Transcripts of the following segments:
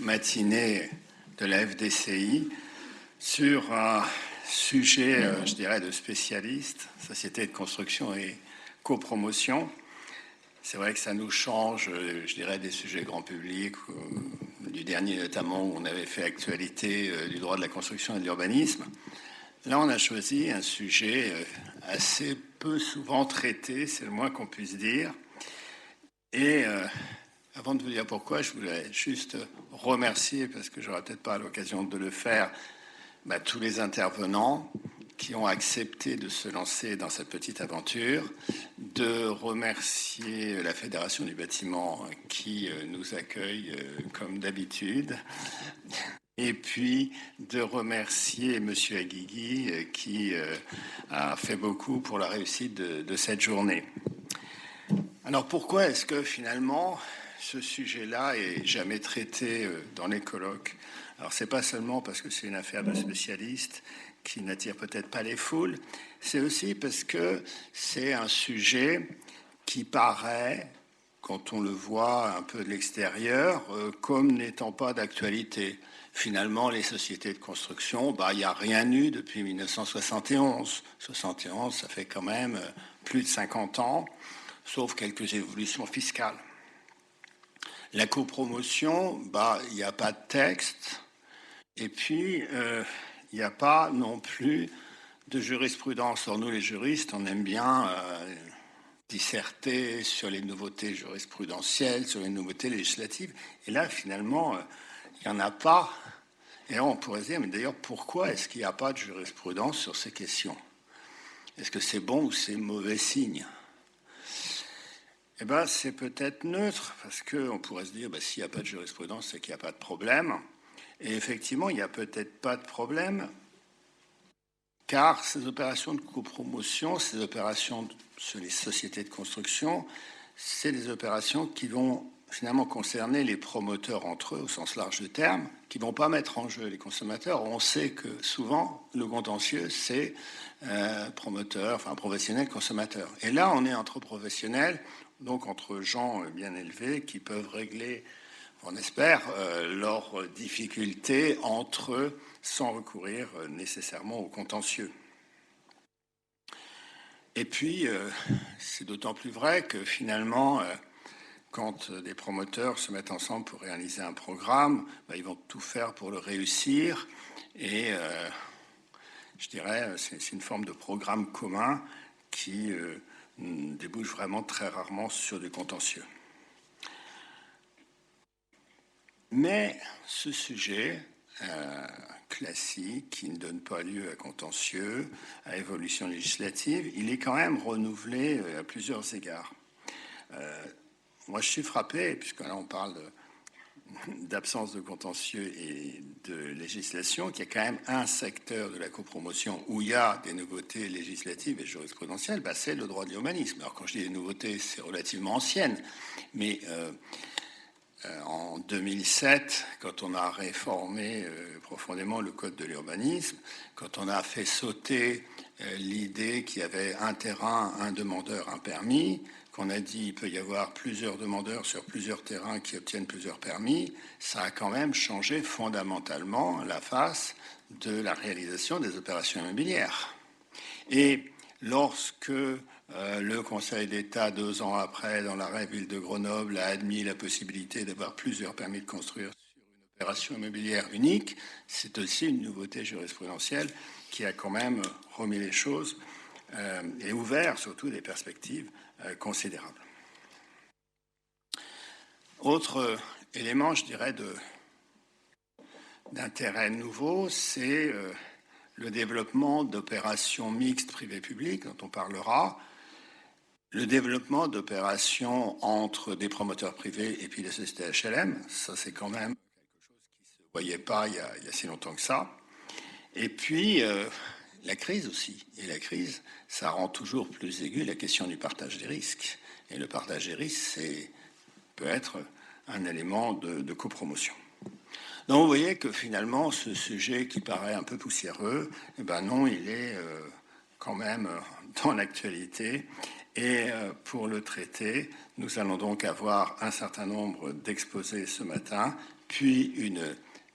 matinée de la FDCI sur un sujet, je dirais, de spécialiste, société de construction et copromotion. C'est vrai que ça nous change, je dirais, des sujets grand public, du dernier notamment où on avait fait actualité du droit de la construction et de l'urbanisme. Là, on a choisi un sujet assez peu souvent traité, c'est le moins qu'on puisse dire. Et avant de vous dire pourquoi, je voulais juste remercier, parce que j'aurai peut-être pas l'occasion de le faire, tous les intervenants qui ont accepté de se lancer dans cette petite aventure, de remercier la Fédération du bâtiment qui nous accueille comme d'habitude, et puis de remercier M. Aguigui qui a fait beaucoup pour la réussite de cette journée. Alors pourquoi est-ce que finalement ce sujet-là est jamais traité dans les colloques? Alors c'est pas seulement parce que c'est une affaire de spécialistes qui n'attire peut-être pas les foules, c'est aussi parce que c'est un sujet qui paraît, quand on le voit un peu de l'extérieur, comme n'étant pas d'actualité. Finalement, les sociétés de construction, il n'y a rien eu depuis 1971. 71, ça fait quand même plus de 50 ans, sauf quelques évolutions fiscales. La copromotion, il n'y a pas de texte, et puis il n'y a pas non plus de jurisprudence. Or, nous, les juristes, on aime bien disserter sur les nouveautés jurisprudentielles, sur les nouveautés législatives. Et là, finalement, il n'y en a pas. Et là, on pourrait se dire, mais d'ailleurs, pourquoi est-ce qu'il n'y a pas de jurisprudence sur ces questions? Est-ce que c'est bon ou c'est mauvais signe? Eh bien, c'est peut-être neutre, parce qu'on pourrait se dire, s'il n'y a pas de jurisprudence, c'est qu'il n'y a pas de problème. Et effectivement, il n'y a peut-être pas de problème, car ces opérations de copromotion, ces opérations sur les sociétés de construction, c'est des opérations qui vont finalement concerner les promoteurs entre eux, au sens large du terme, qui ne vont pas mettre en jeu les consommateurs. On sait que souvent, le contentieux, c'est professionnel, consommateur. Et là, on est entre professionnels, donc entre gens bien élevés qui peuvent régler, on espère, leurs difficultés entre eux sans recourir nécessairement au contentieux. Et puis, c'est d'autant plus vrai que finalement, quand des promoteurs se mettent ensemble pour réaliser un programme, ils vont tout faire pour le réussir. Et je dirais, c'est une forme de programme commun qui débouche vraiment très rarement sur du contentieux. Mais ce sujet classique, qui ne donne pas lieu à contentieux, à évolution législative, il est quand même renouvelé à plusieurs égards. Moi, je suis frappé, puisque là, on parle d'absence de contentieux et de législation, qu'il y a quand même un secteur de la copromotion où il y a des nouveautés législatives et jurisprudentielles, c'est le droit de l'urbanisme. Alors, quand je dis des nouveautés, c'est relativement ancienne, mais en 2007, quand on a réformé profondément le code de l'urbanisme, quand on a fait sauter l'idée qu'il y avait un terrain, un demandeur, un permis, qu'on a dit qu'il peut y avoir plusieurs demandeurs sur plusieurs terrains qui obtiennent plusieurs permis, ça a quand même changé fondamentalement la face de la réalisation des opérations immobilières. Et lorsque le Conseil d'État, 2 ans après, dans l'arrêt Ville de Grenoble, a admis la possibilité d'avoir plusieurs permis de construire sur une opération immobilière unique, c'est aussi une nouveauté jurisprudentielle qui a quand même remis les choses et ouvert surtout des perspectives considérables. Autre élément, je dirais, d'intérêt nouveau, c'est le développement d'opérations mixtes privées-publiques, dont on parlera, le développement d'opérations entre des promoteurs privés et puis les sociétés HLM. Ça, c'est quand même quelque chose qui ne se voyait pas il y a si longtemps que ça. Et puis, la crise aussi. Et la crise, ça rend toujours plus aiguë la question du partage des risques. Et le partage des risques, peut être un élément de copromotion. Donc, vous voyez que finalement, ce sujet qui paraît un peu poussiéreux, non, il est quand même dans l'actualité. Et pour le traiter, nous allons donc avoir un certain nombre d'exposés ce matin, puis une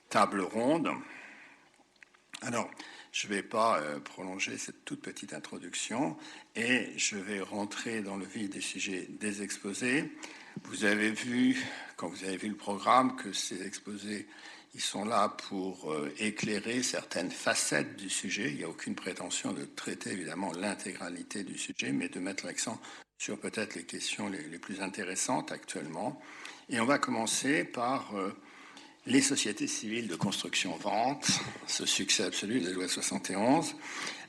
table ronde. Alors, je ne vais pas prolonger cette toute petite introduction et je vais rentrer dans le vif des sujets des exposés. Vous avez vu, quand vous avez vu le programme, que ces exposés, ils sont là pour éclairer certaines facettes du sujet. Il n'y a aucune prétention de traiter évidemment l'intégralité du sujet, mais de mettre l'accent sur peut-être les questions les plus intéressantes actuellement. Et on va commencer par les sociétés civiles de construction-vente, ce succès absolu de la loi 71,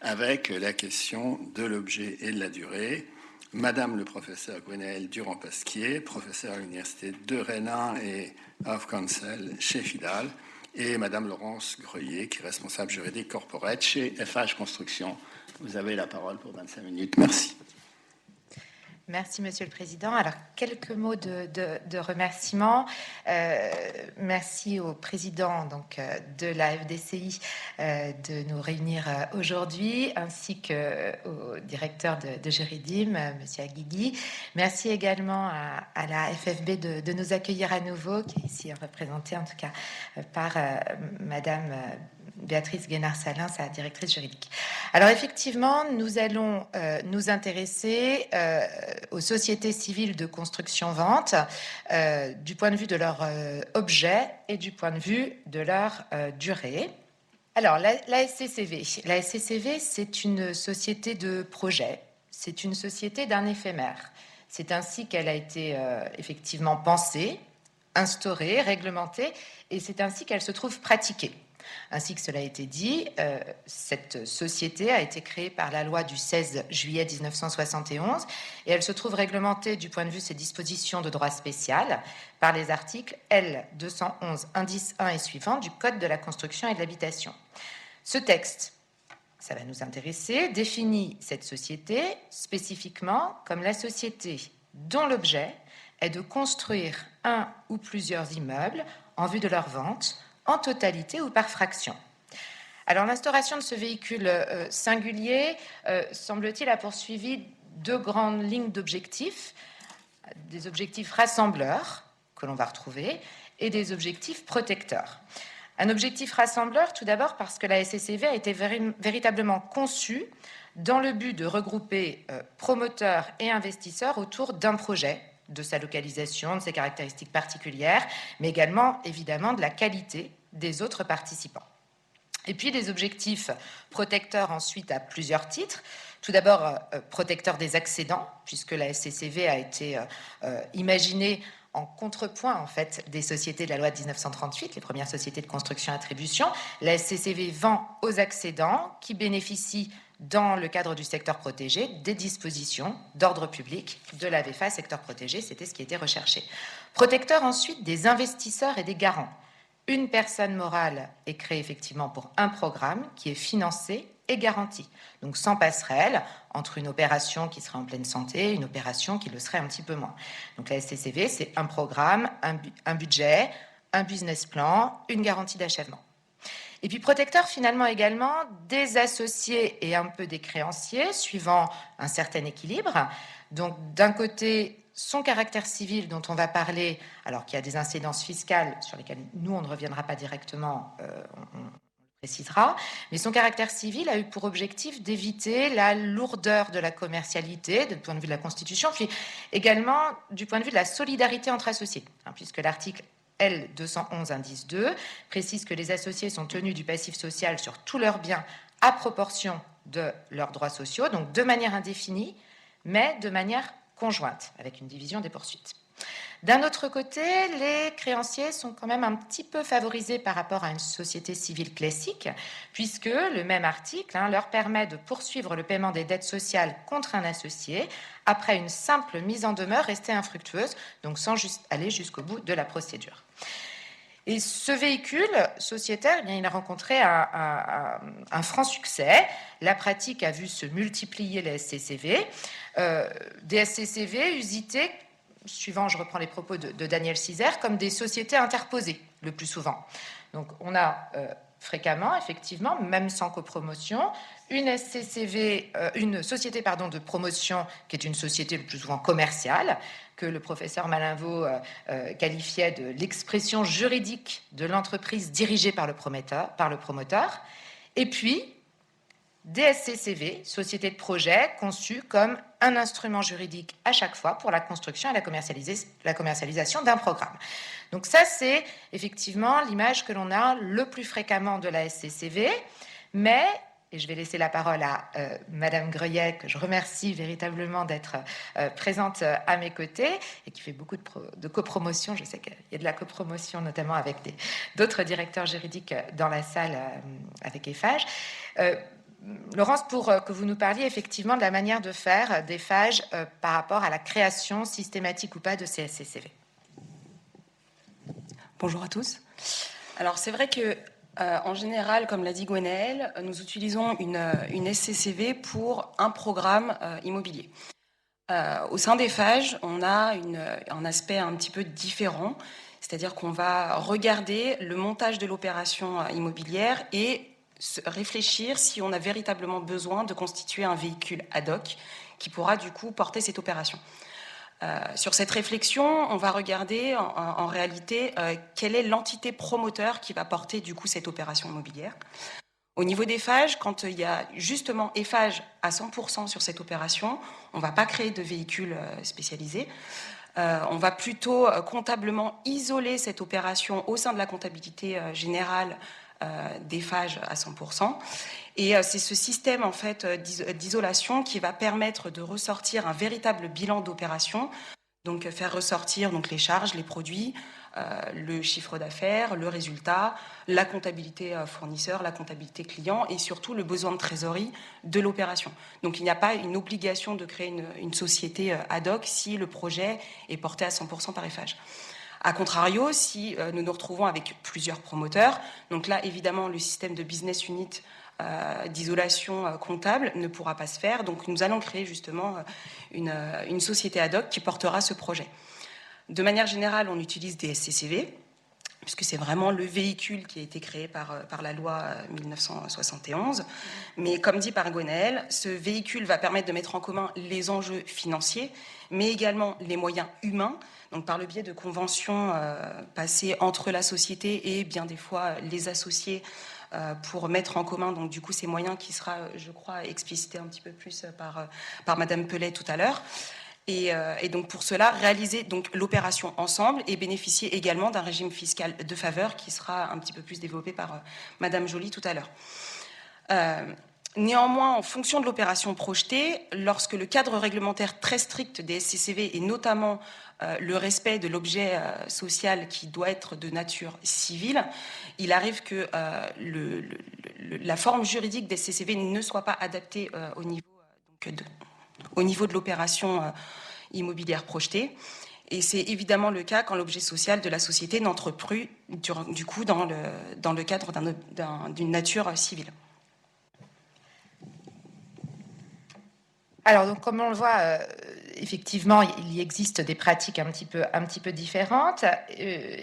avec la question de l'objet et de la durée. Madame le professeur Gwenaëlle Durand-Pasquier, professeur à l'université de Rennes et of Counsel chez Fidal, et Madame Laurence Greuillet, qui est responsable juridique corporate chez FH Construction. Vous avez la parole pour 25 minutes. Merci. Merci, Monsieur le Président. Alors, quelques mots de remerciement. Merci au Président de la FDCI de nous réunir aujourd'hui, ainsi qu'au directeur de Géridim, Monsieur Aguigui. Merci également à la FFB de nous accueillir à nouveau, qui est ici représentée en tout cas par Madame Béatrice Guénard-Salin, sa directrice juridique. Alors effectivement, nous allons nous intéresser aux sociétés civiles de construction-vente du point de vue de leur objet et du point de vue de leur durée. Alors, la SCCV. La SCCV, c'est une société de projet, c'est une société d'un éphémère. C'est ainsi qu'elle a été effectivement pensée, instaurée, réglementée, et c'est ainsi qu'elle se trouve pratiquée. Ainsi que cela a été dit, cette société a été créée par la loi du 16 juillet 1971 et elle se trouve réglementée du point de vue de ses dispositions de droit spécial par les articles L211 indice 1 et suivants du Code de la construction et de l'habitation. Ce texte, ça va nous intéresser, définit cette société spécifiquement comme la société dont l'objet est de construire un ou plusieurs immeubles en vue de leur vente en totalité ou par fraction. Alors, l'instauration de ce véhicule singulier, semble-t-il, a poursuivi deux grandes lignes d'objectifs, des objectifs rassembleurs, que l'on va retrouver, et des objectifs protecteurs. Un objectif rassembleur, tout d'abord, parce que la SCCV a été véritablement conçue dans le but de regrouper promoteurs et investisseurs autour d'un projet, de sa localisation, de ses caractéristiques particulières, mais également, évidemment, de la qualité des autres participants. Et puis des objectifs protecteurs ensuite à plusieurs titres. Tout d'abord, protecteur des accédants, puisque la SCCV a été imaginée en contrepoint en fait des sociétés de la loi de 1938, les premières sociétés de construction-attribution. La SCCV vend aux accédants qui bénéficient dans le cadre du secteur protégé des dispositions d'ordre public de la VFA secteur protégé, c'était ce qui était recherché. Protecteur ensuite des investisseurs et des garants. Une personne morale est créée effectivement pour un programme qui est financé et garanti. Donc sans passerelle entre une opération qui serait en pleine santé et une opération qui le serait un petit peu moins. Donc la SCCV, c'est un programme, un budget, un business plan, une garantie d'achèvement. Et puis protecteur finalement également des associés et un peu des créanciers, suivant un certain équilibre. Donc d'un côté, son caractère civil dont on va parler, alors qu'il y a des incidences fiscales sur lesquelles nous, on ne reviendra pas directement, on précisera, mais son caractère civil a eu pour objectif d'éviter la lourdeur de la commercialité, du point de vue de la Constitution, puis également du point de vue de la solidarité entre associés, puisque l'article L211 indice 2 précise que les associés sont tenus du passif social sur tous leurs biens à proportion de leurs droits sociaux, donc de manière indéfinie, mais de manière conjointe, avec une division des poursuites. D'un autre côté, les créanciers sont quand même un petit peu favorisés par rapport à une société civile classique, puisque le même article leur permet de poursuivre le paiement des dettes sociales contre un associé après une simple mise en demeure restée infructueuse, donc sans aller jusqu'au bout de la procédure. Et ce véhicule sociétaire, il a rencontré un franc succès. La pratique a vu se multiplier les SCCV, des SCCV usités, suivant, je reprends les propos de Daniel Cizère, comme des sociétés interposées, le plus souvent. Donc on a fréquemment, effectivement, même sans copromotion, une SCCV, une société de promotion qui est une société le plus souvent commerciale, que le professeur Malinvaud qualifiait de l'expression juridique de l'entreprise dirigée par le promoteur, et puis des SCCV, sociétés de projet, conçues comme un instrument juridique à chaque fois pour la construction et la commercialisation d'un programme. Donc ça, c'est effectivement l'image que l'on a le plus fréquemment de la SCCV, mais, et je vais laisser la parole à Madame Greuillet, que je remercie véritablement d'être présente à mes côtés et qui fait beaucoup de copromotion. Je sais qu'il y a de la copromotion, notamment avec d'autres directeurs juridiques dans la salle avec Eiffage. Laurence, pour que vous nous parliez effectivement de la manière de faire des phages par rapport à la création systématique ou pas de ces SCCV. Bonjour à tous. Alors c'est vrai que en général, comme l'a dit Gwenaëlle, nous utilisons une SCCV pour un programme immobilier. Au sein des phages, on a un aspect un petit peu différent, c'est-à-dire qu'on va regarder le montage de l'opération immobilière et réfléchir si on a véritablement besoin de constituer un véhicule ad hoc qui pourra du coup porter cette opération. Sur cette réflexion, on va regarder en réalité quelle est l'entité promoteur qui va porter du coup cette opération immobilière. Au niveau des phages, quand il y a justement Eiffage à 100% sur cette opération, on ne va pas créer de véhicule spécialisé. On va plutôt comptablement isoler cette opération au sein de la comptabilité générale des phages à 100%. Et c'est ce système en fait d'isolation qui va permettre de ressortir un véritable bilan d'opération, donc faire ressortir donc les charges, les produits, le chiffre d'affaires, le résultat, la comptabilité fournisseur, la comptabilité client et surtout le besoin de trésorerie de l'opération. Donc il n'y a pas une obligation de créer une société ad hoc si le projet est porté à 100% par Eiffage. A contrario, si nous nous retrouvons avec plusieurs promoteurs, donc là évidemment le système de business unit d'isolation comptable ne pourra pas se faire, donc nous allons créer justement une société ad hoc qui portera ce projet. De manière générale, on utilise des SCCV, puisque c'est vraiment le véhicule qui a été créé par la loi 1971. Mais comme dit par Gwenaëlle, ce véhicule va permettre de mettre en commun les enjeux financiers, mais également les moyens humains, donc par le biais de conventions passées entre la société et bien des fois les associés pour mettre en commun donc du coup ces moyens qui sera, je crois, explicité un petit peu plus par Madame Pellet tout à l'heure. Et donc pour cela, réaliser donc l'opération ensemble et bénéficier également d'un régime fiscal de faveur qui sera un petit peu plus développé par Madame Joly tout à l'heure. Néanmoins, en fonction de l'opération projetée, lorsque le cadre réglementaire très strict des SCCV et notamment le respect de l'objet social qui doit être de nature civile, il arrive que la forme juridique des SCCV ne soit pas adaptée au niveau de l'opération immobilière projetée. Et c'est évidemment le cas quand l'objet social de la société n'entre plus du coup dans le cadre d'une nature civile. Alors, donc, comme on le voit, effectivement, il y existe des pratiques un petit peu différentes.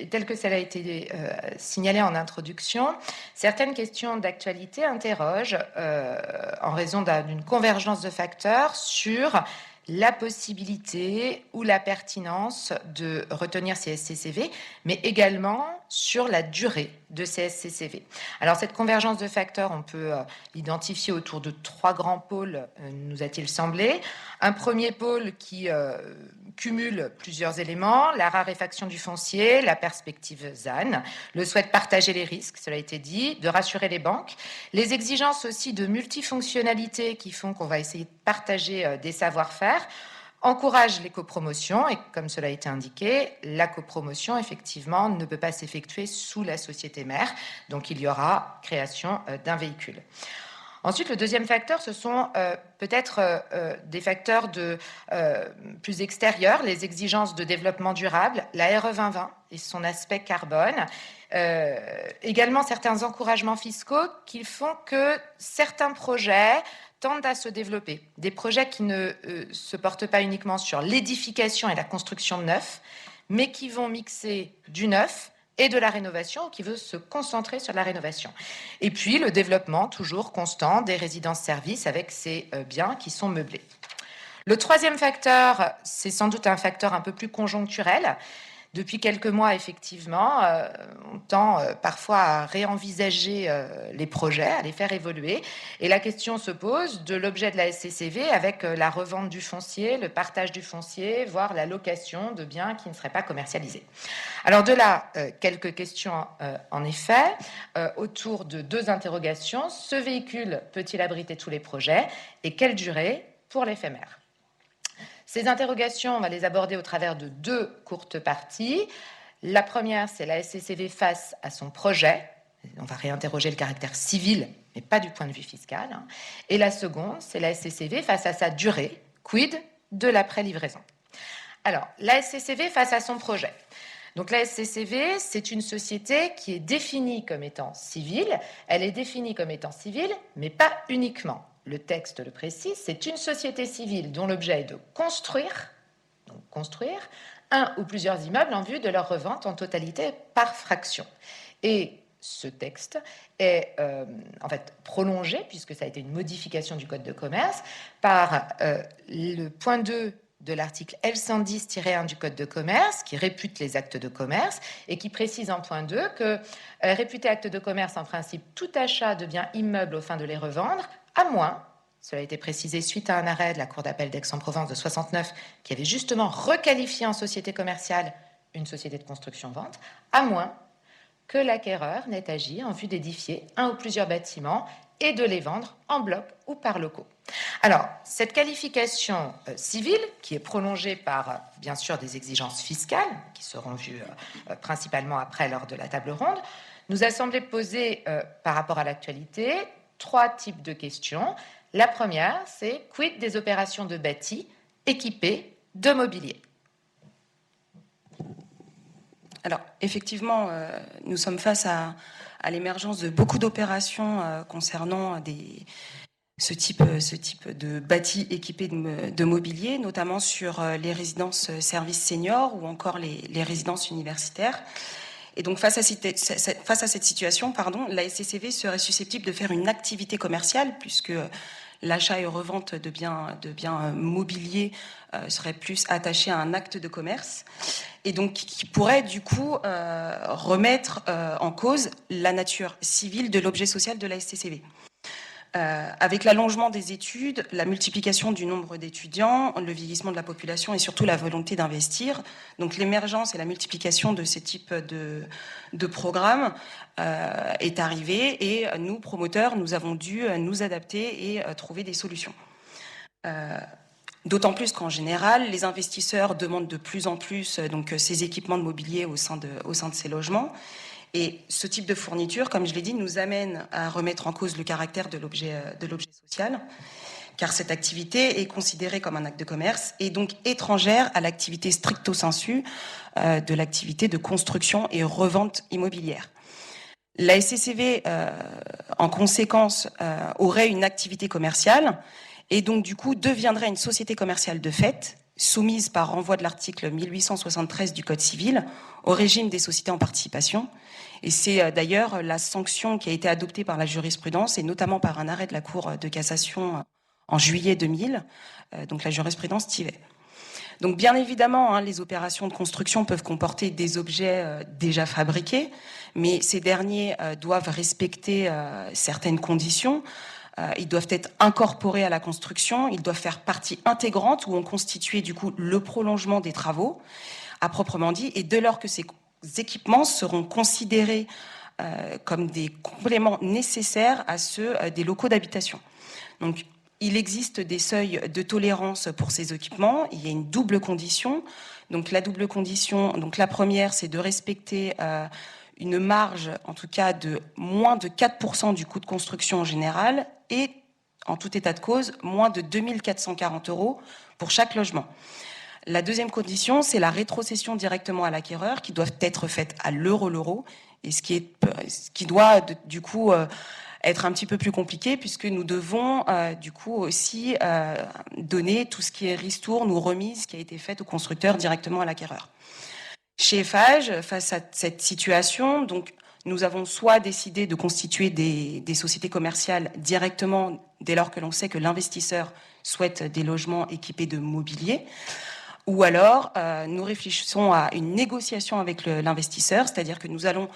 Tel que cela a été signalé en introduction, certaines questions d'actualité interrogent en raison d'une convergence de facteurs sur la possibilité ou la pertinence de retenir ces SCCV, mais également sur la durée de ces SCCV. Alors cette convergence de facteurs, on peut l'identifier autour de 3 grands pôles, nous a-t-il semblé. Un premier pôle qui cumule plusieurs éléments, la raréfaction du foncier, la perspective ZAN, le souhait de partager les risques, cela a été dit, de rassurer les banques, les exigences aussi de multifonctionnalité qui font qu'on va essayer de partager des savoir-faire, encourage les copromotions et comme cela a été indiqué, la copromotion effectivement ne peut pas s'effectuer sous la société mère, donc il y aura création d'un véhicule. Ensuite, le deuxième facteur, ce sont peut-être des facteurs plus extérieurs, les exigences de développement durable, la RE 2020 et son aspect carbone, également certains encouragements fiscaux qui font que certains projets tendent à se développer. Des projets qui ne se portent pas uniquement sur l'édification et la construction de neuf, mais qui vont mixer du neuf, et de la rénovation, ou qui veut se concentrer sur la rénovation. Et puis le développement toujours constant des résidences-services avec ces biens qui sont meublés. Le troisième facteur, c'est sans doute un facteur un peu plus conjoncturel. Depuis quelques mois, effectivement, on tend parfois à réenvisager les projets, à les faire évoluer. Et la question se pose de l'objet de la SCCV avec la revente du foncier, le partage du foncier, voire la location de biens qui ne seraient pas commercialisés. Alors de là, quelques questions en effet, autour de deux interrogations. Ce véhicule peut-il abriter tous les projets et quelle durée pour l'éphémère ? Ces interrogations, on va les aborder au travers de deux courtes parties. La première, c'est la SCCV face à son projet. On va réinterroger le caractère civil, mais pas du point de vue fiscal. Et la seconde, c'est la SCCV face à sa durée. Quid de l'après-livraison? Alors, la SCCV face à son projet. Donc la SCCV, c'est une société qui est définie comme étant civile. Elle est définie comme étant civile, mais pas uniquement. Le texte le précise, c'est une société civile dont l'objet est de construire un ou plusieurs immeubles en vue de leur revente en totalité par fraction. Et ce texte est en fait prolongé, puisque ça a été une modification du Code de commerce, par le point 2 de l'article L110-1 du Code de commerce, qui répute les actes de commerce, et qui précise en point 2 que réputer acte de commerce, en principe, tout achat de biens immeubles aux fins de les revendre, à moins, cela a été précisé suite à un arrêt de la Cour d'appel d'Aix-en-Provence de 69, qui avait justement requalifié en société commerciale une société de construction-vente, à moins que l'acquéreur n'ait agi en vue d'édifier un ou plusieurs bâtiments et de les vendre en bloc ou par locaux. Alors, cette qualification civile, qui est prolongée par, bien sûr, des exigences fiscales, qui seront vues principalement après lors de la table ronde, nous a semblé poser, par rapport à l'actualité, trois types de questions. La première, c'est quid des opérations de bâti équipés de mobilier? Alors, effectivement, nous sommes face à l'émergence de beaucoup d'opérations concernant ce type de bâti équipé de mobilier, notamment sur les résidences services seniors ou encore les résidences universitaires. Et donc, face à cette situation, la SCCV serait susceptible de faire une activité commerciale, puisque l'achat et revente de biens mobiliers serait plus attaché à un acte de commerce, et donc qui pourrait du coup remettre en cause la nature civile de l'objet social de la SCCV. Avec l'allongement des études, la multiplication du nombre d'étudiants, le vieillissement de la population et surtout la volonté d'investir, donc l'émergence et la multiplication de ces types de programmes est arrivée, et nous, promoteurs, nous avons dû nous adapter et trouver des solutions. D'autant plus qu'en général, les investisseurs demandent de plus en plus ces équipements de mobilier au sein de ces logements. Et ce type de fourniture, comme je l'ai dit, nous amène à remettre en cause le caractère de l'objet social, car cette activité est considérée comme un acte de commerce et donc étrangère à l'activité stricto sensu de l'activité de construction et revente immobilière. La SCCV, en conséquence, aurait une activité commerciale et donc du coup deviendrait une société commerciale de fait, soumise par renvoi de l'article 1873 du Code civil au régime des sociétés en participation. Et c'est d'ailleurs la sanction qui a été adoptée par la jurisprudence, et notamment par un arrêt de la Cour de cassation en juillet 2000, donc la jurisprudence Thivet. Donc bien évidemment, les opérations de construction peuvent comporter des objets déjà fabriqués, mais ces derniers doivent respecter certaines conditions. Ils doivent être incorporés à la construction, ils doivent faire partie intégrante ou en constituer du coup le prolongement des travaux, à proprement dit, et dès lors que ces équipements seront considérés comme des compléments nécessaires à ceux des locaux d'habitation. Donc, il existe des seuils de tolérance pour ces équipements. Il y a une double condition. Donc, la double condition, donc la première, c'est de respecter une marge, en tout cas, de moins de 4% du coût de construction en général et, en tout état de cause, moins de 2 440 € pour chaque logement. La deuxième condition, c'est la rétrocession directement à l'acquéreur, qui doit être faite à l'euro, et ce qui doit du coup être un petit peu plus compliqué, puisque nous devons du coup aussi donner tout ce qui est ristourne ou remise qui a été faite au constructeur directement à l'acquéreur. Chez Eiffage, face à cette situation, donc, nous avons soit décidé de constituer des sociétés commerciales directement dès lors que l'on sait que l'investisseur souhaite des logements équipés de mobilier, ou alors nous réfléchissons à une négociation avec l'investisseur, c'est-à-dire que nous allons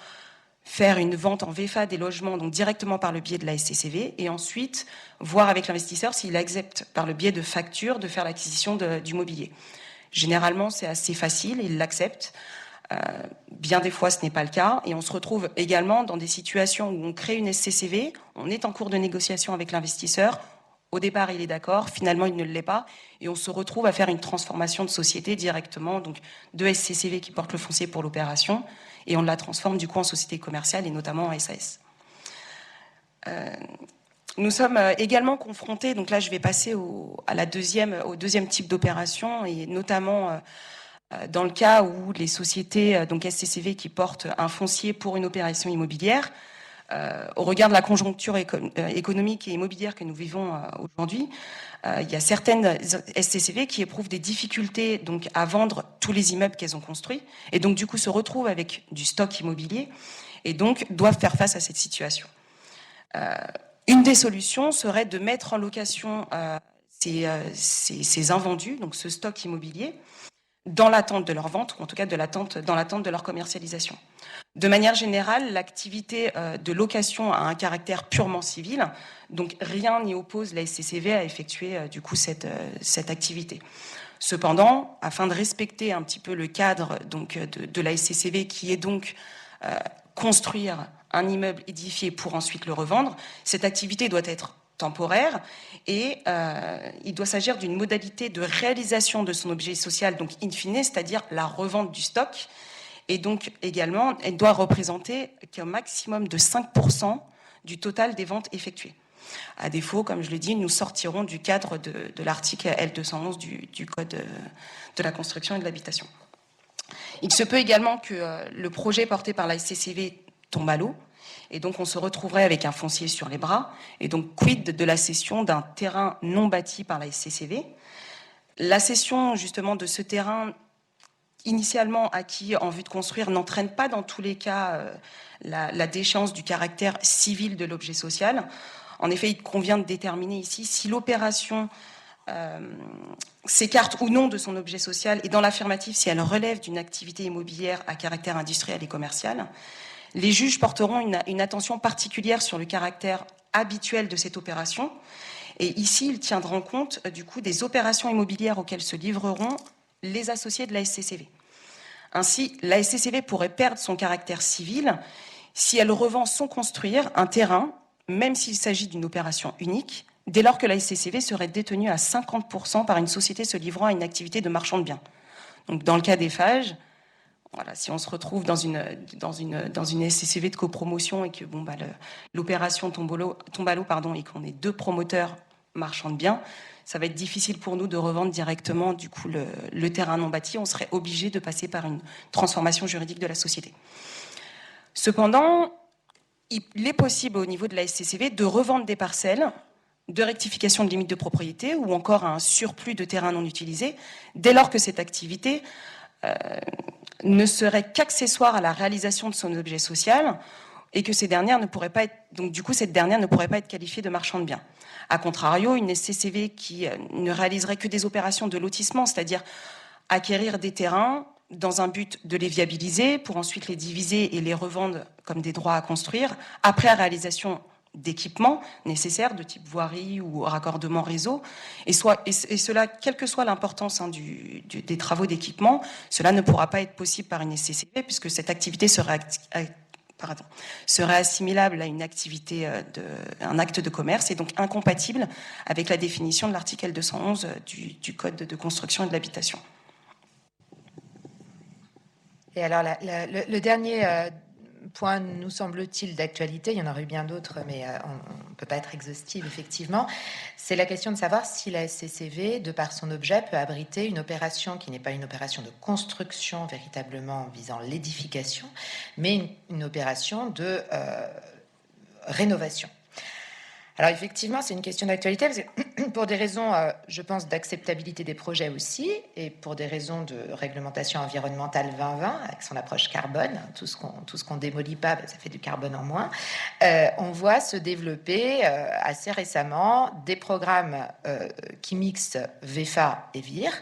faire une vente en VFA des logements donc directement par le biais de la SCCV et ensuite voir avec l'investisseur s'il accepte par le biais de factures de faire l'acquisition du mobilier. Généralement, c'est assez facile, il l'accepte. Bien des fois, ce n'est pas le cas. Et on se retrouve également dans des situations où on crée une SCCV, on est en cours de négociation avec l'investisseur. Au départ, il est d'accord, finalement, il ne l'est pas. Et on se retrouve à faire une transformation de société directement, donc de SCCV qui porte le foncier pour l'opération, et on la transforme du coup en société commerciale et notamment en SAS. Nous sommes également confrontés, donc là je vais passer au deuxième type d'opération, et notamment dans le cas où les sociétés, donc SCCV, qui portent un foncier pour une opération immobilière, au regard de la conjoncture économique et immobilière que nous vivons aujourd'hui, il y a certaines SCCV qui éprouvent des difficultés donc à vendre tous les immeubles qu'elles ont construits et donc du coup se retrouvent avec du stock immobilier et donc doivent faire face à cette situation. Une des solutions serait de mettre en location ces invendus, donc ce stock immobilier, dans l'attente de leur vente, ou en tout cas dans l'attente de leur commercialisation. De manière générale, l'activité de location a un caractère purement civil, donc rien n'y oppose la SCCV à effectuer du coup cette activité. Cependant, afin de respecter un petit peu le cadre donc, de la SCCV qui est donc construire un immeuble édifié pour ensuite le revendre, cette activité doit être temporaire et il doit s'agir d'une modalité de réalisation de son objet social, donc in fine, c'est-à-dire la revente du stock. Et donc également, elle doit représenter qu'un maximum de 5% du total des ventes effectuées. À défaut, comme je l'ai dit, nous sortirons du cadre de l'article L211 du Code de la construction et de l'habitation. Il se peut également que le projet porté par la SCCV tombe à l'eau, et donc on se retrouverait avec un foncier sur les bras, et donc quid de la cession d'un terrain non bâti par la SCCV. La cession justement de ce terrain initialement acquis en vue de construire n'entraîne pas dans tous les cas la déchéance du caractère civil de l'objet social. En effet, il convient de déterminer ici si l'opération s'écarte ou non de son objet social et dans l'affirmative si elle relève d'une activité immobilière à caractère industriel et commercial. Les juges porteront une attention particulière sur le caractère habituel de cette opération et ici ils tiendront compte du coup des opérations immobilières auxquelles se livreront les associés de la SCCV. Ainsi, la SCCV pourrait perdre son caractère civil si elle revend sans construire un terrain, même s'il s'agit d'une opération unique, dès lors que la SCCV serait détenue à 50% par une société se livrant à une activité de marchand de biens. Donc, dans le cas d'Eiffage, voilà, si on se retrouve dans une SCCV de copromotion et que l'opération tombe à l'eau et qu'on est deux promoteurs marchands de biens, ça va être difficile pour nous de revendre directement du coup le terrain non bâti. On serait obligé de passer par une transformation juridique de la société. Cependant, il est possible au niveau de la SCCV de revendre des parcelles de rectification de limite de propriété ou encore un surplus de terrain non utilisé dès lors que cette activité ne serait qu'accessoire à la réalisation de son objet social et que cette dernière ne pourrait pas être qualifiée de marchand de biens. A contrario, une SCCV qui ne réaliserait que des opérations de lotissement, c'est-à-dire acquérir des terrains dans un but de les viabiliser pour ensuite les diviser et les revendre comme des droits à construire, après la réalisation d'équipements nécessaires de type voirie ou raccordement réseau, et cela, quelle que soit l'importance des travaux d'équipement, cela ne pourra pas être possible par une SCCV puisque cette activité serait assimilable à une activité, un acte de commerce et donc incompatible avec la définition de l'article L211 du Code de construction et de l'habitation. Et alors, le dernier point, nous semble-t-il, d'actualité, il y en aurait eu bien d'autres, mais on ne peut pas être exhaustive, effectivement, c'est la question de savoir si la SCCV, de par son objet, peut abriter une opération qui n'est pas une opération de construction véritablement visant l'édification, mais une opération de rénovation. Alors effectivement, c'est une question d'actualité, parce que pour des raisons, je pense, d'acceptabilité des projets aussi, et pour des raisons de réglementation environnementale 2020, avec son approche carbone, tout ce qu'on démolit pas, ça fait du carbone en moins, on voit se développer assez récemment des programmes qui mixent VEFA et VIR,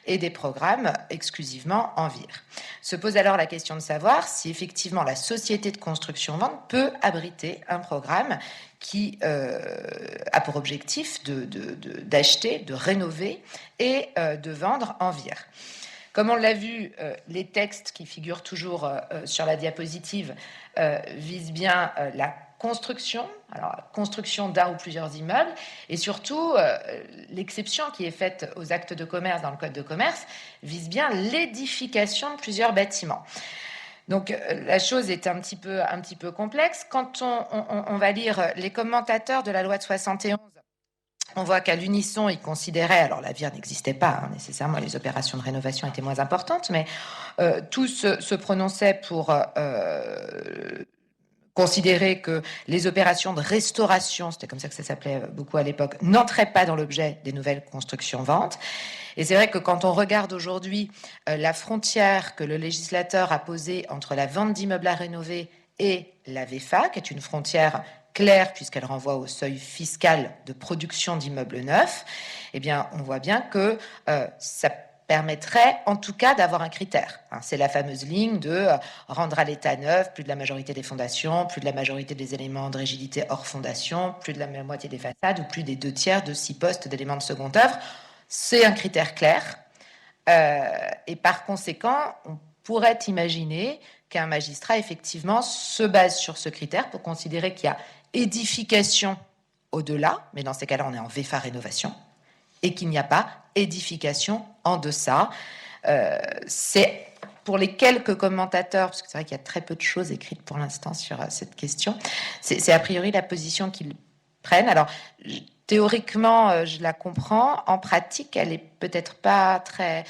et des programmes exclusivement en VIR. Se pose alors la question de savoir si effectivement la société de construction-vente peut abriter un programme qui a pour objectif d'acheter, de rénover et de vendre en VIR. Comme on l'a vu, les textes qui figurent toujours sur la diapositive visent bien la construction, alors construction d'un ou plusieurs immeubles, et surtout l'exception qui est faite aux actes de commerce dans le Code de commerce vise bien l'édification de plusieurs bâtiments. Donc la chose est un petit peu complexe. Quand on va lire les commentateurs de la loi de 71, on voit qu'à l'unisson, ils considéraient, alors la VIR n'existait pas nécessairement, les opérations de rénovation étaient moins importantes, mais tous se prononçaient pour considérer que les opérations de restauration, c'était comme ça que ça s'appelait beaucoup à l'époque, n'entraient pas dans l'objet des nouvelles constructions-ventes. Et c'est vrai que quand on regarde aujourd'hui la frontière que le législateur a posée entre la vente d'immeubles à rénover et la VEFA, qui est une frontière claire puisqu'elle renvoie au seuil fiscal de production d'immeubles neufs, eh bien, on voit bien que ça permettrait en tout cas d'avoir un critère. C'est la fameuse ligne de rendre à l'état neuf plus de la majorité des fondations, plus de la majorité des éléments de rigidité hors fondation, plus de la moitié des façades ou plus des 2/3 de 6 postes d'éléments de seconde œuvre. C'est un critère clair et par conséquent, on pourrait imaginer qu'un magistrat effectivement se base sur ce critère pour considérer qu'il y a édification au-delà, mais dans ces cas-là, on est en VEFA rénovation, et qu'il n'y a pas édification en deçà. C'est pour les quelques commentateurs, parce que c'est vrai qu'il y a très peu de choses écrites pour l'instant sur cette question, c'est a priori la position qu'ils prennent. Alors, théoriquement, je la comprends. En pratique, elle est peut-être pas très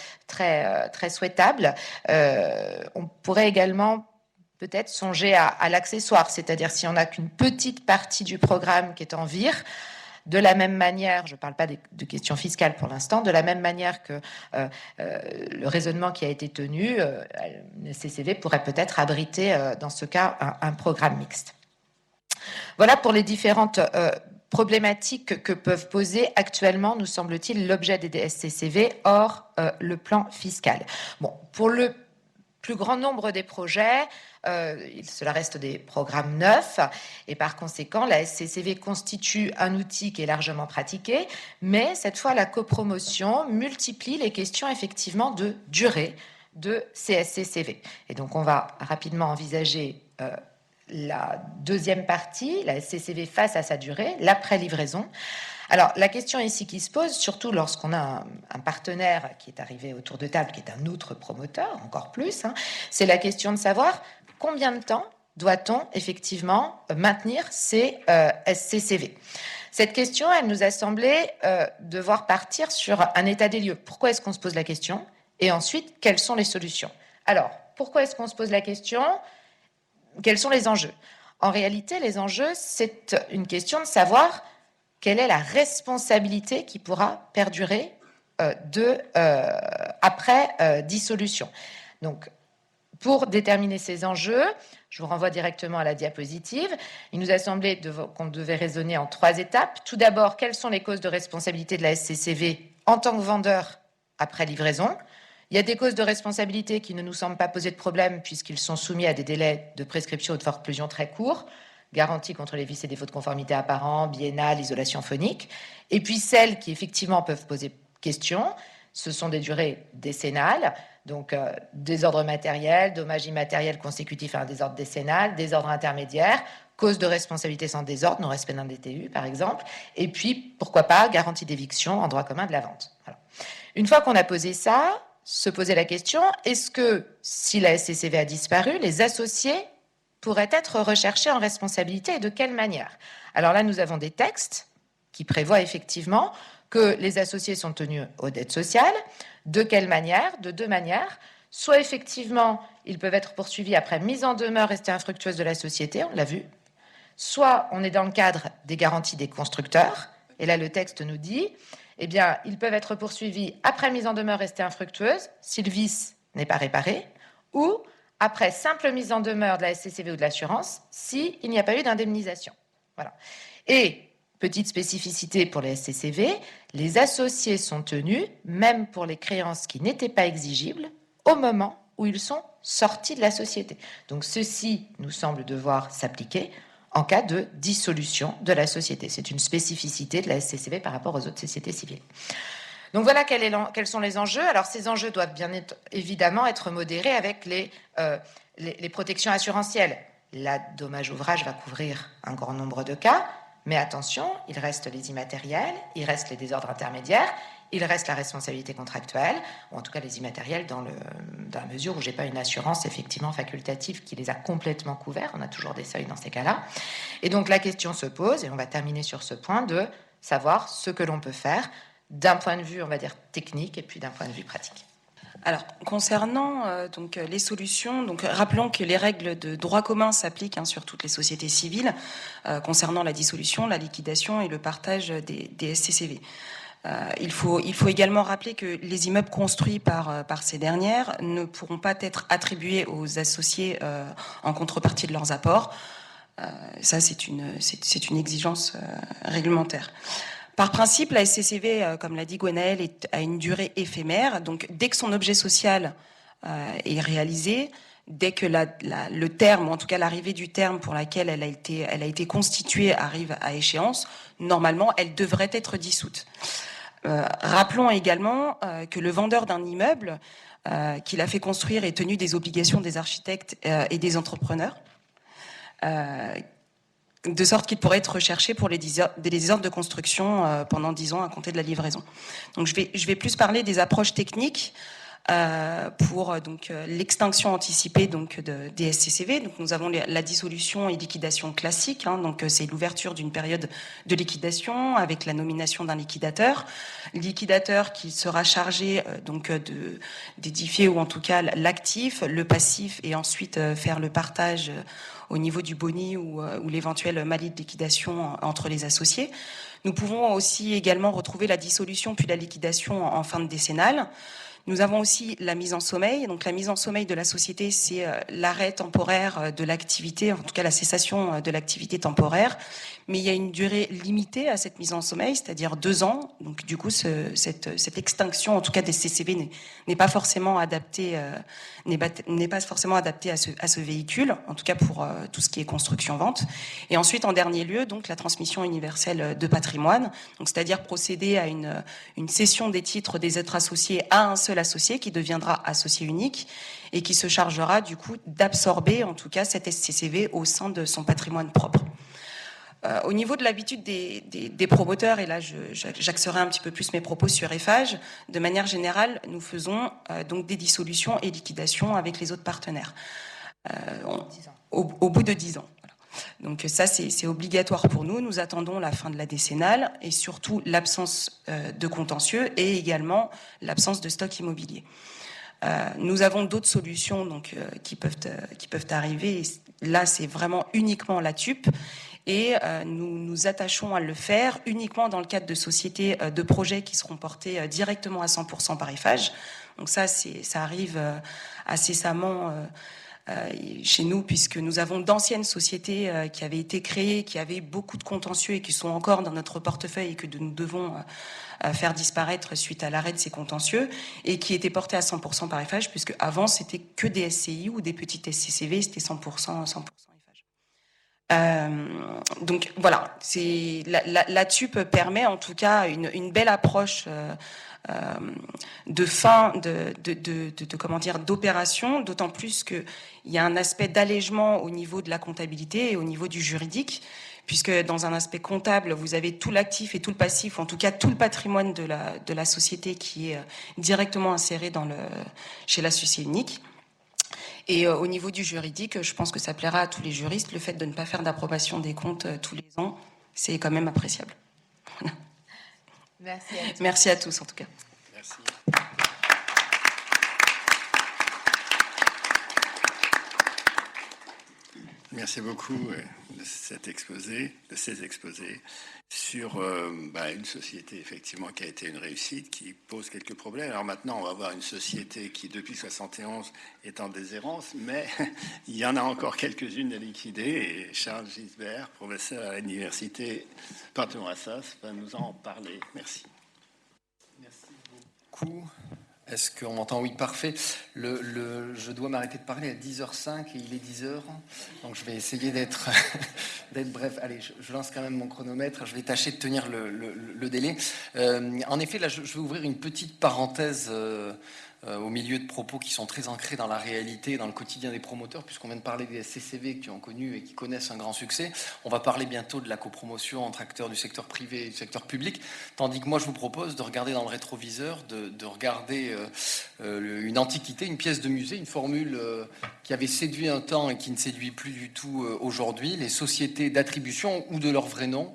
souhaitable. On pourrait également peut-être songer à l'accessoire, c'est-à-dire si on n'a qu'une petite partie du programme qui est en VIR, de la même manière, je ne parle pas de questions fiscales pour l'instant, de la même manière que le raisonnement qui a été tenu, le CCV pourrait peut-être abriter dans ce cas un programme mixte. Voilà pour les différentes problématiques que peuvent poser actuellement, nous semble-t-il, l'objet des DSCCV hors le plan fiscal. Bon, pour le plus grand nombre des projets, cela reste des programmes neufs et par conséquent, la SCCV constitue un outil qui est largement pratiqué, mais cette fois, la copromotion multiplie les questions effectivement de durée de CSCCV. Et donc, on va rapidement envisager la deuxième partie, la SCCV face à sa durée, l'après-livraison. Alors, la question ici qui se pose, surtout lorsqu'on a un partenaire qui est arrivé autour de table, qui est un autre promoteur, encore plus, c'est la question de savoir combien de temps doit-on effectivement maintenir ces SCCV. Cette question, elle nous a semblé devoir partir sur un état des lieux. Pourquoi est-ce qu'on se pose la question? Et ensuite, quelles sont les solutions? Alors, pourquoi est-ce qu'on se pose la question? Quels sont les enjeux? En réalité, les enjeux, c'est une question de savoir quelle est la responsabilité qui pourra perdurer après dissolution. Donc, pour déterminer ces enjeux, je vous renvoie directement à la diapositive. Il nous a semblé qu'on devait raisonner en 3 étapes. Tout d'abord, quelles sont les causes de responsabilité de la SCCV en tant que vendeur après livraison? Il y a des causes de responsabilité qui ne nous semblent pas poser de problème puisqu'ils sont soumis à des délais de prescription ou de forclusion très courts, garantie contre les vices et défauts de conformité apparents, biennale, isolation phonique. Et puis celles qui effectivement peuvent poser question, ce sont des durées décennales, donc désordre matériel, dommages immatériels consécutifs à un désordre décennal, désordre intermédiaire, cause de responsabilité sans désordre, non-respect d'un DTU par exemple, et puis pourquoi pas garantie d'éviction en droit commun de la vente. Voilà. Une fois qu'on a posé ça, se poser la question, est-ce que si la SCCV a disparu, les associés pourraient être recherchés en responsabilité et de quelle manière? Alors là, nous avons des textes qui prévoient effectivement que les associés sont tenus aux dettes sociales. De quelle manière? De 2 manières. Soit effectivement, ils peuvent être poursuivis après mise en demeure restée infructueuse de la société, on l'a vu. Soit on est dans le cadre des garanties des constructeurs, et là le texte nous dit, eh bien, ils peuvent être poursuivis après mise en demeure restée infructueuse, si le vice n'est pas réparé, ou après simple mise en demeure de la SCCV ou de l'assurance, s'il n'y a pas eu d'indemnisation. Voilà. Et, petite spécificité pour les SCCV, les associés sont tenus, même pour les créances qui n'étaient pas exigibles, au moment où ils sont sortis de la société. Donc ceci nous semble devoir s'appliquer en cas de dissolution de la société. C'est une spécificité de la SCCV par rapport aux autres sociétés civiles. Donc voilà quels sont les enjeux. Alors ces enjeux doivent bien évidemment être modérés avec les protections assurantielles. La dommage ouvrage va couvrir un grand nombre de cas, mais attention, il reste les immatériels, il reste les désordres intermédiaires, il reste la responsabilité contractuelle, ou en tout cas les immatériels dans la mesure où je n'ai pas une assurance effectivement facultative qui les a complètement couverts. On a toujours des seuils dans ces cas-là. Et donc la question se pose, et on va terminer sur ce point, de savoir ce que l'on peut faire d'un point de vue, on va dire, technique et puis d'un point de vue pratique. Alors, concernant les solutions, rappelons que les règles de droit commun s'appliquent sur toutes les sociétés civiles concernant la dissolution, la liquidation et le partage des SCCV. Il faut également rappeler que les immeubles construits par ces dernières ne pourront pas être attribués aux associés en contrepartie de leurs apports. Ça, c'est une exigence réglementaire. Par principe, la SCCV, comme l'a dit Gwenaëlle, a une durée éphémère. Donc, dès que son objet social est réalisé, dès que le terme, ou en tout cas l'arrivée du terme pour laquelle elle a été constituée arrive à échéance, normalement, elle devrait être dissoute. Rappelons également que le vendeur d'un immeuble qu'il a fait construire est tenu des obligations des architectes et des entrepreneurs, de sorte qu'il pourrait être recherché pour les désordres de construction pendant 10 ans à compter de la livraison. Donc je vais plus parler des approches techniques pour l'extinction anticipée des SCCV. Donc nous avons la dissolution et liquidation classique. Donc c'est l'ouverture d'une période de liquidation avec la nomination d'un liquidateur. Liquidateur qui sera chargé d'édifier ou en tout cas l'actif, le passif et ensuite faire le partage au niveau du boni ou l'éventuel mali de liquidation entre les associés. Nous pouvons aussi également retrouver la dissolution puis la liquidation en fin de décennale. Nous avons aussi la mise en sommeil. Donc la mise en sommeil de la société, c'est l'arrêt temporaire de l'activité, en tout cas la cessation de l'activité temporaire. Mais il y a une durée limitée à cette mise en sommeil, c'est-à-dire 2 ans. Donc du coup, cette extinction, en tout cas des CCV, n'est pas forcément adaptée, à ce véhicule, en tout cas pour tout ce qui est construction-vente. Et ensuite, en dernier lieu, donc la transmission universelle de patrimoine, donc c'est-à-dire procéder à une cession des titres des êtres associés à un seul associé qui deviendra associé unique et qui se chargera du coup d'absorber en tout cas cette SCCV au sein de son patrimoine propre. Au niveau de l'habitude des promoteurs, et là j'axerai un petit peu plus mes propos sur Eiffage, de manière générale, nous faisons donc des dissolutions et liquidations avec les autres partenaires au bout de 10 ans. Voilà. Donc ça, c'est obligatoire pour nous. Nous attendons la fin de la décennale et surtout l'absence de contentieux et également l'absence de stock immobilier. Nous avons d'autres solutions qui peuvent arriver. Et là, c'est vraiment uniquement la TUP. Et nous nous attachons à le faire uniquement dans le cadre de sociétés de projets qui seront portés directement à 100% par Eiffage. Donc ça arrive incessamment chez nous, puisque nous avons d'anciennes sociétés qui avaient été créées, qui avaient beaucoup de contentieux et qui sont encore dans notre portefeuille et que nous devons faire disparaître suite à l'arrêt de ces contentieux et qui étaient portés à 100% par Eiffage, puisque avant c'était que des SCI ou des petites SCCV, c'était 100% Eiffage. Donc voilà, la TUP permet en tout cas une belle approche de fin d'opération, d'autant plus qu'il y a un aspect d'allègement au niveau de la comptabilité et au niveau du juridique, puisque dans un aspect comptable, vous avez tout l'actif et tout le passif, en tout cas tout le patrimoine de la société qui est directement inséré chez l'associé unique. Et au niveau du juridique, je pense que ça plaira à tous les juristes. Le fait de ne pas faire d'approbation des comptes tous les ans, c'est quand même appréciable. Voilà. Merci à tous, en tout cas. Merci. Merci beaucoup de ces exposés sur une société effectivement qui a été une réussite, qui pose quelques problèmes. Alors maintenant, on va voir une société qui, depuis 71, est en déshérence, mais il y en a encore quelques-unes à liquider. Et Charles Gisbert, professeur à l'université Panthéon-Assas, va nous en parler. Merci. Merci beaucoup. Est-ce qu'on m'entend? Oui, parfait. Je dois m'arrêter de parler à 10h05 et il est 10h. Donc je vais essayer d'être bref. Allez, je lance quand même mon chronomètre. Je vais tâcher de tenir le délai. En effet, là, je vais ouvrir une petite parenthèse au milieu de propos qui sont très ancrés dans la réalité, dans le quotidien des promoteurs, puisqu'on vient de parler des SCCV qui ont connu et qui connaissent un grand succès. On va parler bientôt de la copromotion entre acteurs du secteur privé et du secteur public, tandis que moi je vous propose de regarder dans le rétroviseur, de regarder une antiquité, une pièce de musée, une formule qui avait séduit un temps et qui ne séduit plus du tout aujourd'hui, les sociétés d'attribution ou de leur vrai nom.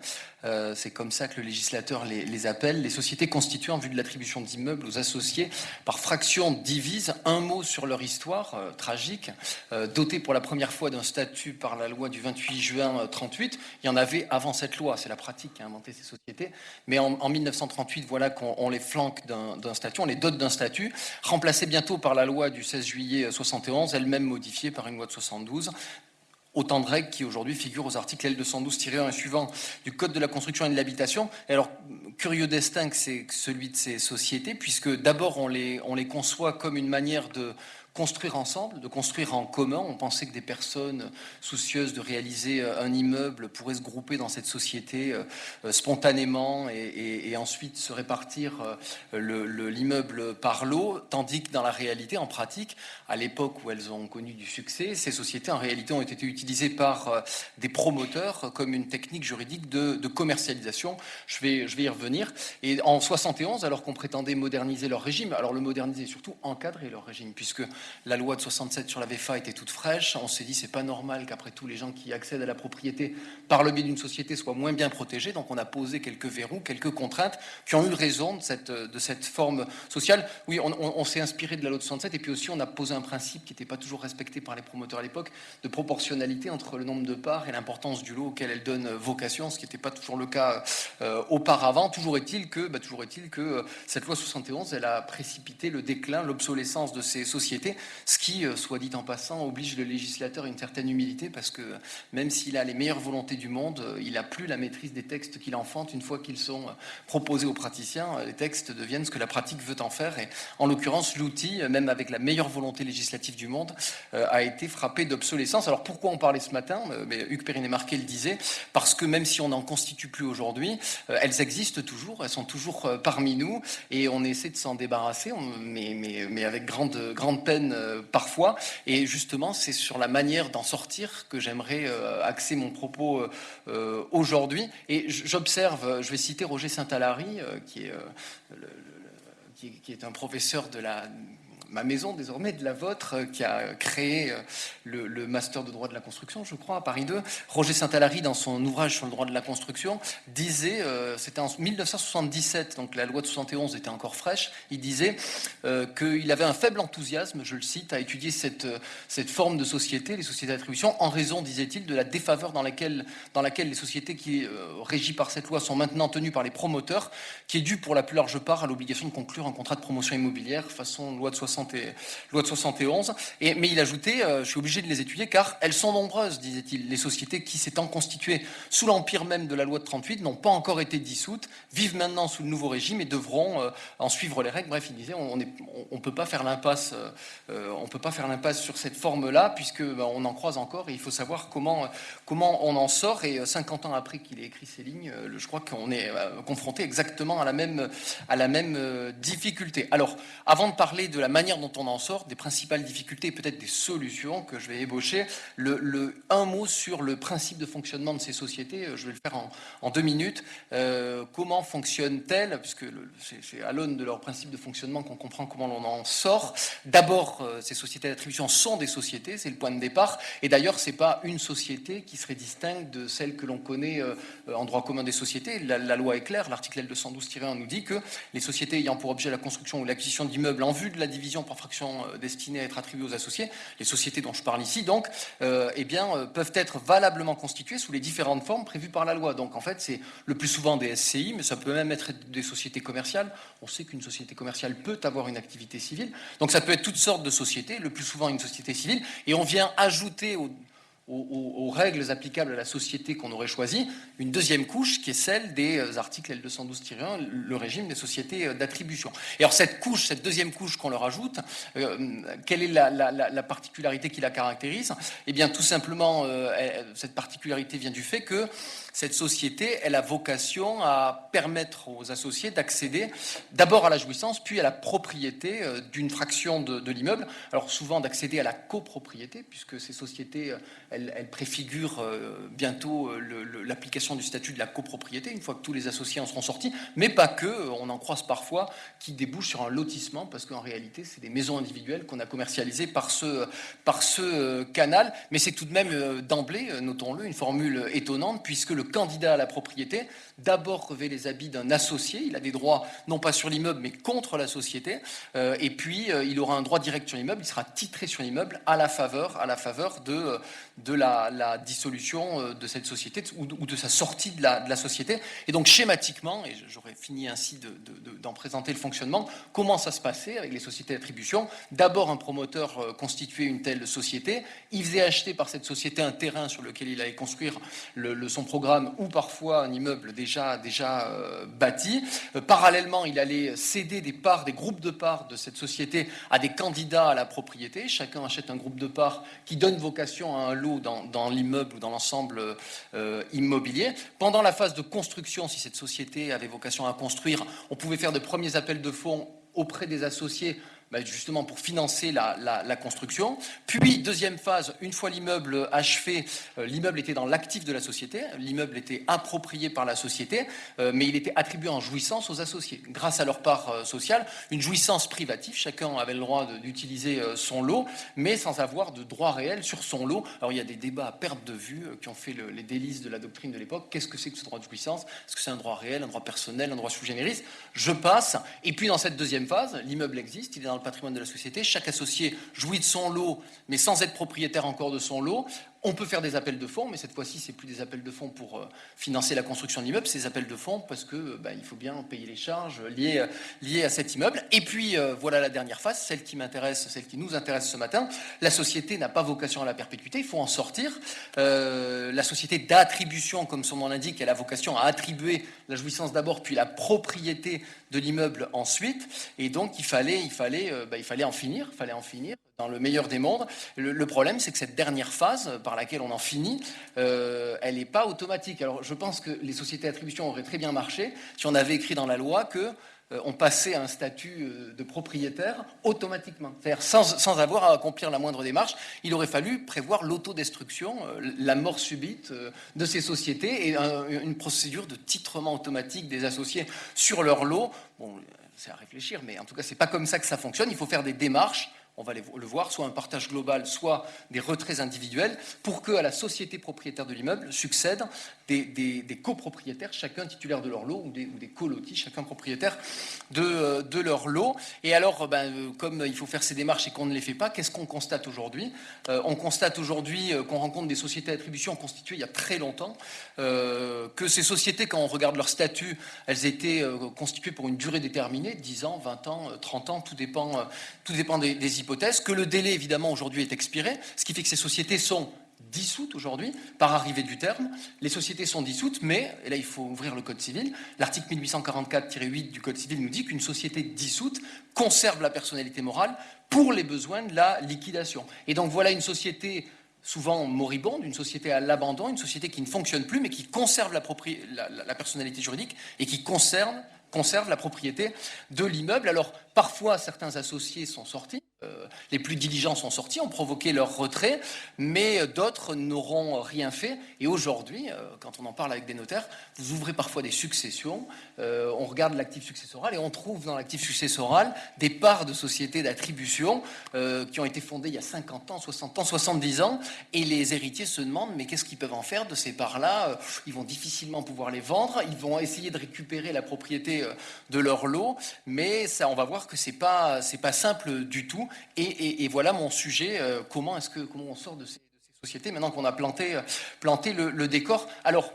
C'est comme ça que le législateur les appelle, les sociétés constituées en vue de l'attribution d'immeubles aux associés par fraction divise. Un mot sur leur histoire tragique, dotée pour la première fois d'un statut par la loi du 28 juin 38. Il y en avait avant cette loi, c'est la pratique qui a inventé ces sociétés, mais en 1938, voilà qu'on les flanque d'un statut, on les dote d'un statut, remplacé bientôt par la loi du 16 juillet 71, elle-même modifiée par une loi de 72. Autant de règles qui aujourd'hui figurent aux articles L212-1 et suivants du Code de la construction et de l'habitation. Et alors, curieux destin que c'est celui de ces sociétés, puisque d'abord on les conçoit comme une manière de construire ensemble, de construire en commun. On pensait que des personnes soucieuses de réaliser un immeuble pourraient se grouper dans cette société spontanément et ensuite se répartir l'immeuble par lot, tandis que dans la réalité, en pratique, à l'époque où elles ont connu du succès, ces sociétés en réalité ont été utilisées par des promoteurs comme une technique juridique de commercialisation. Je vais y revenir. Et en 71, alors qu'on prétendait moderniser leur régime, alors le moderniser, surtout encadrer leur régime, puisque la loi de 67 sur la VFA était toute fraîche. On s'est dit c'est pas normal qu'après tout les gens qui accèdent à la propriété par le biais d'une société soient moins bien protégés. Donc on a posé quelques verrous, quelques contraintes qui ont eu raison de cette forme sociale. Oui, on s'est inspiré de la loi de 67 et puis aussi on a posé un principe qui n'était pas toujours respecté par les promoteurs à l'époque, de proportionnalité entre le nombre de parts et l'importance du lot auquel elle donne vocation, ce qui n'était pas toujours le cas auparavant. Toujours est-il que cette loi 71, elle a précipité le déclin, l'obsolescence de ces sociétés, ce qui, soit dit en passant, oblige le législateur à une certaine humilité, parce que même s'il a les meilleures volontés du monde, il n'a plus la maîtrise des textes qu'il enfante. Une fois qu'ils sont proposés aux praticiens, les textes deviennent ce que la pratique veut en faire. Et en l'occurrence, l'outil, même avec la meilleure volonté législative du monde, a été frappé d'obsolescence. Alors pourquoi on parlait ce matin? Hugues Perrinet-Marquet le disait, parce que même si on n'en constitue plus aujourd'hui, elles existent toujours, elles sont toujours parmi nous, et on essaie de s'en débarrasser, mais avec grande peine parfois. Et justement, c'est sur la manière d'en sortir que j'aimerais axer mon propos aujourd'hui. Et j'observe, je vais citer Roger Saint-Alary, qui est un professeur de ma maison désormais, de la vôtre, qui a créé le master de droit de la construction, je crois, à Paris 2. Roger Saint-Alary, dans son ouvrage sur le droit de la construction, disait, c'était en 1977, donc la loi de 71 était encore fraîche, il disait qu'il avait un faible enthousiasme, je le cite, à étudier cette forme de société, les sociétés d'attribution, en raison, disait-il, de la défaveur dans laquelle les sociétés qui régies par cette loi sont maintenant tenues par les promoteurs, qui est due pour la plus large part à l'obligation de conclure un contrat de promotion immobilière façon loi de 71. Mais il ajoutait, je suis obligé de les étudier car elles sont nombreuses, disait-il. Les sociétés qui, s'étant constituées sous l'empire même de la loi de 38, n'ont pas encore été dissoutes, vivent maintenant sous le nouveau régime et devront en suivre les règles. Bref, il disait, on peut pas faire l'impasse, sur cette forme-là, puisque on en croise encore et il faut savoir comment on en sort. Et 50 ans après qu'il ait écrit ces lignes, je crois qu'on est confronté exactement à la même difficulté. Alors, avant de parler de la manière dont on en sort, des principales difficultés et peut-être des solutions que je vais ébaucher, un mot sur le principe de fonctionnement de ces sociétés, je vais le faire en 2 minutes. Comment fonctionnent-elles, puisque c'est à l'aune de leur principe de fonctionnement qu'on comprend comment l'on en sort. D'abord, ces sociétés d'attribution sont des sociétés, c'est le point de départ, et d'ailleurs c'est pas une société qui serait distincte de celle que l'on connaît en droit commun des sociétés. La loi est claire, l'article L212-1 nous dit que les sociétés ayant pour objet la construction ou l'acquisition d'immeubles en vue de la division par fraction destinées à être attribuées aux associés, les sociétés dont je parle ici, donc, peuvent être valablement constituées sous les différentes formes prévues par la loi. Donc, en fait, c'est le plus souvent des SCI, mais ça peut même être des sociétés commerciales. On sait qu'une société commerciale peut avoir une activité civile. Donc, ça peut être toutes sortes de sociétés, le plus souvent une société civile, et on vient ajouter aux règles applicables à la société qu'on aurait choisie, une deuxième couche qui est celle des articles L212-1, le régime des sociétés d'attribution. Et alors cette deuxième couche qu'on leur ajoute, quelle est la particularité qui la caractérise? Eh bien tout simplement, cette particularité vient du fait que cette société, elle a vocation à permettre aux associés d'accéder d'abord à la jouissance, puis à la propriété d'une fraction de l'immeuble. Alors souvent d'accéder à la copropriété, puisque ces sociétés, elles préfigurent bientôt l'application du statut de la copropriété, une fois que tous les associés en seront sortis, mais pas que, on en croise parfois, qui débouchent sur un lotissement, parce qu'en réalité, c'est des maisons individuelles qu'on a commercialisées par ce canal, mais c'est tout de même d'emblée, notons-le, une formule étonnante, puisque le candidat à la propriété d'abord revêt les habits d'un associé, il a des droits non pas sur l'immeuble mais contre la société, et puis il aura un droit direct sur l'immeuble, il sera titré sur l'immeuble à la faveur de la dissolution de cette société ou de sa sortie de la société. Et donc schématiquement, et j'aurais fini ainsi d'en présenter le fonctionnement, comment ça se passait avec les sociétés d'attribution? D'abord, un promoteur constituait une telle société, il faisait acheter par cette société un terrain sur lequel il allait construire son programme, ou parfois un immeuble déjà bâti. Parallèlement, il allait céder des groupes de parts de cette société à des candidats à la propriété. Chacun achète un groupe de parts qui donne vocation à un lot dans l'immeuble ou dans l'ensemble immobilier. Pendant la phase de construction, si cette société avait vocation à construire, on pouvait faire de premiers appels de fonds auprès des associés, justement pour financer la construction. Puis, deuxième phase, une fois l'immeuble achevé, l'immeuble était dans l'actif de la société, l'immeuble était approprié par la société, mais il était attribué en jouissance aux associés, grâce à leur part sociale, une jouissance privative, chacun avait le droit d'utiliser son lot, mais sans avoir de droit réel sur son lot. Alors il y a des débats à perte de vue qui ont fait les délices de la doctrine de l'époque. Qu'est-ce que c'est que ce droit de jouissance? Est-ce que c'est un droit réel, un droit personnel, un droit sui generis? Je passe. Et puis dans cette deuxième phase, l'immeuble existe, il est dans le patrimoine de la société, chaque associé jouit de son lot, mais sans être propriétaire encore de son lot. On peut faire des appels de fonds, mais cette fois-ci, c'est plus des appels de fonds pour financer la construction de l'immeuble, c'est des appels de fonds parce que il faut bien payer les charges liées à cet immeuble. Et puis, voilà la dernière phase, celle qui nous intéresse ce matin. La société n'a pas vocation à la perpétuité, il faut en sortir. La société d'attribution, comme son nom l'indique, elle a vocation à attribuer la jouissance d'abord, puis la propriété de l'immeuble ensuite. Et donc, il fallait en finir. Dans le meilleur des mondes. Le problème, c'est que cette dernière phase par laquelle on en finit, elle n'est pas automatique. Alors, je pense que les sociétés d'attribution auraient très bien marché si on avait écrit dans la loi que on passait à un statut de propriétaire automatiquement. C'est-à-dire sans avoir à accomplir la moindre démarche. Il aurait fallu prévoir l'autodestruction, la mort subite de ces sociétés et une procédure de titrement automatique des associés sur leur lot. Bon, c'est à réfléchir, mais en tout cas, c'est pas comme ça que ça fonctionne. Il faut faire des démarches. On va le voir, soit un partage global, soit des retraits individuels, pour qu'à la société propriétaire de l'immeuble succèdent des copropriétaires, chacun titulaire de leur lot, ou des colotis, chacun propriétaire de leur lot. Et alors, comme il faut faire ces démarches et qu'on ne les fait pas, qu'est-ce qu'on constate aujourd'hui? On constate aujourd'hui qu'on rencontre des sociétés d'attribution constituées il y a très longtemps, que ces sociétés, quand on regarde leur statut, elles étaient constituées pour une durée déterminée, 10 ans, 20 ans, 30 ans, tout dépend des hypothèses, que le délai, évidemment, aujourd'hui est expiré, ce qui fait que ces sociétés sont dissoutes aujourd'hui, par arrivée du terme. Les sociétés sont dissoutes, mais, et là il faut ouvrir le Code civil, l'article 1844-8 du Code civil nous dit qu'une société dissoute conserve la personnalité morale pour les besoins de la liquidation. Et donc voilà une société souvent moribonde, une société à l'abandon, une société qui ne fonctionne plus, mais qui conserve la personnalité juridique et qui conserve la propriété de l'immeuble. Alors, parfois, certains associés sont sortis, les plus diligents sont sortis, ont provoqué leur retrait, mais d'autres n'auront rien fait. Et aujourd'hui, quand on en parle avec des notaires, vous ouvrez parfois des successions, on regarde l'actif successoral et on trouve dans l'actif successoral des parts de sociétés d'attribution qui ont été fondées il y a 50 ans, 60 ans, 70 ans, et les héritiers se demandent mais qu'est-ce qu'ils peuvent en faire de ces parts-là? Ils vont difficilement pouvoir les vendre, ils vont essayer de récupérer la propriété de leur lot, mais ça, on va voir que c'est pas simple du tout. Et voilà mon sujet, comment on sort de ces sociétés maintenant qu'on a planté le décor. Alors,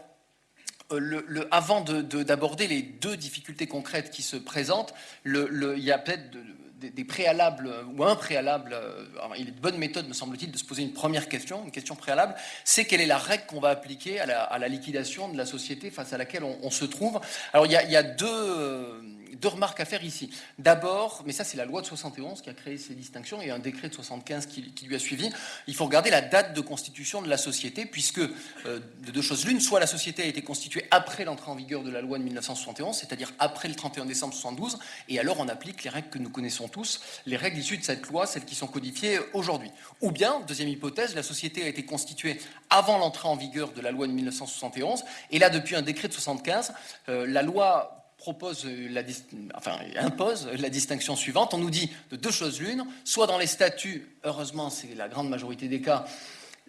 avant d'aborder les deux difficultés concrètes qui se présentent, il y a peut-être des préalables ou un préalable. Alors, il est de bonne méthode, me semble-t-il, de se poser une première question, une question préalable, c'est quelle est la règle qu'on va appliquer à la liquidation de la société face à laquelle on se trouve. Alors, il y a deux remarques à faire ici. D'abord, mais ça c'est la loi de 71 qui a créé ces distinctions, et un décret de 75 qui lui a suivi, il faut regarder la date de constitution de la société, puisque de deux choses l'une, soit la société a été constituée après l'entrée en vigueur de la loi de 1971, c'est-à-dire après le 31 décembre 72, et alors on applique les règles que nous connaissons tous, les règles issues de cette loi, celles qui sont codifiées aujourd'hui. Ou bien, deuxième hypothèse, la société a été constituée avant l'entrée en vigueur de la loi de 1971, et là depuis un décret de 75, la loi impose la distinction suivante. On nous dit de deux choses l'une, soit dans les statuts, heureusement c'est la grande majorité des cas,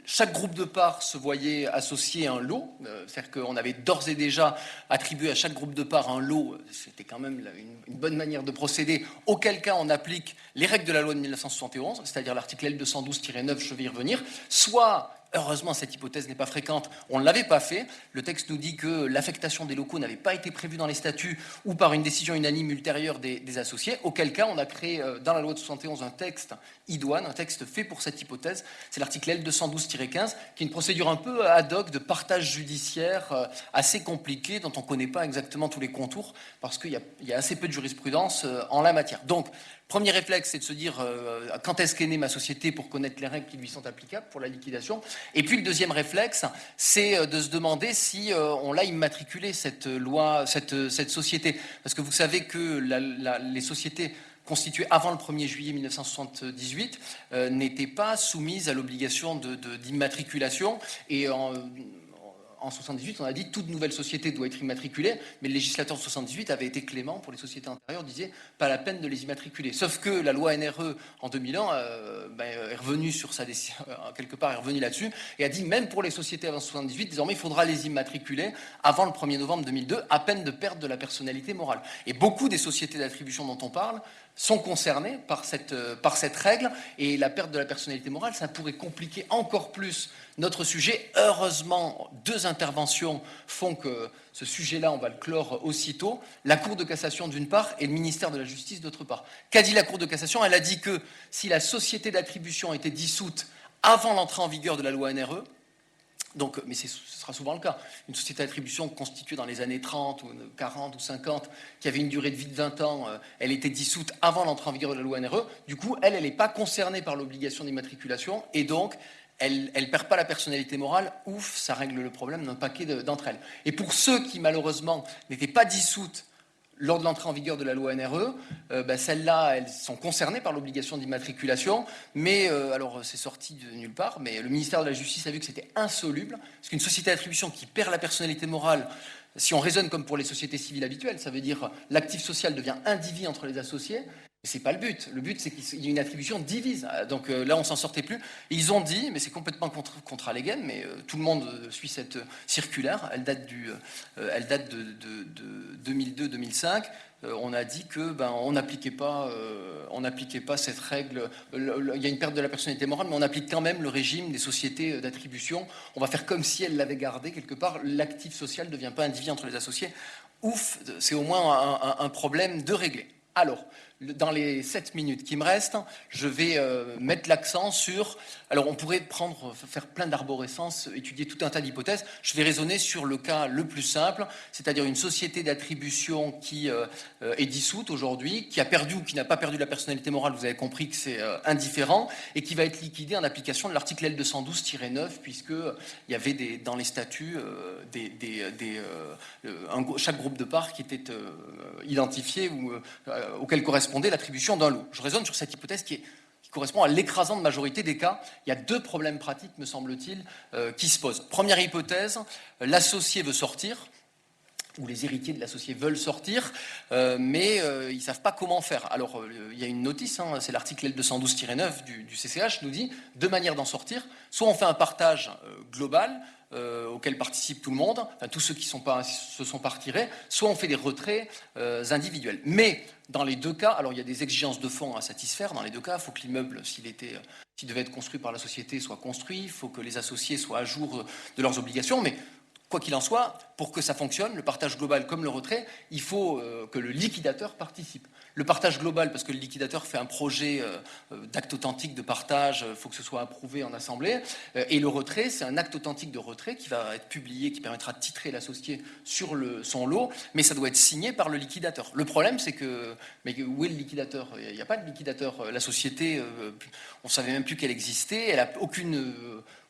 chaque groupe de parts se voyait associer un lot, c'est-à-dire qu'on avait d'ores et déjà attribué à chaque groupe de parts un lot, c'était quand même une bonne manière de procéder, auquel cas on applique les règles de la loi de 1971, c'est-à-dire l'article L212-9, je vais y revenir, soit... Heureusement, cette hypothèse n'est pas fréquente. On ne l'avait pas fait. Le texte nous dit que l'affectation des locaux n'avait pas été prévue dans les statuts ou par une décision unanime ultérieure des associés, auquel cas on a créé dans la loi de 71 un texte idoine, un texte fait pour cette hypothèse. C'est l'article L212-15, qui est une procédure un peu ad hoc de partage judiciaire assez compliquée, dont on ne connaît pas exactement tous les contours, parce qu'il y a assez peu de jurisprudence en la matière. Donc, premier réflexe, c'est de se dire quand est-ce qu'est née ma société pour connaître les règles qui lui sont applicables pour la liquidation. Et puis le deuxième réflexe, c'est de se demander si on l'a immatriculée, cette société. Parce que vous savez que les sociétés constituées avant le 1er juillet 1978 n'étaient pas soumises à l'obligation d'immatriculation. Et en 78, on a dit toute nouvelle société doit être immatriculée, mais le législateur de 78 avait été clément pour les sociétés antérieures, disait pas la peine de les immatriculer. Sauf que la loi NRE en 2001 est revenue sur sa décision, quelque part est revenue là-dessus, et a dit même pour les sociétés avant 78, désormais il faudra les immatriculer avant le 1er novembre 2002, à peine de perte de la personnalité morale. Et beaucoup des sociétés d'attribution dont on parle sont concernés par cette règle, et la perte de la personnalité morale, ça pourrait compliquer encore plus notre sujet. Heureusement, deux interventions font que ce sujet-là, on va le clore aussitôt. La Cour de cassation d'une part et le ministère de la Justice d'autre part. Qu'a dit la Cour de cassation? Elle a dit que si la société d'attribution était dissoute avant l'entrée en vigueur de la loi NRE, donc, mais ce sera souvent le cas. Une société d'attribution constituée dans les années 30 ou 40 ou 50, qui avait une durée de vie de 20 ans, elle était dissoute avant l'entrée en vigueur de la loi NRE. Du coup, elle n'est pas concernée par l'obligation d'immatriculation, et donc elle ne perd pas la personnalité morale. Ouf, ça règle le problème d'un paquet d'entre elles. Et pour ceux qui, malheureusement, n'étaient pas dissoutes lors de l'entrée en vigueur de la loi NRE, celles-là, elles sont concernées par l'obligation d'immatriculation, mais alors c'est sorti de nulle part, mais le ministère de la Justice a vu que c'était insoluble, parce qu'une société d'attribution qui perd la personnalité morale, si on raisonne comme pour les sociétés civiles habituelles, ça veut dire l'actif social devient indivis entre les associés. Mais c'est pas le but. Le but, c'est qu'il y ait une attribution divise. Donc là, on s'en sortait plus. Et ils ont dit, mais c'est complètement contre Allegan, mais tout le monde suit cette circulaire. Elle date de 2002-2005. On a dit que on n'appliquait pas cette règle. Il y a une perte de la personnalité morale, mais on applique quand même le régime des sociétés d'attribution. On va faire comme si elle l'avait gardé quelque part. L'actif social ne devient pas indivis entre les associés. Ouf, c'est au moins un problème de régler. Alors, dans les 7 minutes qui me restent, je vais mettre l'accent sur... Alors, on pourrait faire plein d'arborescences, étudier tout un tas d'hypothèses. Je vais raisonner sur le cas le plus simple, c'est-à-dire une société d'attribution qui est dissoute aujourd'hui, qui a perdu ou qui n'a pas perdu la personnalité morale, vous avez compris que c'est indifférent, et qui va être liquidée en application de l'article L212-9, puisqu'il y avait dans les statuts chaque groupe de parts qui était identifié ou auquel correspondait l'attribution d'un lot. Je raisonne sur cette hypothèse qui est qui correspond à l'écrasante majorité des cas. Il y a 2 problèmes pratiques, me semble-t-il, qui se posent. Première hypothèse, l'associé veut sortir, ou les héritiers de l'associé veulent sortir, mais ils ne savent pas comment faire. Alors, il y a une notice, c'est l'article L212-9 du CCH, nous dit 2 manières d'en sortir. Soit on fait un partage global, auquel participe tout le monde, enfin, tous ceux qui se sont pas retirés, soit on fait des retraits individuels. Mais dans les 2 cas, alors il y a des exigences de fonds à satisfaire. Dans les 2 cas, il faut que l'immeuble, s'il devait être construit par la société, soit construit. Il faut que les associés soient à jour de leurs obligations. Mais quoi qu'il en soit, pour que ça fonctionne, le partage global comme le retrait, il faut que le liquidateur participe. Le partage global, parce que le liquidateur fait un projet d'acte authentique de partage, il faut que ce soit approuvé en assemblée. Et le retrait, c'est un acte authentique de retrait qui va être publié, qui permettra de titrer l'associé sur son lot, mais ça doit être signé par le liquidateur. Le problème, c'est que, mais où est le liquidateur? Il n'y a pas de liquidateur. La société, on ne savait même plus qu'elle existait, elle n'a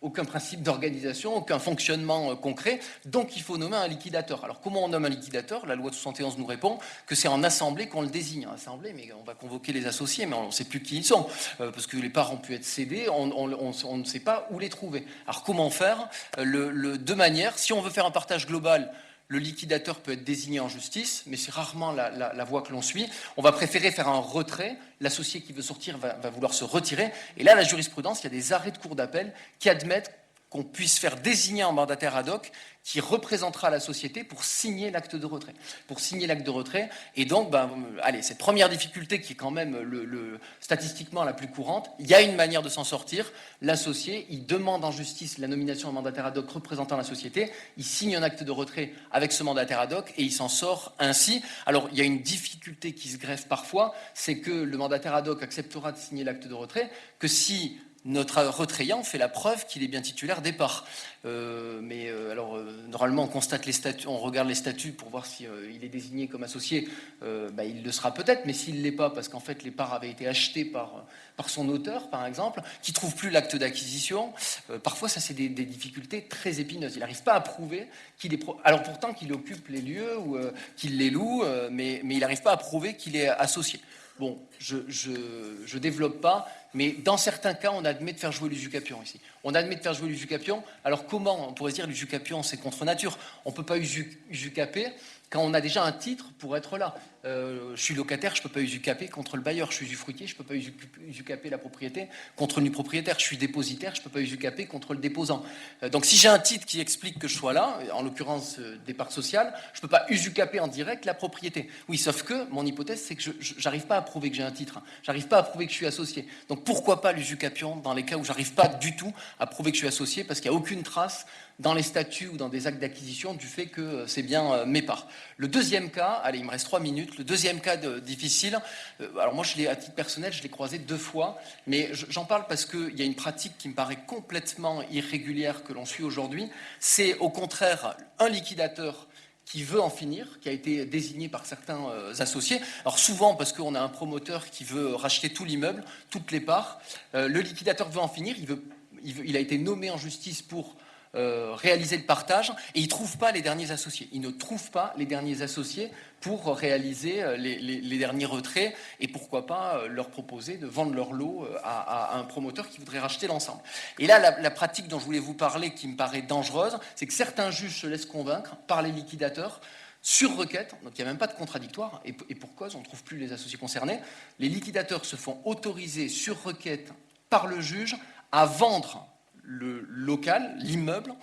aucun principe d'organisation, aucun fonctionnement concret, donc il faut nommer un liquidateur. Alors comment on nomme un liquidateur? La loi de 71 nous répond que c'est en assemblée qu'on le désigne. En assemblée, mais on va convoquer les associés, mais on ne sait plus qui ils sont, parce que les parts ont pu être cédées, on ne sait pas où les trouver. Alors comment faire? 2 manières. Si on veut faire un partage global, le liquidateur peut être désigné en justice, mais c'est rarement la voie que l'on suit. On va préférer faire un retrait. L'associé qui veut sortir va vouloir se retirer. Et là, la jurisprudence, il y a des arrêts de cour d'appel qui admettent qu'on puisse faire désigner un mandataire ad hoc qui représentera la société pour signer l'acte de retrait. Pour signer l'acte de retrait. Et donc, allez, cette première difficulté qui est quand même statistiquement la plus courante, il y a une manière de s'en sortir. L'associé, il demande en justice la nomination d'un mandataire ad hoc représentant la société, il signe un acte de retrait avec ce mandataire ad hoc et il s'en sort ainsi. Alors, il y a une difficulté qui se greffe parfois, c'est que le mandataire ad hoc acceptera de signer l'acte de retrait que si notre retrayant fait la preuve qu'il est bien titulaire des parts. Normalement, on constate les statuts, on regarde les statuts pour voir si il est désigné comme associé. Il le sera peut-être, mais s'il ne l'est pas, parce qu'en fait les parts avaient été achetées par son auteur, par exemple, qui ne trouve plus l'acte d'acquisition, parfois ça c'est des difficultés très épineuses. Il n'arrive pas à prouver qu'il est... Alors pourtant qu'il occupe les lieux ou qu'il les loue, mais il n'arrive pas à prouver qu'il est associé. Bon, je développe pas, mais dans certains cas, on admet de faire jouer l'usucapion ici. On admet de faire jouer l'usucapion. Alors comment? On pourrait se dire l'usucapion, c'est contre nature. On ne peut pas usucaper quand on a déjà un titre pour être là. Je suis locataire, je ne peux pas usucaper contre le bailleur. Je suis usufruitier, je ne peux pas usucaper la propriété contre le propriétaire. Je suis dépositaire, je ne peux pas usucaper contre le déposant. Donc si j'ai un titre qui explique que je sois là, en l'occurrence des parts sociales, je ne peux pas usucaper en direct la propriété. Oui, sauf que mon hypothèse, c'est que je n'arrive pas à prouver que j'ai un titre. J'arrive pas à prouver que je suis associé. Donc pourquoi pas l'usucapion dans les cas où j'arrive pas du tout à prouver que je suis associé parce qu'il n'y a aucune trace dans les statuts ou dans des actes d'acquisition du fait que c'est bien mes parts. Le deuxième cas, allez, il me reste 3 minutes, le deuxième cas difficile, alors moi à titre personnel, je l'ai croisé 2 fois, mais j'en parle parce qu'il y a une pratique qui me paraît complètement irrégulière que l'on suit aujourd'hui, c'est au contraire un liquidateur qui veut en finir, qui a été désigné par certains associés. Alors souvent parce qu'on a un promoteur qui veut racheter tout l'immeuble, toutes les parts. Le liquidateur veut en finir, il a été nommé en justice pour réaliser le partage et il ne trouve pas les derniers associés. Il ne trouve pas les derniers associés pour réaliser les derniers retraits et pourquoi pas leur proposer de vendre leur lot à un promoteur qui voudrait racheter l'ensemble. Et là, la pratique dont je voulais vous parler qui me paraît dangereuse, c'est que certains juges se laissent convaincre par les liquidateurs sur requête, donc il n'y a même pas de contradictoire, et pour cause, on ne trouve plus les associés concernés. Les liquidateurs se font autoriser sur requête par le juge à vendre le local, l'immeuble,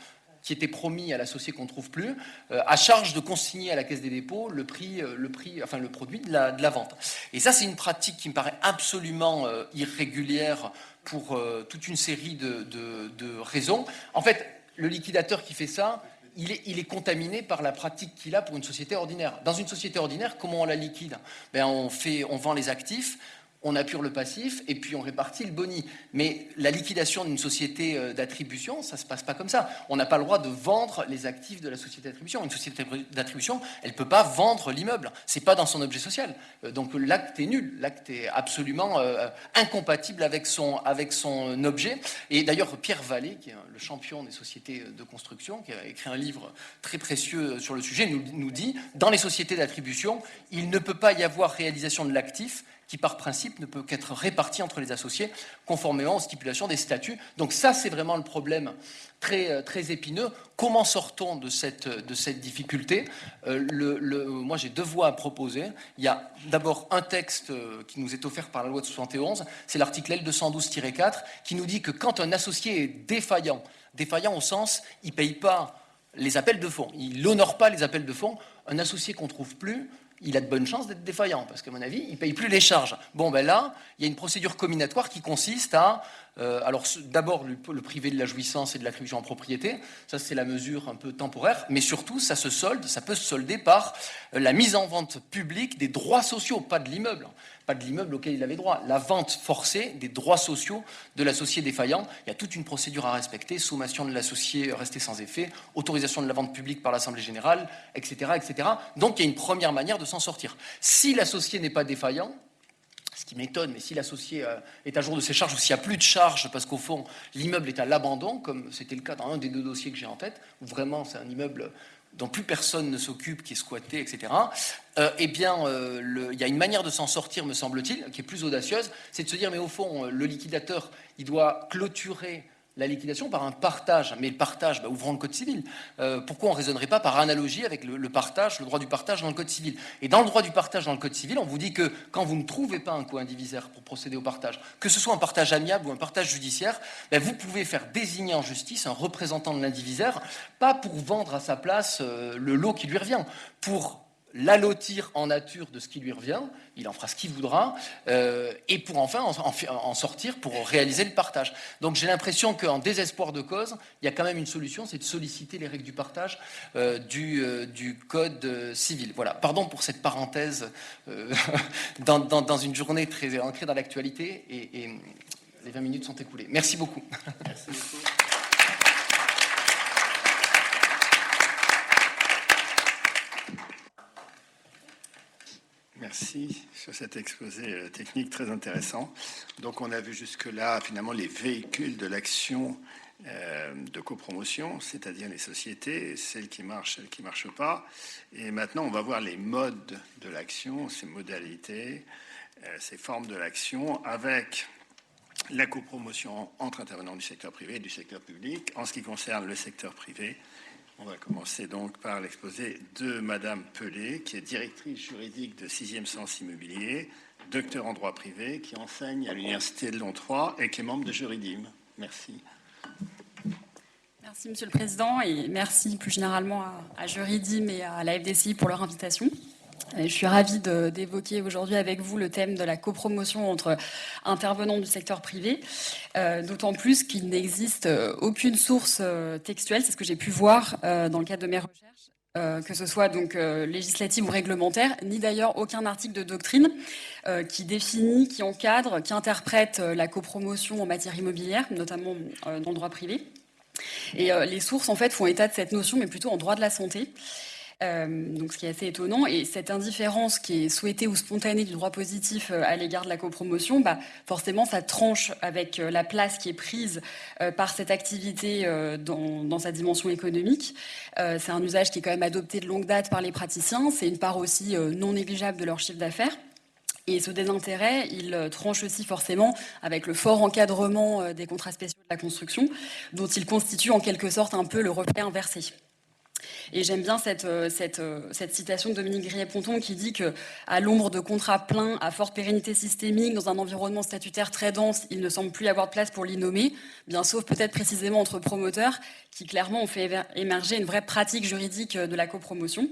qui était promis à l'associé qu'on ne trouve plus, à charge de consigner à la Caisse des dépôts le produit de la vente. Et ça, c'est une pratique qui me paraît absolument irrégulière pour toute une série de raisons. En fait, le liquidateur qui fait ça, il est contaminé par la pratique qu'il a pour une société ordinaire. Dans une société ordinaire, comment on la liquide? On vend les actifs, on apure le passif et puis on répartit le boni. Mais la liquidation d'une société d'attribution, ça ne se passe pas comme ça. On n'a pas le droit de vendre les actifs de la société d'attribution. Une société d'attribution, elle ne peut pas vendre l'immeuble. Ce n'est pas dans son objet social. Donc l'acte est nul. L'acte est absolument incompatible avec son objet. Et d'ailleurs, Pierre Vallée, qui est le champion des sociétés de construction, qui a écrit un livre très précieux sur le sujet, nous dit, dans les sociétés d'attribution, il ne peut pas y avoir réalisation de l'actif qui par principe ne peut qu'être réparti entre les associés conformément aux stipulations des statuts. Donc ça, c'est vraiment le problème très, très épineux. Comment sort-on de cette difficulté? Moi, j'ai deux voies à proposer. Il y a d'abord un texte qui nous est offert par la loi de 71, c'est l'article L212-4, qui nous dit que quand un associé est défaillant au sens, il ne paye pas les appels de fonds, il n'honore pas les appels de fonds, un associé qu'on ne trouve plus, il a de bonnes chances d'être défaillant, parce qu'à mon avis, il ne paye plus les charges. Bon, ben là, il y a une procédure combinatoire qui consiste à... alors, d'abord, le privé de la jouissance et de l'attribution en propriété, ça, c'est la mesure un peu temporaire, mais surtout, ça peut se solder par la mise en vente publique des droits sociaux, pas de l'immeuble auquel il avait droit, la vente forcée des droits sociaux de l'associé défaillant. Il y a toute une procédure à respecter, sommation de l'associé resté sans effet, autorisation de la vente publique par l'Assemblée générale, etc., etc. Donc, il y a une première manière de s'en sortir. Si l'associé n'est pas défaillant, ce qui m'étonne, mais si l'associé est à jour de ses charges ou s'il n'y a plus de charges parce qu'au fond, l'immeuble est à l'abandon, comme c'était le cas dans un des deux dossiers que j'ai en tête, où vraiment c'est un immeuble dont plus personne ne s'occupe, qui est squatté, etc., il y a une manière de s'en sortir, me semble-t-il, qui est plus audacieuse, c'est de se dire, mais au fond, le liquidateur, il doit clôturer la liquidation par un partage, mais le partage, ouvrons le code civil. Pourquoi on ne raisonnerait pas par analogie avec le partage, le droit du partage dans le code civil? Et dans le droit du partage dans le code civil, on vous dit que quand vous ne trouvez pas un co-indivisaire pour procéder au partage, que ce soit un partage amiable ou un partage judiciaire, vous pouvez faire désigner en justice un représentant de l'indivisaire, pas pour vendre à sa place le lot qui lui revient, pour l'allotir en nature de ce qui lui revient, il en fera ce qu'il voudra, et pour enfin en sortir pour réaliser le partage. Donc j'ai l'impression qu'en désespoir de cause, il y a quand même une solution, c'est de solliciter les règles du partage du code civil. Voilà, pardon pour cette parenthèse dans une journée très ancrée dans l'actualité, et les 20 minutes sont écoulées. Merci beaucoup. Merci beaucoup. Merci sur cet exposé technique très intéressant. Donc on a vu jusque-là finalement les véhicules de l'action de copromotion, c'est-à-dire les sociétés, celles qui marchent, celles qui ne marchent pas. Et maintenant on va voir les modes de l'action, ces modalités, ces formes de l'action avec la copromotion entre intervenants du secteur privé et du secteur public. En ce qui concerne le secteur privé, on va commencer donc par l'exposé de Madame Pelé, qui est directrice juridique de 6e Sens Immobilier, docteur en droit privé, qui enseigne à l'Université de Lyon 3 et qui est membre de Juridim. Merci. Merci Monsieur le Président et merci plus généralement à Juridim et à la FDCI pour leur invitation. Je suis ravie d'évoquer aujourd'hui avec vous le thème de la copromotion entre intervenants du secteur privé, d'autant plus qu'il n'existe aucune source textuelle, c'est ce que j'ai pu voir dans le cadre de mes recherches, que ce soit donc législative ou réglementaire, ni d'ailleurs aucun article de doctrine qui définit, qui encadre, qui interprète la copromotion en matière immobilière, notamment dans le droit privé. Et les sources en fait font état de cette notion, mais plutôt en droit de la santé. Donc ce qui est assez étonnant, et cette indifférence qui est souhaitée ou spontanée du droit positif à l'égard de la copromotion, forcément ça tranche avec la place qui est prise par cette activité dans sa dimension économique. C'est un usage qui est quand même adopté de longue date par les praticiens, c'est une part aussi non négligeable de leur chiffre d'affaires. Et ce désintérêt, il tranche aussi forcément avec le fort encadrement des contrats spéciaux de la construction, dont il constitue en quelque sorte un peu le reflet inversé. Et j'aime bien cette citation de Dominique Grillet-Ponton qui dit que, à l'ombre de contrats pleins à forte pérennité systémique, dans un environnement statutaire très dense, il ne semble plus y avoir de place pour l'innommer, bien sauf peut-être précisément entre promoteurs qui clairement ont fait émerger une vraie pratique juridique de la copromotion.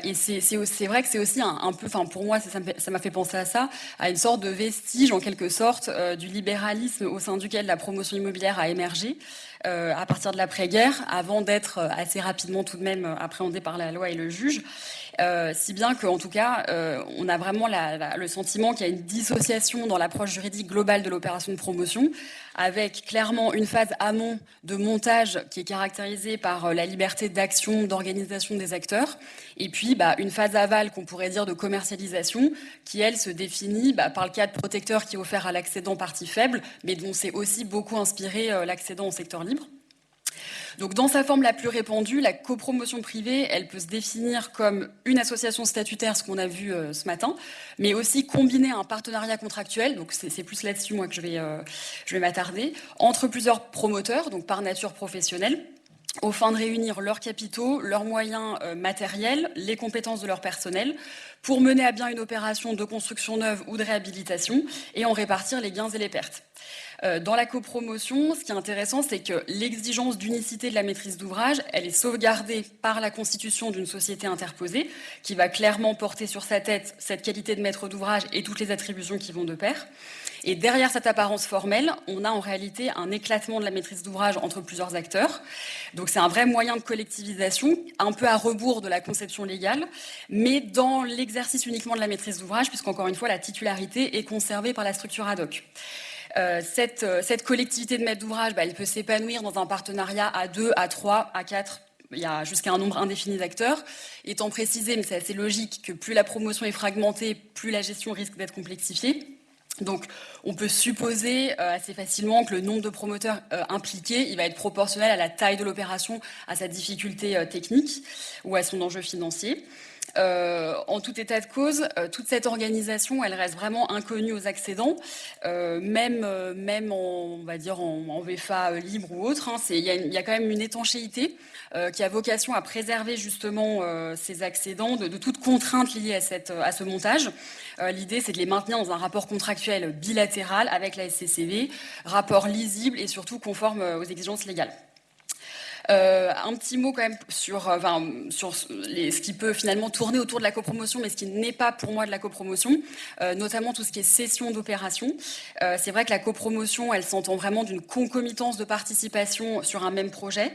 Et c'est vrai que c'est aussi un peu, enfin pour moi ça m'a fait penser à ça, à une sorte de vestige en quelque sorte du libéralisme au sein duquel la promotion immobilière a émergé à partir de l'après-guerre, avant d'être assez rapidement tout de même appréhendé par la loi et le juge, si bien qu'en tout cas on a vraiment le sentiment qu'il y a une dissociation dans l'approche juridique globale de l'opération de promotion, avec clairement une phase amont de montage qui est caractérisée par la liberté d'action, d'organisation des acteurs, et puis une phase aval qu'on pourrait dire de commercialisation, qui elle se définit par le cadre protecteur qui est offert à l'accédant partie faible, mais dont c'est aussi beaucoup inspiré l'accédant au secteur libre. Donc, dans sa forme la plus répandue, la copromotion privée, elle peut se définir comme une association statutaire, ce qu'on a vu ce matin, mais aussi combiner un partenariat contractuel, donc c'est plus là-dessus, moi, que je vais m'attarder, entre plusieurs promoteurs, donc par nature professionnelle, aux fins de réunir leurs capitaux, leurs moyens matériels, les compétences de leur personnel, pour mener à bien une opération de construction neuve ou de réhabilitation et en répartir les gains et les pertes. Dans la copromotion, ce qui est intéressant, c'est que l'exigence d'unicité de la maîtrise d'ouvrage, elle est sauvegardée par la constitution d'une société interposée, qui va clairement porter sur sa tête cette qualité de maître d'ouvrage et toutes les attributions qui vont de pair. Et derrière cette apparence formelle, on a en réalité un éclatement de la maîtrise d'ouvrage entre plusieurs acteurs. Donc c'est un vrai moyen de collectivisation, un peu à rebours de la conception légale, mais dans l'exercice uniquement de la maîtrise d'ouvrage, puisqu'encore une fois, la titularité est conservée par la structure ad hoc. Cette collectivité de maître d'ouvrage, elle peut s'épanouir dans un partenariat à 2, à 3, à 4, il y a jusqu'à un nombre indéfini d'acteurs, étant précisé, mais c'est assez logique, que plus la promotion est fragmentée, plus la gestion risque d'être complexifiée. Donc, on peut supposer assez facilement que le nombre de promoteurs impliqués, il va être proportionnel à la taille de l'opération, à sa difficulté technique ou à son enjeu financier. En tout état de cause, toute cette organisation, elle reste vraiment inconnue aux accédants, même en, on va dire en VFA libre ou autre. Il y a quand même une étanchéité qui a vocation à préserver justement ces accédants de toute contrainte liée à ce montage. L'idée, c'est de les maintenir dans un rapport contractuel bilatéral avec la SCCV, rapport lisible et surtout conforme aux exigences légales. Un petit mot quand même sur ce qui peut finalement tourner autour de la copromotion, mais ce qui n'est pas pour moi de la copromotion, notamment tout ce qui est cession d'opération. C'est vrai que la copromotion, elle s'entend vraiment d'une concomitance de participation sur un même projet.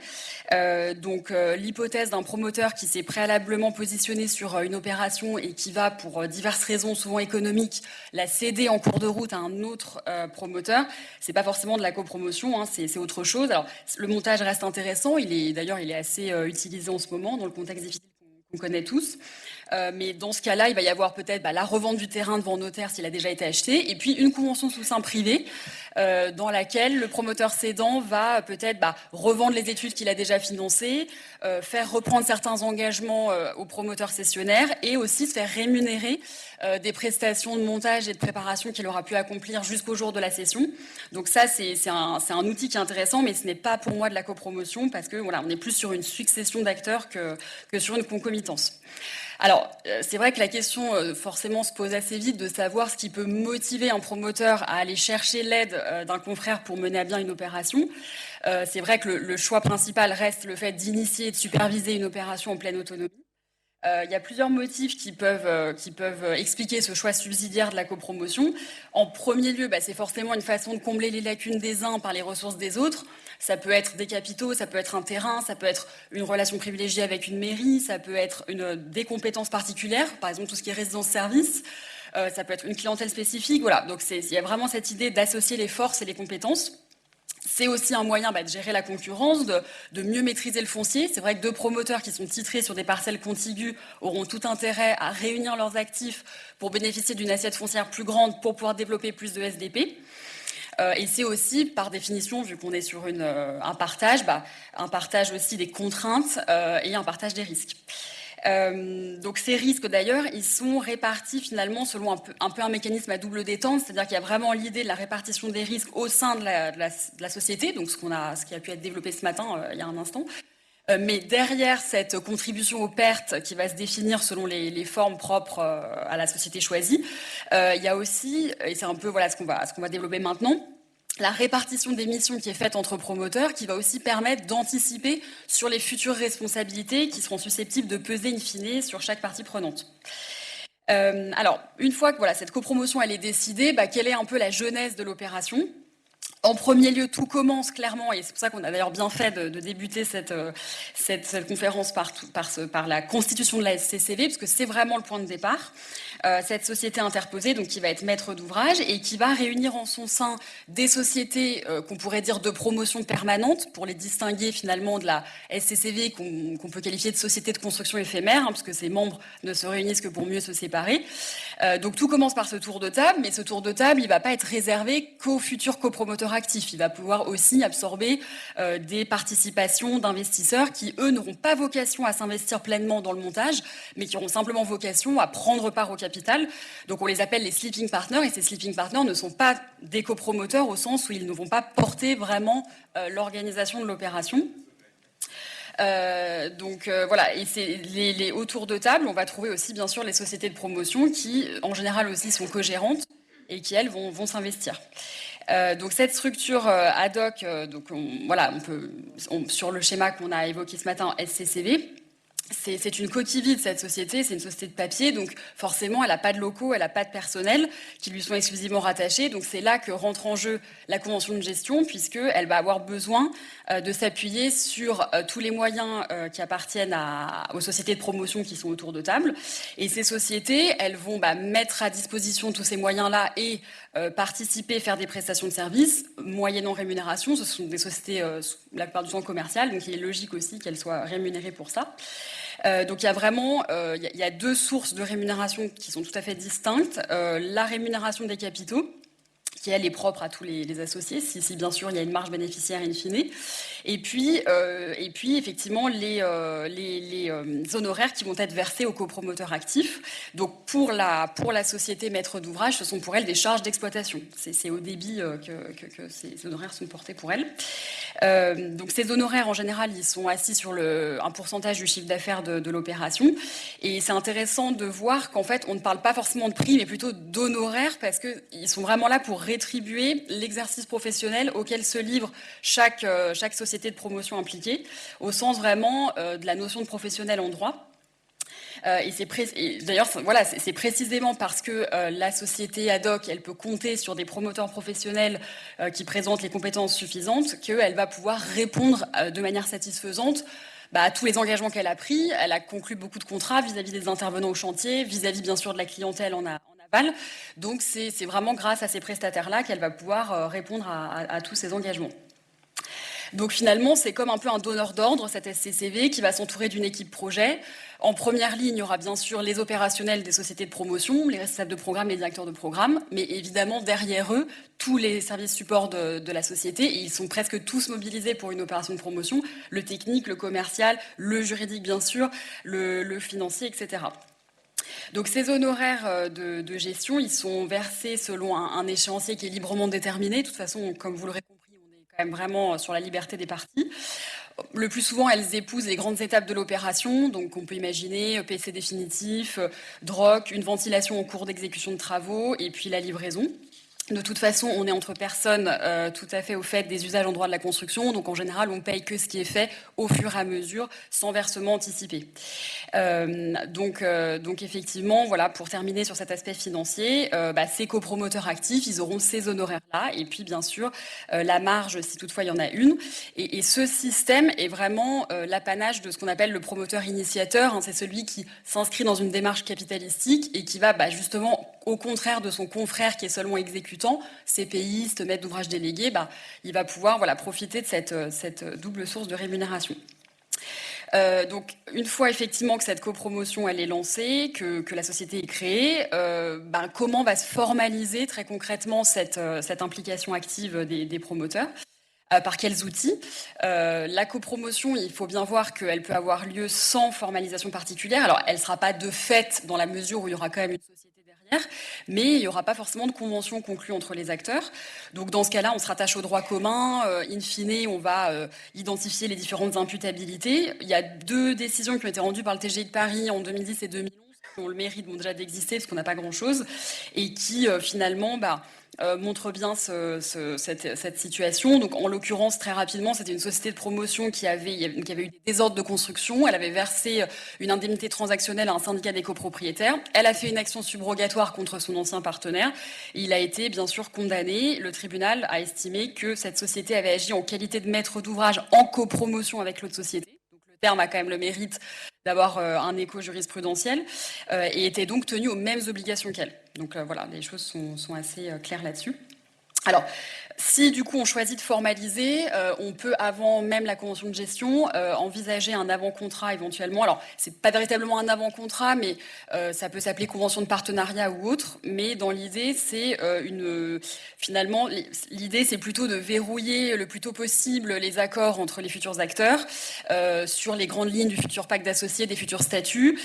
Donc l'hypothèse d'un promoteur qui s'est préalablement positionné sur une opération et qui va, pour diverses raisons souvent économiques, la céder en cours de route à un autre promoteur, c'est pas forcément de la copromotion, c'est autre chose. Alors le montage reste intéressant. Il est assez utilisé en ce moment dans le contexte difficile qu'on connaît tous. Mais dans ce cas-là, il va y avoir peut-être la revente du terrain devant notaire s'il a déjà été acheté, et puis une convention sous seing privé dans laquelle le promoteur cédant va peut-être revendre les études qu'il a déjà financées, faire reprendre certains engagements au promoteur cessionnaire et aussi se faire rémunérer des prestations de montage et de préparation qu'il aura pu accomplir jusqu'au jour de la cession. Donc ça, c'est un outil qui est intéressant, mais ce n'est pas pour moi de la copromotion parce que voilà, on est plus sur une succession d'acteurs que sur une concomitance. Alors, c'est vrai que la question forcément se pose assez vite de savoir ce qui peut motiver un promoteur à aller chercher l'aide d'un confrère pour mener à bien une opération. C'est vrai que le choix principal reste le fait d'initier et de superviser une opération en pleine autonomie. Il y a plusieurs motifs qui peuvent expliquer ce choix subsidiaire de la copromotion. En premier lieu, c'est forcément une façon de combler les lacunes des uns par les ressources des autres. Ça peut être des capitaux, ça peut être un terrain, ça peut être une relation privilégiée avec une mairie, ça peut être des compétences particulières, par exemple tout ce qui est résidence-service, ça peut être une clientèle spécifique. Voilà. Donc il y a vraiment cette idée d'associer les forces et les compétences. C'est aussi un moyen de gérer la concurrence, de mieux maîtriser le foncier. C'est vrai que deux promoteurs qui sont titrés sur des parcelles contiguës auront tout intérêt à réunir leurs actifs pour bénéficier d'une assiette foncière plus grande pour pouvoir développer plus de SDP. Et c'est aussi, par définition, vu qu'on est sur un partage aussi des contraintes et un partage des risques. Donc ces risques d'ailleurs, ils sont répartis finalement selon un peu un mécanisme à double détente, c'est-à-dire qu'il y a vraiment l'idée de la répartition des risques au sein de la société, donc ce qui a pu être développé ce matin il y a un instant. Mais derrière cette contribution aux pertes qui va se définir selon les formes propres à la société choisie, il y a aussi, et c'est un peu ce qu'on va développer maintenant, la répartition des missions qui est faite entre promoteurs, qui va aussi permettre d'anticiper sur les futures responsabilités qui seront susceptibles de peser in fine sur chaque partie prenante. Alors, une fois que cette copromotion elle est décidée, quelle est un peu la genèse de l'opération ? En premier lieu, tout commence clairement, et c'est pour ça qu'on a d'ailleurs bien fait de débuter cette conférence par la constitution de la SCCV, parce que c'est vraiment le point de départ. Cette société interposée, donc qui va être maître d'ouvrage et qui va réunir en son sein des sociétés qu'on pourrait dire de promotion permanente, pour les distinguer finalement de la SCCV qu'on peut qualifier de société de construction éphémère, parce que ses membres ne se réunissent que pour mieux se séparer. Donc tout commence par ce tour de table, mais ce tour de table, il va pas être réservé qu'aux futurs copromoteurs actifs. Il va pouvoir aussi absorber des participations d'investisseurs qui, eux, n'auront pas vocation à s'investir pleinement dans le montage, mais qui auront simplement vocation à prendre part au capital. Donc on les appelle les sleeping partners, et ces sleeping partners ne sont pas des copromoteurs au sens où ils ne vont pas porter vraiment l'organisation de l'opération. Voilà, et c'est les autour de table, on va trouver aussi bien sûr les sociétés de promotion qui en général aussi sont co-gérantes et qui elles vont s'investir. Donc cette structure ad hoc, sur le schéma qu'on a évoqué ce matin, SCCV, c'est une coquille vide, cette société, c'est une société de papier, donc forcément elle n'a pas de locaux, elle n'a pas de personnel qui lui sont exclusivement rattachés, donc c'est là que rentre en jeu la convention de gestion, puisqu'elle va avoir besoin de s'appuyer sur tous les moyens qui appartiennent aux sociétés de promotion qui sont autour de table, et ces sociétés, elles vont mettre à disposition tous ces moyens-là et participer, faire des prestations de services, moyennant rémunération. Ce sont des sociétés, la plupart du temps commerciales, donc il est logique aussi qu'elles soient rémunérées pour ça. Donc il y a vraiment il y a deux sources de rémunération qui sont tout à fait distinctes. La rémunération des capitaux, qui elle est propre à tous les associés, si bien sûr il y a une marge bénéficiaire in fine. Et puis effectivement les honoraires qui vont être versés aux copromoteurs actifs. Donc pour la société maître d'ouvrage, ce sont pour elle des charges d'exploitation. C'est au débit que ces honoraires sont portés pour elle. Donc ces honoraires en général, ils sont assis sur un pourcentage du chiffre d'affaires de l'opération. Et c'est intéressant de voir qu'en fait on ne parle pas forcément de prix, mais plutôt d'honoraires, parce qu'ils sont vraiment là pour rétribuer l'exercice professionnel auquel se livre chaque société de promotion impliquée, au sens vraiment de la notion de professionnel en droit. D'ailleurs, voilà, c'est précisément parce que la société ad hoc, elle peut compter sur des promoteurs professionnels qui présentent les compétences suffisantes, qu'elle va pouvoir répondre de manière satisfaisante à tous les engagements qu'elle a pris. Elle a conclu beaucoup de contrats vis-à-vis des intervenants au chantier, vis-à-vis bien sûr de la clientèle en aval. Donc c'est vraiment grâce à ces prestataires-là qu'elle va pouvoir répondre à tous ces engagements. Donc finalement, c'est comme un peu un donneur d'ordre, cette SCCV, qui va s'entourer d'une équipe projet. En première ligne, il y aura bien sûr les opérationnels des sociétés de promotion, les responsables de programme, les directeurs de programme, mais évidemment, derrière eux, tous les services supports de la société, et ils sont presque tous mobilisés pour une opération de promotion, le technique, le commercial, le juridique bien sûr, le financier, etc. Donc ces honoraires de gestion, ils sont versés selon un échéancier qui est librement déterminé. De toute façon, comme vous l'aurez compris, quand même vraiment sur la liberté des parties. Le plus souvent, elles épousent les grandes étapes de l'opération. Donc, on peut imaginer PC définitif, DROC, une ventilation en cours d'exécution de travaux et puis la livraison. De toute façon, on est entre personnes tout à fait au fait des usages en droit de la construction. Donc, en général, on paye que ce qui est fait au fur et à mesure, sans versement anticipé. Donc, effectivement, voilà, pour terminer sur cet aspect financier, ces copromoteurs actifs, ils auront ces honoraires-là. Et puis, bien sûr, la marge, si toutefois il y en a une. Et ce système est vraiment l'apanage de ce qu'on appelle le promoteur initiateur. Hein, c'est celui qui s'inscrit dans une démarche capitalistique et qui va justement, au contraire de son confrère qui est seulement exécutant, CPiste, maître d'ouvrage délégué, il va pouvoir profiter de cette double source de rémunération. Donc, une fois effectivement que cette copromotion elle est lancée, que la société est créée, comment va se formaliser très concrètement cette implication active des promoteurs ? Par quels outils ? La copromotion, il faut bien voir qu'elle peut avoir lieu sans formalisation particulière. Alors, elle ne sera pas de fait dans la mesure où il y aura quand même une société derrière, mais il n'y aura pas forcément de convention conclue entre les acteurs. Donc, dans ce cas-là, on se rattache au droit commun. In fine, on va identifier les différentes imputabilités. Il y a 2 décisions qui ont été rendues par le TGI de Paris en 2010 et 2011 qui ont le mérite déjà d'exister parce qu'on n'a pas grand-chose et qui finalement montre bien cette situation. Donc, en l'occurrence, très rapidement, c'était une société de promotion qui avait eu des désordres de construction. Elle avait versé une indemnité transactionnelle à un syndicat des copropriétaires. Elle a fait une action subrogatoire contre son ancien partenaire. Et il a été, bien sûr, condamné. Le tribunal a estimé que cette société avait agi en qualité de maître d'ouvrage en copromotion avec l'autre société. Donc, le terme a quand même le mérite d'avoir un écho jurisprudentiel et était donc tenu aux mêmes obligations qu'elle. Donc voilà, les choses sont assez claires là-dessus. Alors, si du coup on choisit de formaliser, on peut avant même la convention de gestion envisager un avant-contrat éventuellement. Alors c'est pas véritablement un avant-contrat, mais ça peut s'appeler convention de partenariat ou autre. Mais dans l'idée, c'est finalement l'idée c'est plutôt de verrouiller le plus tôt possible les accords entre les futurs acteurs sur les grandes lignes du futur pacte d'associés, des futurs statuts,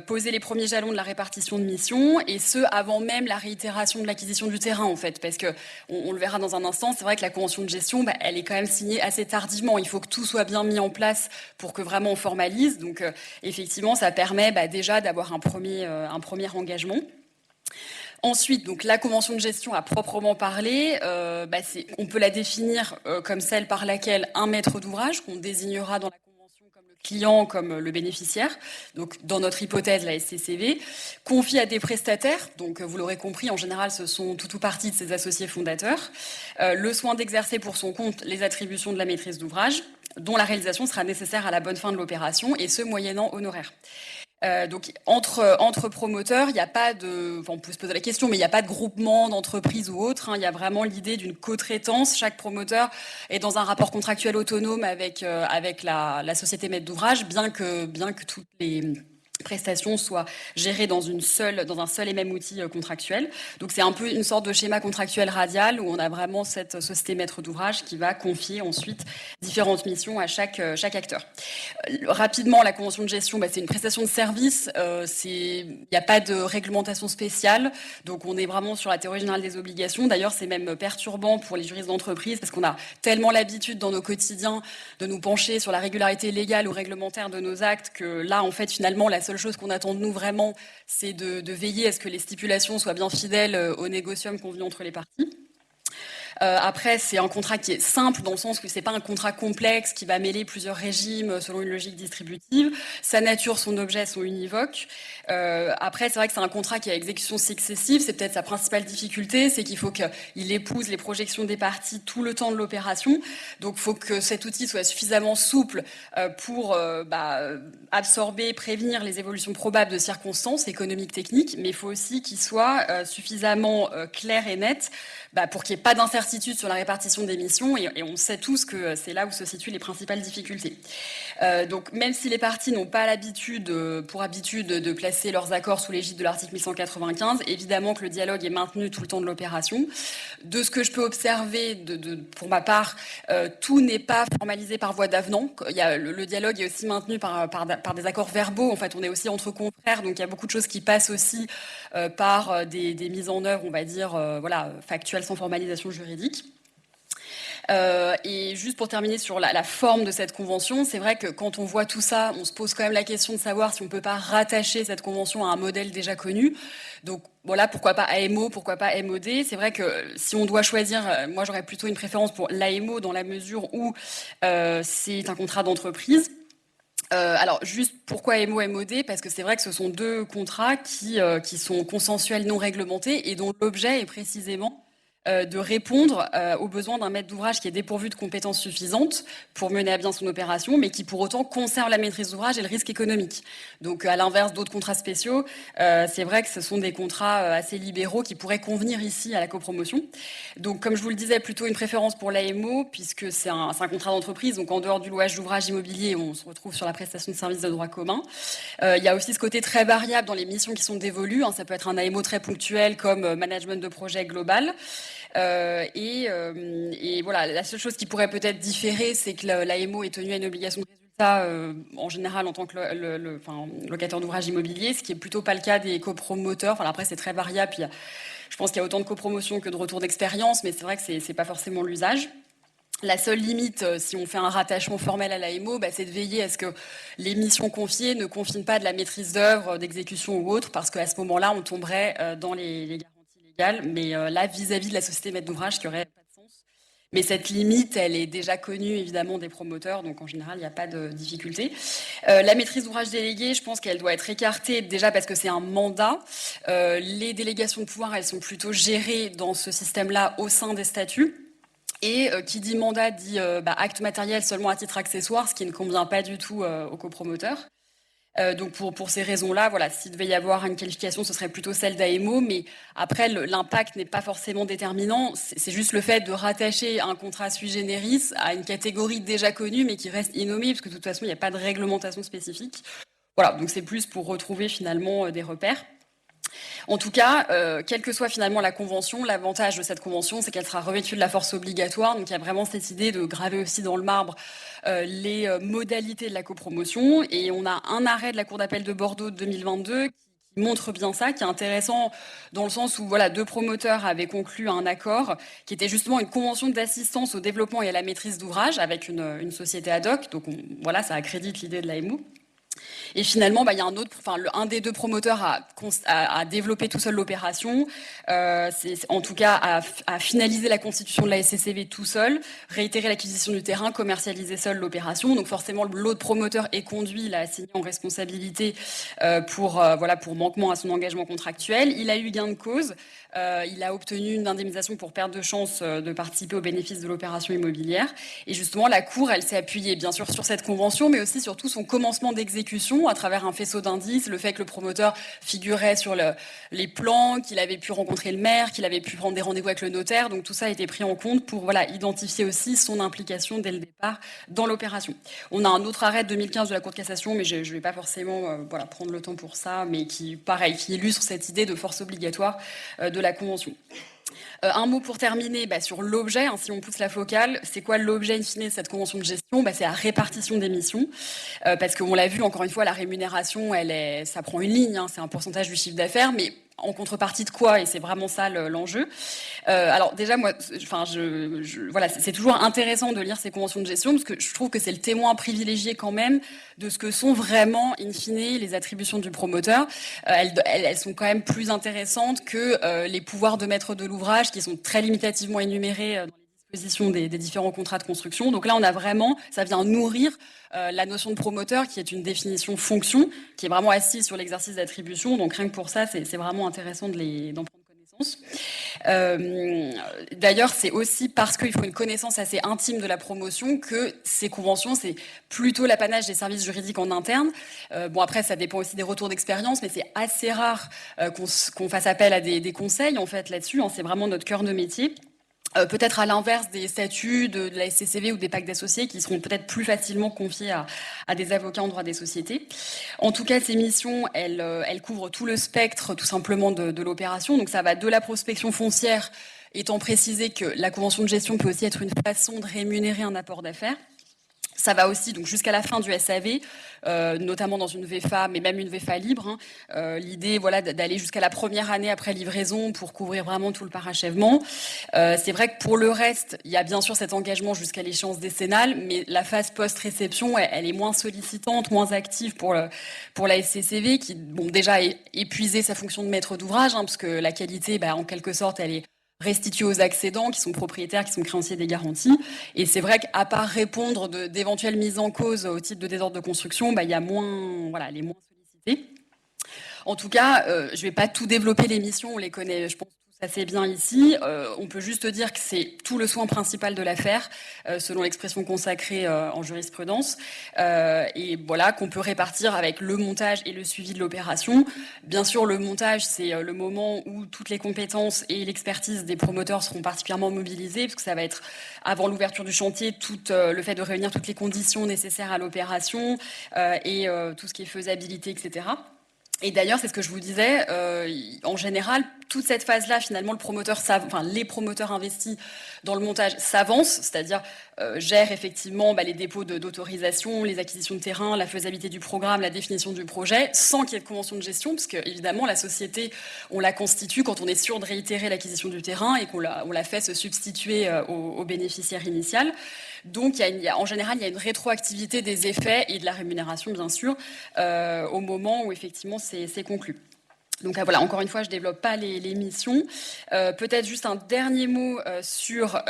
poser les premiers jalons de la répartition de missions, et ce avant même la réitération de l'acquisition du terrain en fait, parce que on le verra dans un instant, c'est vrai que la convention de gestion, elle est quand même signée assez tardivement. Il faut que tout soit bien mis en place pour que vraiment on formalise. Donc, effectivement, ça permet déjà d'avoir un premier engagement. Ensuite, donc la convention de gestion à proprement parler, on peut la définir comme celle par laquelle un maître d'ouvrage, qu'on désignera dans la convention comme le client, comme le bénéficiaire, donc dans notre hypothèse, la SCCV, confie à des prestataires, donc vous l'aurez compris, en général ce sont tout ou partie de ses associés fondateurs, le soin d'exercer pour son compte les attributions de la maîtrise d'ouvrage, dont la réalisation sera nécessaire à la bonne fin de l'opération, et ce moyennant honoraire. Donc entre promoteurs, il n'y a pas de, on peut se poser la question, mais il n'y a pas de groupement d'entreprises ou autre. Il y a vraiment l'idée d'une co-traitance. Chaque promoteur est dans un rapport contractuel autonome avec la société maître d'ouvrage, bien que toutes les prestations soient gérées dans un seul et même outil contractuel. Donc c'est un peu une sorte de schéma contractuel radial où on a vraiment cette société maître d'ouvrage qui va confier ensuite différentes missions à chaque acteur. Rapidement, la convention de gestion, c'est une prestation de service. Il n'y a pas de réglementation spéciale, donc on est vraiment sur la théorie générale des obligations. D'ailleurs, c'est même perturbant pour les juristes d'entreprise parce qu'on a tellement l'habitude dans nos quotidiens de nous pencher sur la régularité légale ou réglementaire de nos actes que là, en fait, finalement, la seule chose qu'on attend de nous vraiment, c'est de veiller à ce que les stipulations soient bien fidèles au négocium convenu entre les parties. Après, c'est un contrat qui est simple dans le sens que c'est pas un contrat complexe qui va mêler plusieurs régimes selon une logique distributive. Sa nature, son objet sont univoques. Après, c'est vrai que c'est un contrat qui a exécution successive. C'est peut-être sa principale difficulté, c'est qu'il faut qu'il épouse les projections des parties tout le temps de l'opération. Donc, il faut que cet outil soit suffisamment souple pour absorber, prévenir les évolutions probables de circonstances économiques, techniques, mais il faut aussi qu'il soit suffisamment clair et net pour qu'il n'y ait pas d'incertitude sur la répartition des missions, et on sait tous que c'est là où se situent les principales difficultés. Donc même si les parties n'ont pas pour habitude de placer leurs accords sous l'égide de l'article 1195, évidemment que le dialogue est maintenu tout le temps de l'opération. De ce que je peux observer, pour ma part, tout n'est pas formalisé par voie d'avenant. Le dialogue est aussi maintenu par des accords verbaux. En fait, on est aussi entre confrères, donc il y a beaucoup de choses qui passent aussi par des mises en œuvre, on va dire, factuelles sans formalisation juridique. Et juste pour terminer sur la forme de cette convention, c'est vrai que quand on voit tout ça, on se pose quand même la question de savoir si on peut pas rattacher cette convention à un modèle déjà connu. Donc voilà, pourquoi pas AMO, pourquoi pas MOD. C'est vrai que si on doit choisir, moi j'aurais plutôt une préférence pour l'AMO dans la mesure où c'est un contrat d'entreprise. Alors juste pourquoi MO-MOD? Parce que c'est vrai que ce sont deux contrats qui sont consensuels non réglementés et dont l'objet est précisément de répondre aux besoins d'un maître d'ouvrage qui est dépourvu de compétences suffisantes pour mener à bien son opération, mais qui pour autant conserve la maîtrise d'ouvrage et le risque économique. Donc à l'inverse d'autres contrats spéciaux, c'est vrai que ce sont des contrats assez libéraux qui pourraient convenir ici à la copromotion. Donc comme je vous le disais, plutôt une préférence pour l'AMO, puisque c'est un contrat d'entreprise, donc en dehors du louage d'ouvrages immobiliers, on se retrouve sur la prestation de services de droit commun. Il y a aussi ce côté très variable dans les missions qui sont dévolues. Ça peut être un AMO très ponctuel comme management de projet global. Et voilà, la seule chose qui pourrait peut-être différer, c'est que l'AMO est tenu à une obligation de résultat en général en tant que locataire d'ouvrage immobilier, ce qui est plutôt pas le cas des copromoteurs. Après, c'est très variable. Je pense qu'il y a autant de copromotion que de retour d'expérience, mais c'est vrai que c'est pas forcément l'usage. La seule limite, si on fait un rattachement formel à l'AMO, c'est de veiller à ce que les missions confiées ne confinent pas de la maîtrise d'œuvre, d'exécution ou autre, parce qu'à ce moment-là, on tomberait dans les garanties légales. Mais là, vis-à-vis de la société maître d'ouvrage, qui aurait pas de sens. Mais cette limite, elle est déjà connue, évidemment, des promoteurs, donc en général, il n'y a pas de difficulté. La maîtrise d'ouvrage déléguée, je pense qu'elle doit être écartée, déjà parce que c'est un mandat. Les délégations de pouvoir, elles sont plutôt gérées dans ce système-là au sein des statuts. Et qui dit mandat dit acte matériel seulement à titre accessoire, ce qui ne convient pas du tout aux copromoteurs. Donc pour ces raisons-là, voilà, s'il devait y avoir une qualification, ce serait plutôt celle d'AMO, mais après l'impact n'est pas forcément déterminant. C'est juste le fait de rattacher un contrat sui generis à une catégorie déjà connue, mais qui reste innommée, parce que de toute façon, il n'y a pas de réglementation spécifique. Voilà, donc c'est plus pour retrouver finalement des repères. En tout cas, quelle que soit finalement la convention, l'avantage de cette convention, c'est qu'elle sera revêtue de la force obligatoire. Donc il y a vraiment cette idée de graver aussi dans le marbre les modalités de la copromotion. Et on a un arrêt de la Cour d'appel de Bordeaux de 2022 qui montre bien ça, qui est intéressant dans le sens où voilà, 2 promoteurs avaient conclu un accord qui était justement une convention d'assistance au développement et à la maîtrise d'ouvrage avec une société ad hoc. Donc voilà, ça accrédite l'idée de l'AMO. Et finalement, il y a un des 2 promoteurs a développé tout seul l'opération, en tout cas à finaliser la constitution de la SCCV tout seul, réitérer l'acquisition du terrain, commercialiser seul l'opération. Donc forcément, l'autre promoteur est conduit, il a assigné en responsabilité pour manquement à son engagement contractuel. Il a eu gain de cause. Il a obtenu une indemnisation pour perte de chance de participer au bénéfice de l'opération immobilière. Et justement, la Cour, elle s'est appuyée bien sûr sur cette convention, mais aussi sur tout son commencement d'exécution à travers un faisceau d'indices, le fait que le promoteur figurait sur les plans, qu'il avait pu rencontrer le maire, qu'il avait pu prendre des rendez-vous avec le notaire. Donc tout ça a été pris en compte pour identifier aussi son implication dès le départ dans l'opération. On a un autre arrêt de 2015 de la Cour de cassation, mais je ne vais pas forcément prendre le temps pour ça, mais qui illustre cette idée de force obligatoire de la convention. Un mot pour terminer sur l'objet, si on pousse la focale. C'est quoi l'objet in fine de cette convention de gestion? C'est la répartition des missions. Parce qu'on l'a vu, encore une fois, la rémunération, ça prend une ligne, c'est un pourcentage du chiffre d'affaires, mais en contrepartie de quoi? Et c'est vraiment ça l'enjeu. Alors déjà, moi, c'est toujours intéressant de lire ces conventions de gestion parce que je trouve que c'est le témoin privilégié quand même de ce que sont vraiment, in fine, les attributions du promoteur. Elles sont quand même plus intéressantes que les pouvoirs de maître de l'ouvrage qui sont très limitativement énumérés dans les dispositions des différents contrats de construction. Donc là, ça vient nourrir la notion de promoteur, qui est une définition fonction, qui est vraiment assise sur l'exercice d'attribution. Donc rien que pour ça, c'est vraiment intéressant d'en prendre connaissance. D'ailleurs, c'est aussi parce qu'il faut une connaissance assez intime de la promotion que ces conventions, c'est plutôt l'apanage des services juridiques en interne. Après, ça dépend aussi des retours d'expérience, mais c'est assez rare qu'on fasse appel à des conseils en fait là-dessus. C'est vraiment notre cœur de métier. Peut-être à l'inverse des statuts de la SCCV ou des pactes d'associés qui seront peut-être plus facilement confiés à des avocats en droit des sociétés. En tout cas, ces missions, elles couvrent tout le spectre tout simplement de l'opération. Donc ça va de la prospection foncière, étant précisé que la convention de gestion peut aussi être une façon de rémunérer un apport d'affaires. Ça va aussi donc jusqu'à la fin du SAV, notamment dans une VFA, mais même une VFA libre. L'idée, d'aller jusqu'à la première année après livraison pour couvrir vraiment tout le parachèvement. C'est vrai que pour le reste, il y a bien sûr cet engagement jusqu'à l'échéance décennale, mais la phase post-réception, elle est moins sollicitante, moins active pour la SCCV, qui déjà a épuisé sa fonction de maître d'ouvrage, parce que la qualité, en quelque sorte, elle est restituer aux accédants qui sont propriétaires, qui sont créanciers des garanties. Et c'est vrai qu'à part répondre d'éventuelles mises en cause au titre de désordre de construction, il y a elle est moins sollicitée. En tout cas, je ne vais pas tout développer les missions, on les connaît, je pense, tous assez bien ici. On peut juste dire que c'est tout le soin principal de l'affaire, selon l'expression consacrée en jurisprudence, et qu'on peut répartir avec le montage et le suivi de l'opération. Bien sûr, le montage, c'est le moment où toutes les compétences et l'expertise des promoteurs seront particulièrement mobilisées, parce que ça va être, avant l'ouverture du chantier, le fait de réunir toutes les conditions nécessaires à l'opération, et tout ce qui est faisabilité, etc. Et d'ailleurs, c'est ce que je vous disais, en général, toute cette phase-là, finalement, les promoteurs investis dans le montage s'avancent, c'est-à-dire gèrent effectivement les dépôts d'autorisation, les acquisitions de terrain, la faisabilité du programme, la définition du projet, sans qu'il y ait de convention de gestion, parce que évidemment, la société, on la constitue quand on est sûr de réitérer l'acquisition du terrain et qu'on la fait se substituer au bénéficiaire initial. Donc, en général, il y a une rétroactivité des effets et de la rémunération, bien sûr, au moment où effectivement c'est conclu. Donc encore une fois, je développe pas les missions. Peut-être juste un dernier mot sur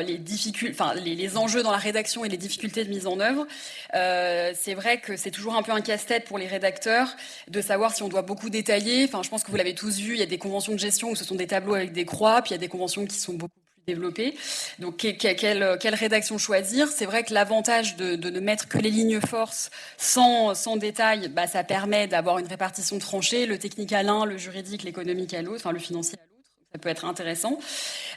les difficultés, les enjeux dans la rédaction et les difficultés de mise en œuvre. C'est vrai que c'est toujours un peu un casse-tête pour les rédacteurs de savoir si on doit beaucoup détailler. Je pense que vous l'avez tous vu, il y a des conventions de gestion où ce sont des tableaux avec des croix, puis il y a des conventions qui sont beaucoup plus développé. Donc, quelle rédaction choisir? C'est vrai que l'avantage de ne mettre que les lignes force sans détail, bah, ça permet d'avoir une répartition tranchée, le technique à l'un, le juridique, l'économique à l'autre, enfin le financier à l'autre. Ça peut être intéressant.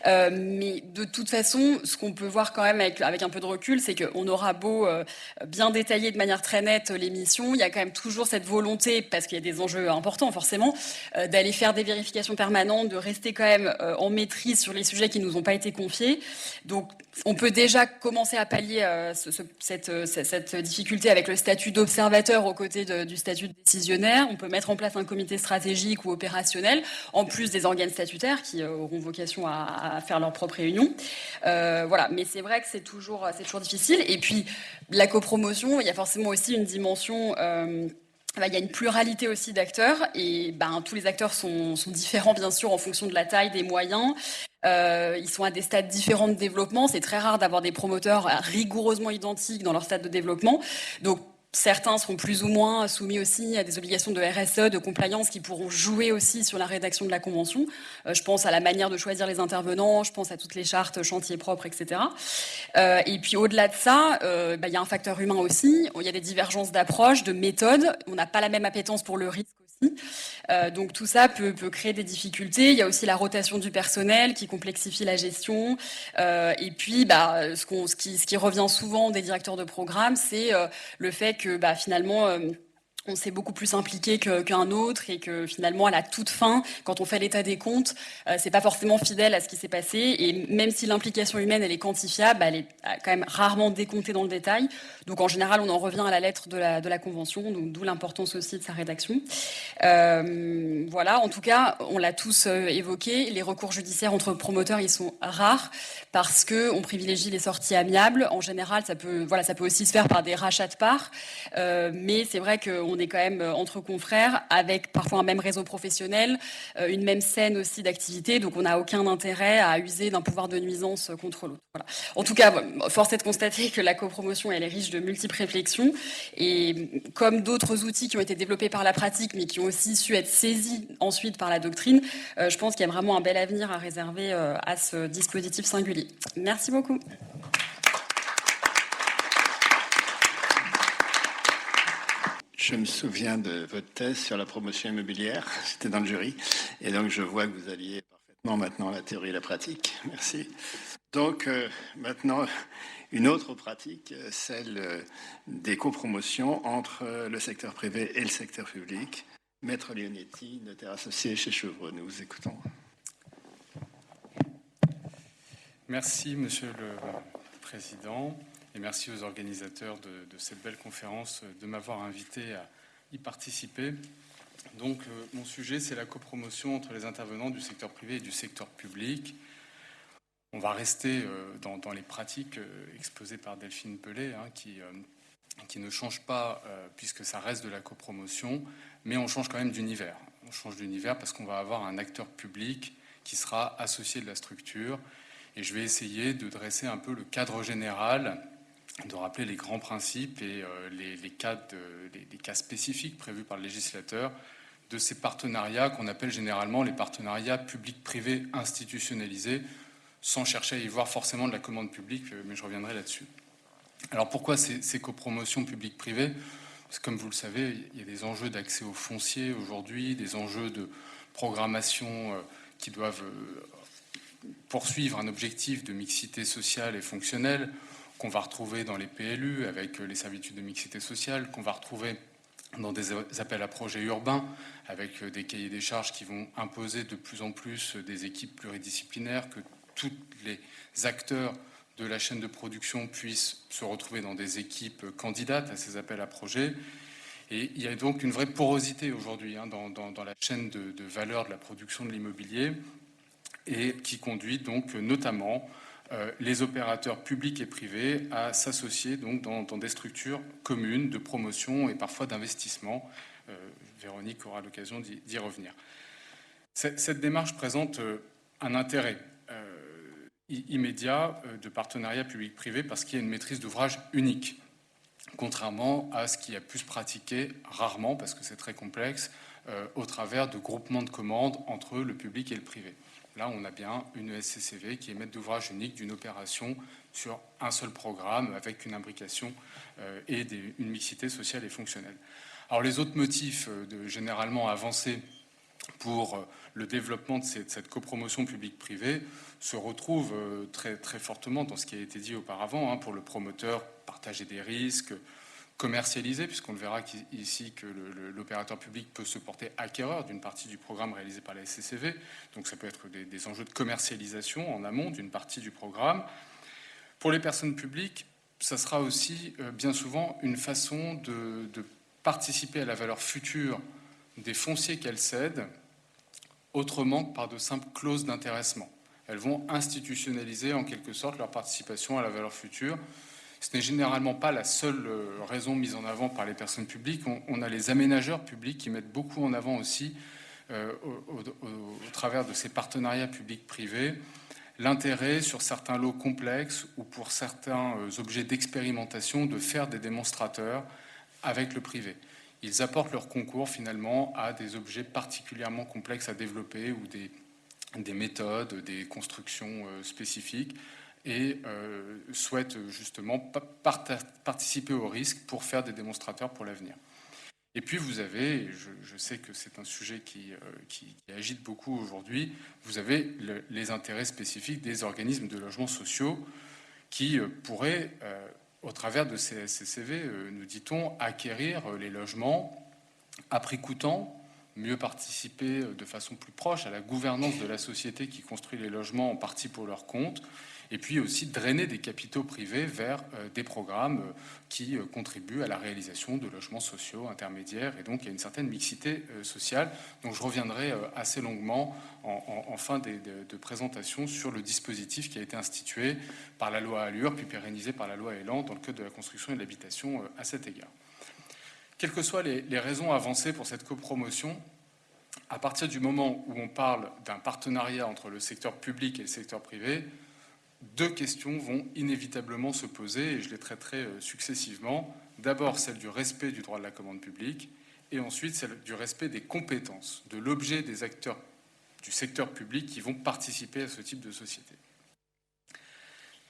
Mais de toute façon, ce qu'on peut voir quand même avec un peu de recul, c'est qu'on aura beau bien détailler de manière très nette les missions, il y a quand même toujours cette volonté, parce qu'il y a des enjeux importants forcément, d'aller faire des vérifications permanentes, de rester quand même en maîtrise sur les sujets qui nous ont pas été confiés. Donc on peut déjà commencer à pallier cette difficulté avec le statut d'observateur aux côtés du statut de décisionnaire. On peut mettre en place un comité stratégique ou opérationnel, en plus des organes statutaires qui auront vocation à faire leur propre réunion. Voilà, mais c'est vrai que c'est toujours difficile. Et puis la copromotion, il y a forcément aussi une dimension. Il y a une pluralité aussi d'acteurs et tous les acteurs sont différents bien sûr en fonction de la taille, des moyens. Ils sont à des stades différents de développement. C'est très rare d'avoir des promoteurs rigoureusement identiques dans leur stade de développement. Donc certains seront plus ou moins soumis aussi à des obligations de RSE, de compliance qui pourront jouer aussi sur la rédaction de la convention. Je pense à la manière de choisir les intervenants, je pense à toutes les chartes, chantiers propres, etc. Et puis au-delà de ça, il y a un facteur humain aussi. Il y a des divergences d'approche, de méthode. On n'a pas la même appétence pour le risque aussi. Donc tout ça peut créer des difficultés. Il y a aussi la rotation du personnel qui complexifie la gestion. Et puis, ce qui revient souvent des directeurs de programme, c'est le fait que finalement on s'est beaucoup plus impliqué qu'un autre et que finalement à la toute fin, quand on fait l'état des comptes, c'est pas forcément fidèle à ce qui s'est passé et même si l'implication humaine elle est quantifiable, elle est quand même rarement décomptée dans le détail. Donc en général, on en revient à la lettre de la convention, donc d'où l'importance aussi de sa rédaction. Voilà, en tout cas, on l'a tous évoqué, les recours judiciaires entre promoteurs, ils sont rares parce que on privilégie les sorties amiables. En général, ça peut aussi se faire par des rachats de parts, mais c'est vrai qu'on est quand même entre confrères avec parfois un même réseau professionnel, une même scène aussi d'activité, donc on n'a aucun intérêt à user d'un pouvoir de nuisance contre l'autre. Voilà. En tout cas, force est de constater que la copromotion, elle est riche de multiples réflexions et comme d'autres outils qui ont été développés par la pratique, mais qui ont aussi su être saisis ensuite par la doctrine, je pense qu'il y a vraiment un bel avenir à réserver à ce dispositif singulier. Merci beaucoup. Je me souviens de votre thèse sur la promotion immobilière. J'étais dans le jury. Et donc, je vois que vous alliez parfaitement maintenant la théorie et la pratique. Merci. Donc, maintenant, une autre pratique, celle des copromotions entre le secteur privé et le secteur public. Maître Leonetti, notaire associé chez Chevreux. Nous vous écoutons. Merci, Monsieur le Président. Et merci aux organisateurs de cette belle conférence de m'avoir invité à y participer. Donc, mon sujet, c'est la copromotion entre les intervenants du secteur privé et du secteur public. On va rester dans les pratiques exposées par Delphine Pellet, qui ne changent pas puisque ça reste de la copromotion, mais on change quand même d'univers. On change d'univers parce qu'on va avoir un acteur public qui sera associé de la structure. Et je vais essayer de dresser un peu le cadre général, de rappeler les grands principes et les cas spécifiques prévus par le législateur de ces partenariats qu'on appelle généralement les partenariats publics-privés institutionnalisés, sans chercher à y voir forcément de la commande publique, mais je reviendrai là-dessus. Alors pourquoi ces copromotions publiques-privées ? Parce que comme vous le savez, il y a des enjeux d'accès au foncier aujourd'hui, des enjeux de programmation qui doivent poursuivre un objectif de mixité sociale et fonctionnelle, qu'on va retrouver dans les PLU avec les servitudes de mixité sociale, qu'on va retrouver dans des appels à projets urbains avec des cahiers des charges qui vont imposer de plus en plus des équipes pluridisciplinaires, que tous les acteurs de la chaîne de production puissent se retrouver dans des équipes candidates à ces appels à projets. Et il y a donc une vraie porosité aujourd'hui dans la chaîne de valeur de la production de l'immobilier et qui conduit donc notamment les opérateurs publics et privés à s'associer donc dans des structures communes de promotion et parfois d'investissement. Véronique aura l'occasion d'y revenir. Cette démarche présente un intérêt immédiat de partenariat public-privé parce qu'il y a une maîtrise d'ouvrage unique, contrairement à ce qui a pu se pratiquer rarement, parce que c'est très complexe, au travers de groupements de commandes entre le public et le privé. Là, on a bien une SCCV qui est maître d'ouvrage unique d'une opération sur un seul programme avec une imbrication et une mixité sociale et fonctionnelle. Alors les autres motifs généralement avancés pour le développement de cette copromotion publique-privée se retrouvent très, très fortement dans ce qui a été dit auparavant, pour le promoteur, partager des risques, commercialisé, puisqu'on le verra ici que l'opérateur public peut se porter acquéreur d'une partie du programme réalisé par la SCCV. Donc ça peut être des enjeux de commercialisation en amont d'une partie du programme. Pour les personnes publiques, ça sera aussi bien souvent une façon de participer à la valeur future des fonciers qu'elles cèdent, autrement que par de simples clauses d'intéressement. Elles vont institutionnaliser en quelque sorte leur participation à la valeur future. Ce n'est généralement pas la seule raison mise en avant par les personnes publiques. On a les aménageurs publics qui mettent beaucoup en avant aussi, au travers de ces partenariats publics-privés, l'intérêt sur certains lots complexes ou pour certains objets d'expérimentation de faire des démonstrateurs avec le privé. Ils apportent leur concours finalement à des objets particulièrement complexes à développer ou des méthodes, des constructions spécifiques, et souhaitent justement participer au risque pour faire des démonstrateurs pour l'avenir. Et puis vous avez, je sais que c'est un sujet qui agite beaucoup aujourd'hui, vous avez les intérêts spécifiques des organismes de logements sociaux qui pourraient, au travers de ces SCCV, nous dit-on, acquérir les logements à prix coûtant, mieux participer de façon plus proche à la gouvernance de la société qui construit les logements en partie pour leur compte, et puis aussi drainer des capitaux privés vers des programmes qui contribuent à la réalisation de logements sociaux intermédiaires, et donc il y a une certaine mixité sociale. Donc je reviendrai assez longuement en fin de présentation sur le dispositif qui a été institué par la loi Allure, puis pérennisé par la loi Elan dans le Code de la construction et de l'habitation à cet égard. Quelles que soient les raisons avancées pour cette copromotion, à partir du moment où on parle d'un partenariat entre le secteur public et le secteur privé, deux questions vont inévitablement se poser, et je les traiterai successivement. D'abord, celle du respect du droit de la commande publique, et ensuite celle du respect des compétences, de l'objet des acteurs du secteur public qui vont participer à ce type de société.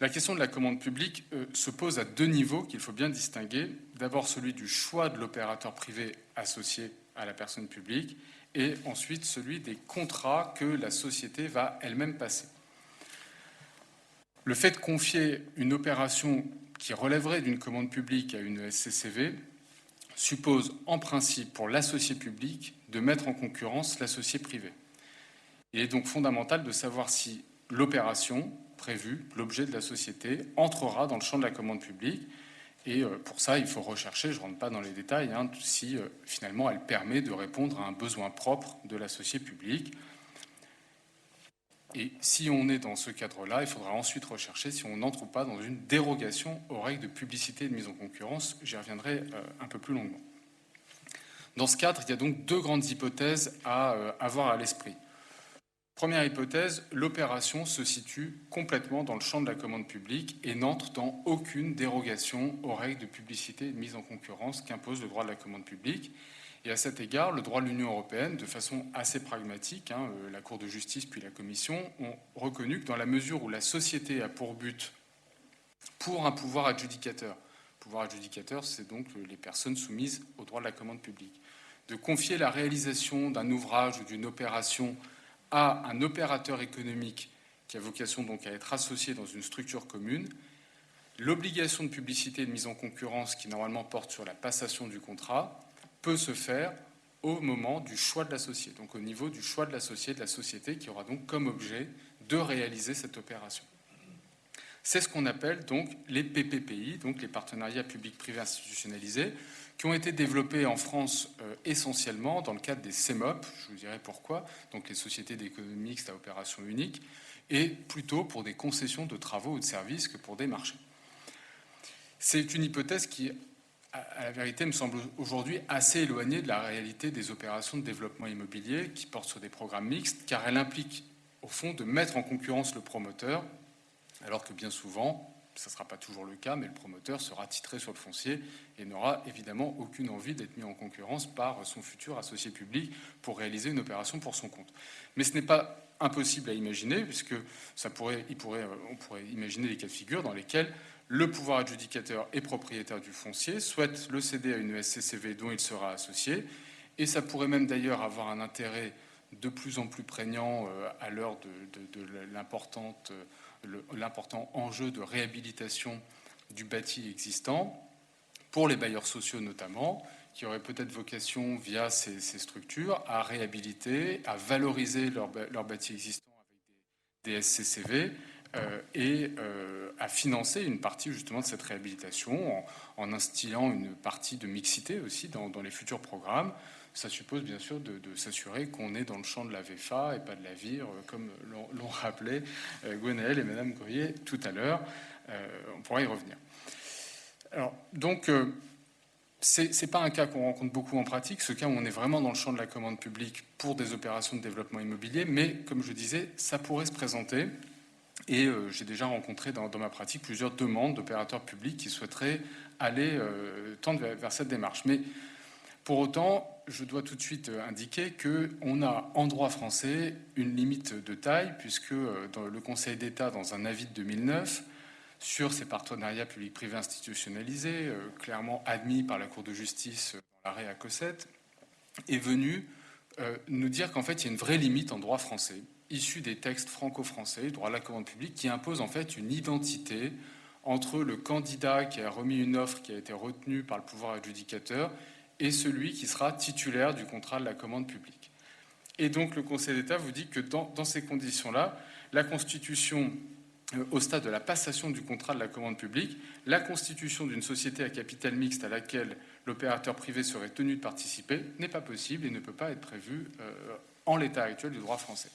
La question de la commande publique se pose à deux niveaux qu'il faut bien distinguer. D'abord, celui du choix de l'opérateur privé associé à la personne publique, et ensuite celui des contrats que la société va elle-même passer. Le fait de confier une opération qui relèverait d'une commande publique à une SCCV suppose en principe pour l'associé public de mettre en concurrence l'associé privé. Il est donc fondamental de savoir si l'opération prévue, l'objet de la société, entrera dans le champ de la commande publique. Et pour ça, il faut rechercher, je ne rentre pas dans les détails, si finalement elle permet de répondre à un besoin propre de l'associé public. Et si on est dans ce cadre-là, il faudra ensuite rechercher si on n'entre ou pas dans une dérogation aux règles de publicité et de mise en concurrence. J'y reviendrai un peu plus longuement. Dans ce cadre, il y a donc deux grandes hypothèses à avoir à l'esprit. Première hypothèse, l'opération se situe complètement dans le champ de la commande publique et n'entre dans aucune dérogation aux règles de publicité et de mise en concurrence qu'impose le droit de la commande publique. Et à cet égard, le droit de l'Union européenne, de façon assez pragmatique, la Cour de justice puis la Commission, ont reconnu que dans la mesure où la société a pour but, pour un pouvoir adjudicateur, c'est donc les personnes soumises au droit de la commande publique, de confier la réalisation d'un ouvrage ou d'une opération à un opérateur économique qui a vocation donc à être associé dans une structure commune, l'obligation de publicité et de mise en concurrence qui normalement porte sur la passation du contrat peut se faire au moment du choix de l'associé, donc au niveau du choix de l'associé, de la société qui aura donc comme objet de réaliser cette opération. C'est ce qu'on appelle donc les PPPI, donc les partenariats publics-privés institutionnalisés, qui ont été développés en France essentiellement dans le cadre des CEMOP, je vous dirai pourquoi, donc les sociétés d'économie mixte à opération unique, et plutôt pour des concessions de travaux ou de services que pour des marchés. C'est une hypothèse qui, à la vérité, me semble aujourd'hui assez éloignée de la réalité des opérations de développement immobilier qui portent sur des programmes mixtes, car elle implique, au fond, de mettre en concurrence le promoteur, alors que bien souvent, Ça ne sera pas toujours le cas, mais le promoteur sera titré sur le foncier et n'aura évidemment aucune envie d'être mis en concurrence par son futur associé public pour réaliser une opération pour son compte. Mais ce n'est pas impossible à imaginer, puisque on pourrait imaginer des cas de figure dans lesquels le pouvoir adjudicateur et propriétaire du foncier souhaite le céder à une SCCV dont il sera associé, et ça pourrait même d'ailleurs avoir un intérêt de plus en plus prégnant à l'heure de l'important enjeu de réhabilitation du bâti existant, pour les bailleurs sociaux notamment, qui auraient peut-être vocation, via ces structures, à réhabiliter, à valoriser leur bâti existant avec des SCCV et à financer une partie justement de cette réhabilitation en instillant une partie de mixité aussi dans les futurs programmes. Ça suppose bien sûr de s'assurer qu'on est dans le champ de la VFA et pas de la VIR, comme l'ont rappelé Gwenaëlle et Madame Goyer tout à l'heure. On pourra y revenir. Alors, donc, c'est pas un cas qu'on rencontre beaucoup en pratique, ce cas où on est vraiment dans le champ de la commande publique pour des opérations de développement immobilier, mais comme je disais, ça pourrait se présenter. Et j'ai déjà rencontré dans ma pratique plusieurs demandes d'opérateurs publics qui souhaiteraient aller tendre vers cette démarche. Mais pour autant, je dois tout de suite indiquer qu'on a en droit français une limite de taille, puisque dans le Conseil d'État, dans un avis de 2009, sur ces partenariats publics-privés institutionnalisés, clairement admis par la Cour de justice dans l'arrêt à Cossette, est venu nous dire qu'en fait, il y a une vraie limite en droit français, issue des textes franco-français, droit de la commande publique, qui impose en fait une identité entre le candidat qui a remis une offre qui a été retenue par le pouvoir adjudicateur et celui qui sera titulaire du contrat de la commande publique. Et donc le Conseil d'État vous dit que dans ces conditions-là, la constitution, au stade de la passation du contrat de la commande publique, la constitution d'une société à capital mixte à laquelle l'opérateur privé serait tenu de participer n'est pas possible et ne peut pas être prévue en l'état actuel du droit français.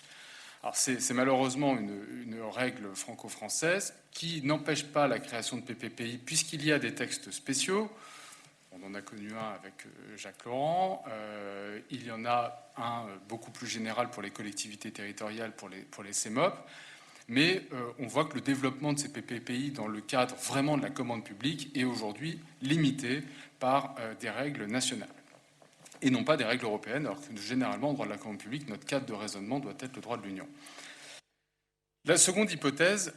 Alors c'est malheureusement une règle franco-française qui n'empêche pas la création de PPPI puisqu'il y a des textes spéciaux. On en a connu un avec Jacques Laurent. Il y en a un beaucoup plus général pour les collectivités territoriales, pour les CEMOP. Mais on voit que le développement de ces PPPI dans le cadre vraiment de la commande publique est aujourd'hui limité par des règles nationales et non pas des règles européennes, alors que généralement, en droit de la commande publique, notre cadre de raisonnement doit être le droit de l'Union. La seconde hypothèse,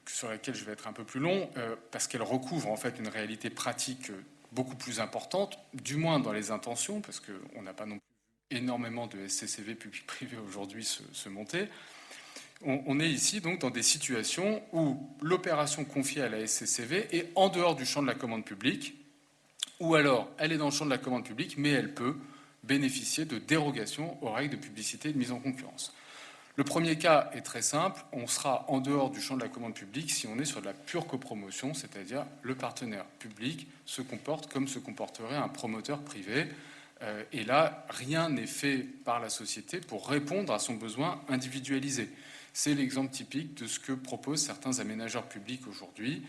sur laquelle je vais être un peu plus long, parce qu'elle recouvre en fait une réalité pratique beaucoup plus importante, du moins dans les intentions, parce qu'on n'a pas non plus énormément de SCCV public-privé aujourd'hui se monter. On est ici donc dans des situations où l'opération confiée à la SCCV est en dehors du champ de la commande publique, ou alors elle est dans le champ de la commande publique, mais elle peut bénéficier de dérogations aux règles de publicité et de mise en concurrence. Le premier cas est très simple, on sera en dehors du champ de la commande publique si on est sur de la pure copromotion, c'est-à-dire le partenaire public se comporte comme se comporterait un promoteur privé. Et là, rien n'est fait par la société pour répondre à son besoin individualisé. C'est l'exemple typique de ce que proposent certains aménageurs publics aujourd'hui,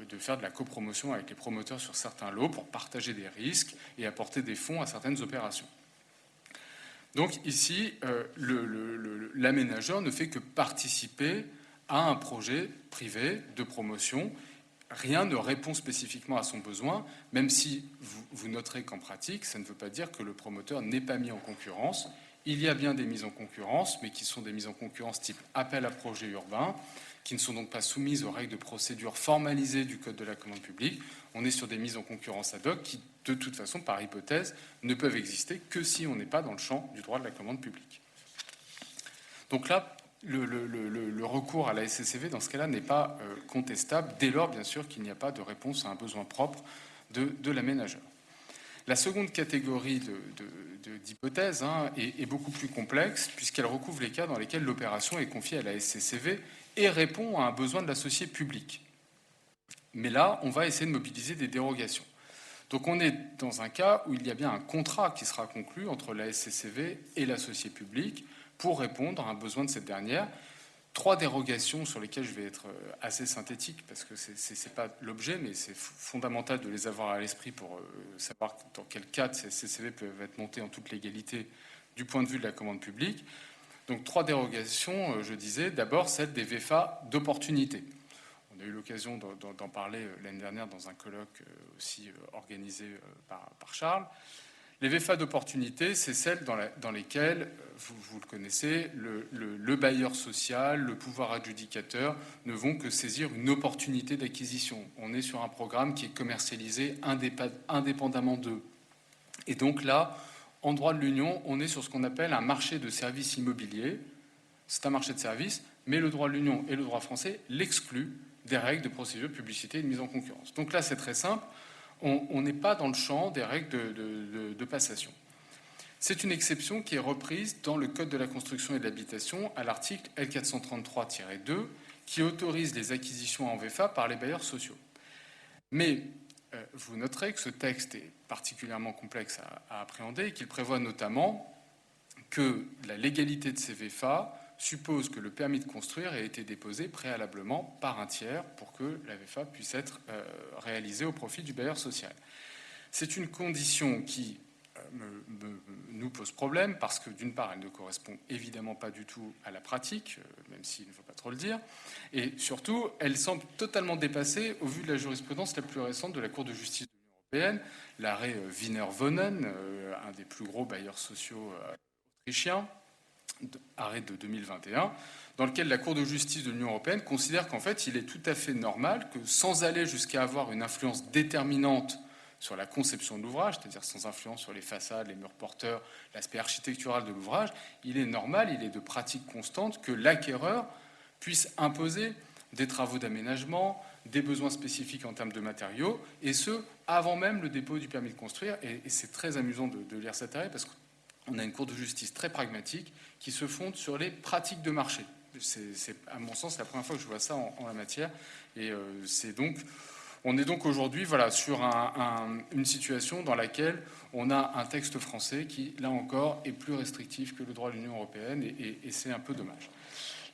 de faire de la copromotion avec les promoteurs sur certains lots pour partager des risques et apporter des fonds à certaines opérations. Donc ici, l'aménageur ne fait que participer à un projet privé de promotion. Rien ne répond spécifiquement à son besoin, même si vous noterez qu'en pratique, ça ne veut pas dire que le promoteur n'est pas mis en concurrence. Il y a bien des mises en concurrence, mais qui sont des mises en concurrence type appel à projet urbain, qui ne sont donc pas soumises aux règles de procédure formalisées du Code de la commande publique. On est sur des mises en concurrence ad hoc qui, de toute façon, par hypothèse, ne peuvent exister que si on n'est pas dans le champ du droit de la commande publique. Donc là, le recours à la SCCV, dans ce cas-là, n'est pas contestable, dès lors, bien sûr, qu'il n'y a pas de réponse à un besoin propre de l'aménageur. La seconde catégorie d'hypothèses est beaucoup plus complexe, puisqu'elle recouvre les cas dans lesquels l'opération est confiée à la SCCV et répond à un besoin de l'associé public. Mais là, on va essayer de mobiliser des dérogations. Donc on est dans un cas où il y a bien un contrat qui sera conclu entre la SCCV et l'associé public pour répondre à un besoin de cette dernière. 3 dérogations sur lesquelles je vais être assez synthétique, parce que ce n'est pas l'objet, mais c'est fondamental de les avoir à l'esprit pour savoir dans quel cadre ces SCCV peuvent être montés en toute légalité du point de vue de la commande publique. Donc 3 dérogations, je disais, d'abord celle des VFA d'opportunité. On a eu l'occasion d'en parler l'année dernière dans un colloque aussi organisé par Charles. Les VFA d'opportunité, c'est celles dans lesquelles, vous le connaissez, le bailleur social, le pouvoir adjudicateur ne vont que saisir une opportunité d'acquisition. On est sur un programme qui est commercialisé indépendamment d'eux. Et donc là, en droit de l'Union, on est sur ce qu'on appelle un marché de services immobiliers. C'est un marché de services, mais le droit de l'Union et le droit français l'excluent des règles de procédure, de publicité et de mise en concurrence. Donc là, c'est très simple. On n'est pas dans le champ des règles de passation. C'est une exception qui est reprise dans le Code de la construction et de l'habitation à l'article L433-2 qui autorise les acquisitions en VFA par les bailleurs sociaux. Mais vous noterez que ce texte est particulièrement complexe à appréhender et qu'il prévoit notamment que la légalité de ces VFA suppose que le permis de construire ait été déposé préalablement par un tiers pour que la VFA puisse être réalisée au profit du bailleur social. C'est une condition qui nous pose problème parce que d'une part, elle ne correspond évidemment pas du tout à la pratique, même s'il ne faut pas trop le dire, et surtout, elle semble totalement dépassée au vu de la jurisprudence la plus récente de la Cour de justice de l'Union européenne, l'arrêt Wiener-Wohnen, un des plus gros bailleurs sociaux autrichiens, arrêt de 2021, dans lequel la Cour de justice de l'Union européenne considère qu'en fait, il est tout à fait normal que, sans aller jusqu'à avoir une influence déterminante sur la conception de l'ouvrage, c'est-à-dire sans influence sur les façades, les murs porteurs, l'aspect architectural de l'ouvrage, il est normal, il est de pratique constante que l'acquéreur puisse imposer des travaux d'aménagement, des besoins spécifiques en termes de matériaux, et ce, avant même le dépôt du permis de construire. Et c'est très amusant de lire cet arrêt parce qu'on a une Cour de justice très pragmatique qui se fonde sur les pratiques de marché. C'est à mon sens, la première fois que je vois ça en la matière. Et on est donc aujourd'hui sur une situation dans laquelle on a un texte français qui, là encore, est plus restrictif que le droit de l'Union européenne, et c'est un peu dommage.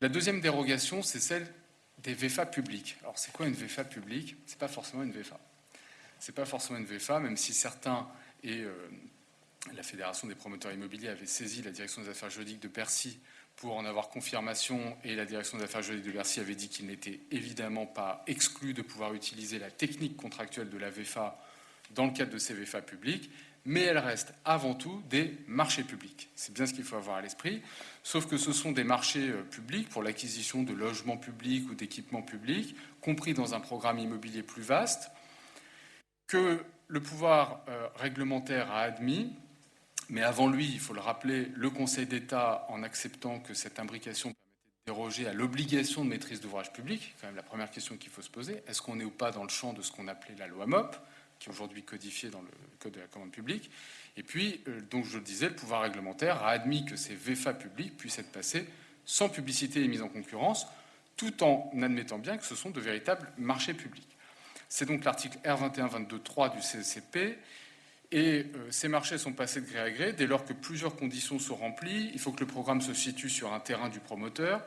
La deuxième dérogation, c'est celle des VFA publics. Alors, c'est quoi une VFA publique ? C'est pas forcément une VFA. C'est pas forcément une VFA, même si certains et la Fédération des promoteurs immobiliers avait saisi la direction des affaires juridiques de Bercy pour en avoir confirmation, et la direction des affaires juridiques de Bercy avait dit qu'il n'était évidemment pas exclu de pouvoir utiliser la technique contractuelle de la VFA dans le cadre de ces VFA publics, mais elle reste avant tout des marchés publics. C'est bien ce qu'il faut avoir à l'esprit, sauf que ce sont des marchés publics pour l'acquisition de logements publics ou d'équipements publics, compris dans un programme immobilier plus vaste, que le pouvoir réglementaire a admis. Mais avant lui, il faut le rappeler, le Conseil d'État, en acceptant que cette imbrication permettait de déroger à l'obligation de maîtrise d'ouvrage public, c'est quand même la première question qu'il faut se poser, est-ce qu'on est ou pas dans le champ de ce qu'on appelait la loi MOP, qui est aujourd'hui codifiée dans le Code de la commande publique. Et puis, donc je le disais, le pouvoir réglementaire a admis que ces VFA publics puissent être passés sans publicité et mise en concurrence, tout en admettant bien que ce sont de véritables marchés publics. C'est donc l'article R2122.3 du CCP. Et ces marchés sont passés de gré à gré dès lors que plusieurs conditions sont remplies. Il faut que le programme se situe sur un terrain du promoteur,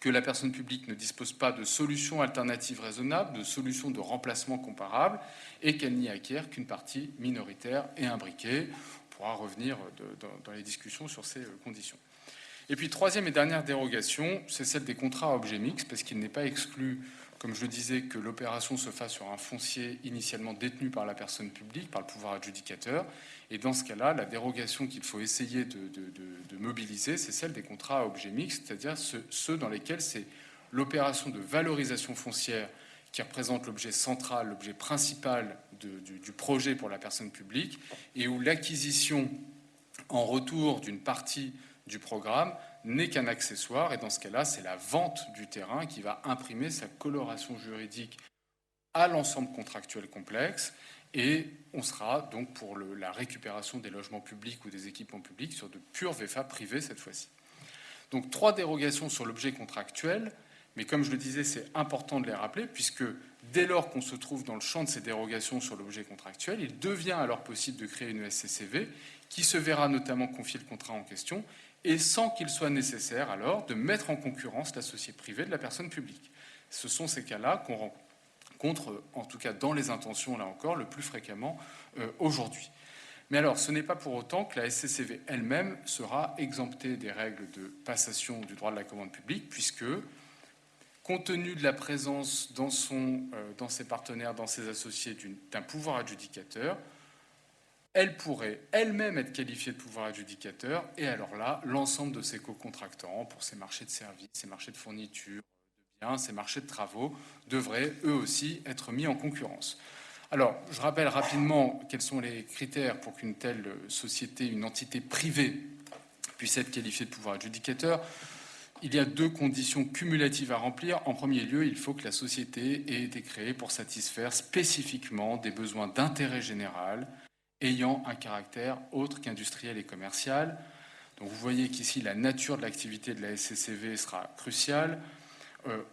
que la personne publique ne dispose pas de solutions alternatives raisonnables, de solutions de remplacement comparables, et qu'elle n'y acquiert qu'une partie minoritaire et imbriquée. On pourra revenir dans les discussions sur ces conditions. Et puis, troisième et dernière dérogation, c'est celle des contrats à objet mixte, parce qu'il n'est pas exclu, comme je le disais, que l'opération se fasse sur un foncier initialement détenu par la personne publique, par le pouvoir adjudicateur. Et dans ce cas-là, la dérogation qu'il faut essayer de mobiliser, c'est celle des contrats à objet mixte, c'est-à-dire ceux dans lesquels c'est l'opération de valorisation foncière qui représente l'objet central, l'objet principal du projet pour la personne publique, et où l'acquisition en retour d'une partie du programme n'est qu'un accessoire, et dans ce cas-là, c'est la vente du terrain qui va imprimer sa coloration juridique à l'ensemble contractuel complexe, et on sera donc pour la récupération des logements publics ou des équipements publics sur de purs VFA privés cette fois-ci. Donc 3 dérogations sur l'objet contractuel, mais comme je le disais, c'est important de les rappeler, puisque dès lors qu'on se trouve dans le champ de ces dérogations sur l'objet contractuel, il devient alors possible de créer une SCCV qui se verra notamment confier le contrat en question, et sans qu'il soit nécessaire alors de mettre en concurrence l'associé privé de la personne publique. Ce sont ces cas-là qu'on rencontre, en tout cas dans les intentions, là encore, le plus fréquemment aujourd'hui. Mais alors, ce n'est pas pour autant que la SCCV elle-même sera exemptée des règles de passation du droit de la commande publique, puisque, compte tenu de la présence dans ses partenaires, dans ses associés d'un pouvoir adjudicateur, elle pourrait elle-même être qualifiée de pouvoir adjudicateur, et alors là, l'ensemble de ses co-contractants, pour ses marchés de services, ses marchés de fourniture de biens, ses marchés de travaux, devraient eux aussi être mis en concurrence. Alors, je rappelle rapidement quels sont les critères pour qu'une telle société, une entité privée, puisse être qualifiée de pouvoir adjudicateur. Il y a 2 conditions cumulatives à remplir. En premier lieu, il faut que la société ait été créée pour satisfaire spécifiquement des besoins d'intérêt général ayant un caractère autre qu'industriel et commercial. Donc vous voyez qu'ici, la nature de l'activité de la SCCV sera cruciale.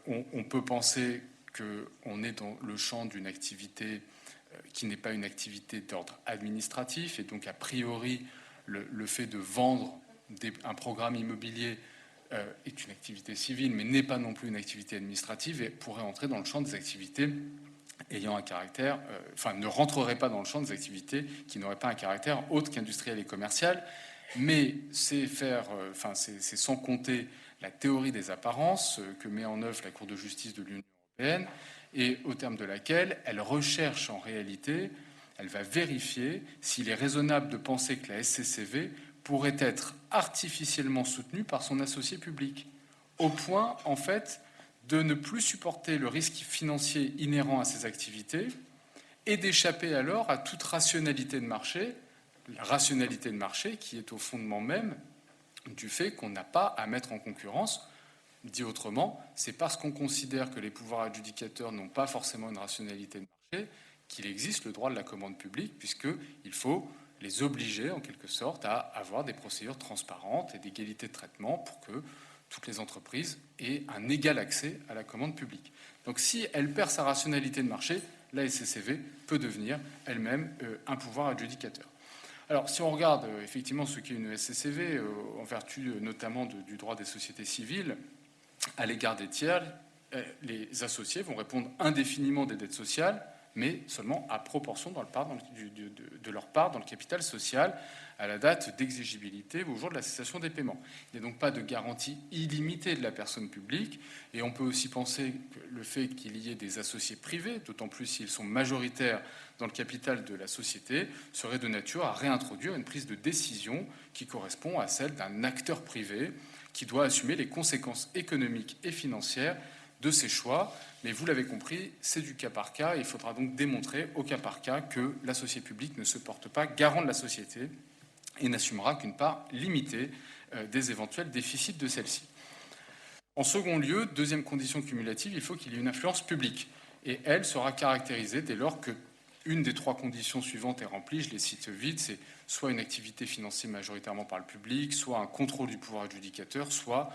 On peut penser qu'on est dans le champ d'une activité qui n'est pas une activité d'ordre administratif, et donc a priori, le fait de vendre un programme immobilier est une activité civile, mais n'est pas non plus une activité administrative, et pourrait entrer dans le champ des activités ayant un caractère, ne rentrerait pas dans le champ des activités qui n'auraient pas un caractère autre qu'industriel et commercial. Mais c'est sans compter la théorie des apparences que met en œuvre la Cour de justice de l'Union européenne, et au terme de laquelle elle recherche en réalité, elle va vérifier s'il est raisonnable de penser que la SCCV pourrait être artificiellement soutenue par son associé public, au point, en fait, de ne plus supporter le risque financier inhérent à ces activités et d'échapper alors à toute rationalité de marché, la rationalité de marché qui est au fondement même du fait qu'on n'a pas à mettre en concurrence. Dit autrement, c'est parce qu'on considère que les pouvoirs adjudicateurs n'ont pas forcément une rationalité de marché qu'il existe le droit de la commande publique, puisqu'il faut les obliger, en quelque sorte, à avoir des procédures transparentes et d'égalité de traitement pour que toutes les entreprises aient un égal accès à la commande publique. Donc si elle perd sa rationalité de marché, la SCCV peut devenir elle-même un pouvoir adjudicateur. Alors si on regarde effectivement ce qu'est une SCCV, en vertu notamment du droit des sociétés civiles, à l'égard des tiers, les associés vont répondre indéfiniment des dettes sociales, mais seulement à proportion de leur part dans le capital social à la date d'exigibilité ou au jour de la cessation des paiements. Il n'y a donc pas de garantie illimitée de la personne publique, et on peut aussi penser que le fait qu'il y ait des associés privés, d'autant plus s'ils sont majoritaires dans le capital de la société, serait de nature à réintroduire une prise de décision qui correspond à celle d'un acteur privé qui doit assumer les conséquences économiques et financières de ses choix. Mais vous l'avez compris, c'est du cas par cas. Il faudra donc démontrer au cas par cas que l'associé public ne se porte pas garant de la société et n'assumera qu'une part limitée des éventuels déficits de celle-ci. En second lieu, deuxième condition cumulative, il faut qu'il y ait une influence publique. Et elle sera caractérisée dès lors que une des 3 conditions suivantes est remplie. Je les cite vite, c'est soit une activité financée majoritairement par le public, soit un contrôle du pouvoir adjudicateur, soit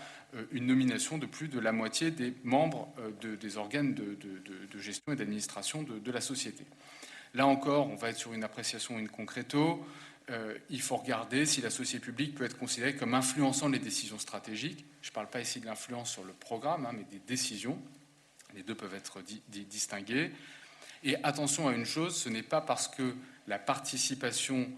une nomination de plus de la moitié des membres des organes de gestion et d'administration de la société. Là encore, on va être sur une appréciation in concreto. Il faut regarder si la société publique peut être considérée comme influençant les décisions stratégiques. Je ne parle pas ici de l'influence sur le programme, mais des décisions. Les deux peuvent être distingués. Et attention à une chose, ce n'est pas parce que la participation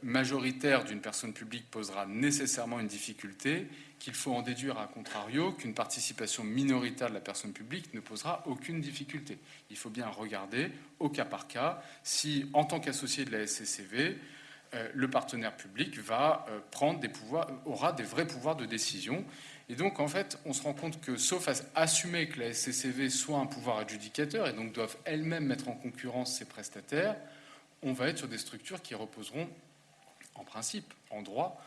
majoritaire d'une personne publique posera nécessairement une difficulté qu'il faut en déduire à contrario qu'une participation minoritaire de la personne publique ne posera aucune difficulté. Il faut bien regarder au cas par cas si, en tant qu'associé de la SCCV, le partenaire public va prendre aura des vrais pouvoirs de décision. Et donc, en fait, on se rend compte que, sauf à assumer que la SCCV soit un pouvoir adjudicateur et donc doivent elles-mêmes mettre en concurrence ses prestataires, on va être sur des structures qui reposeront, en principe, en droit,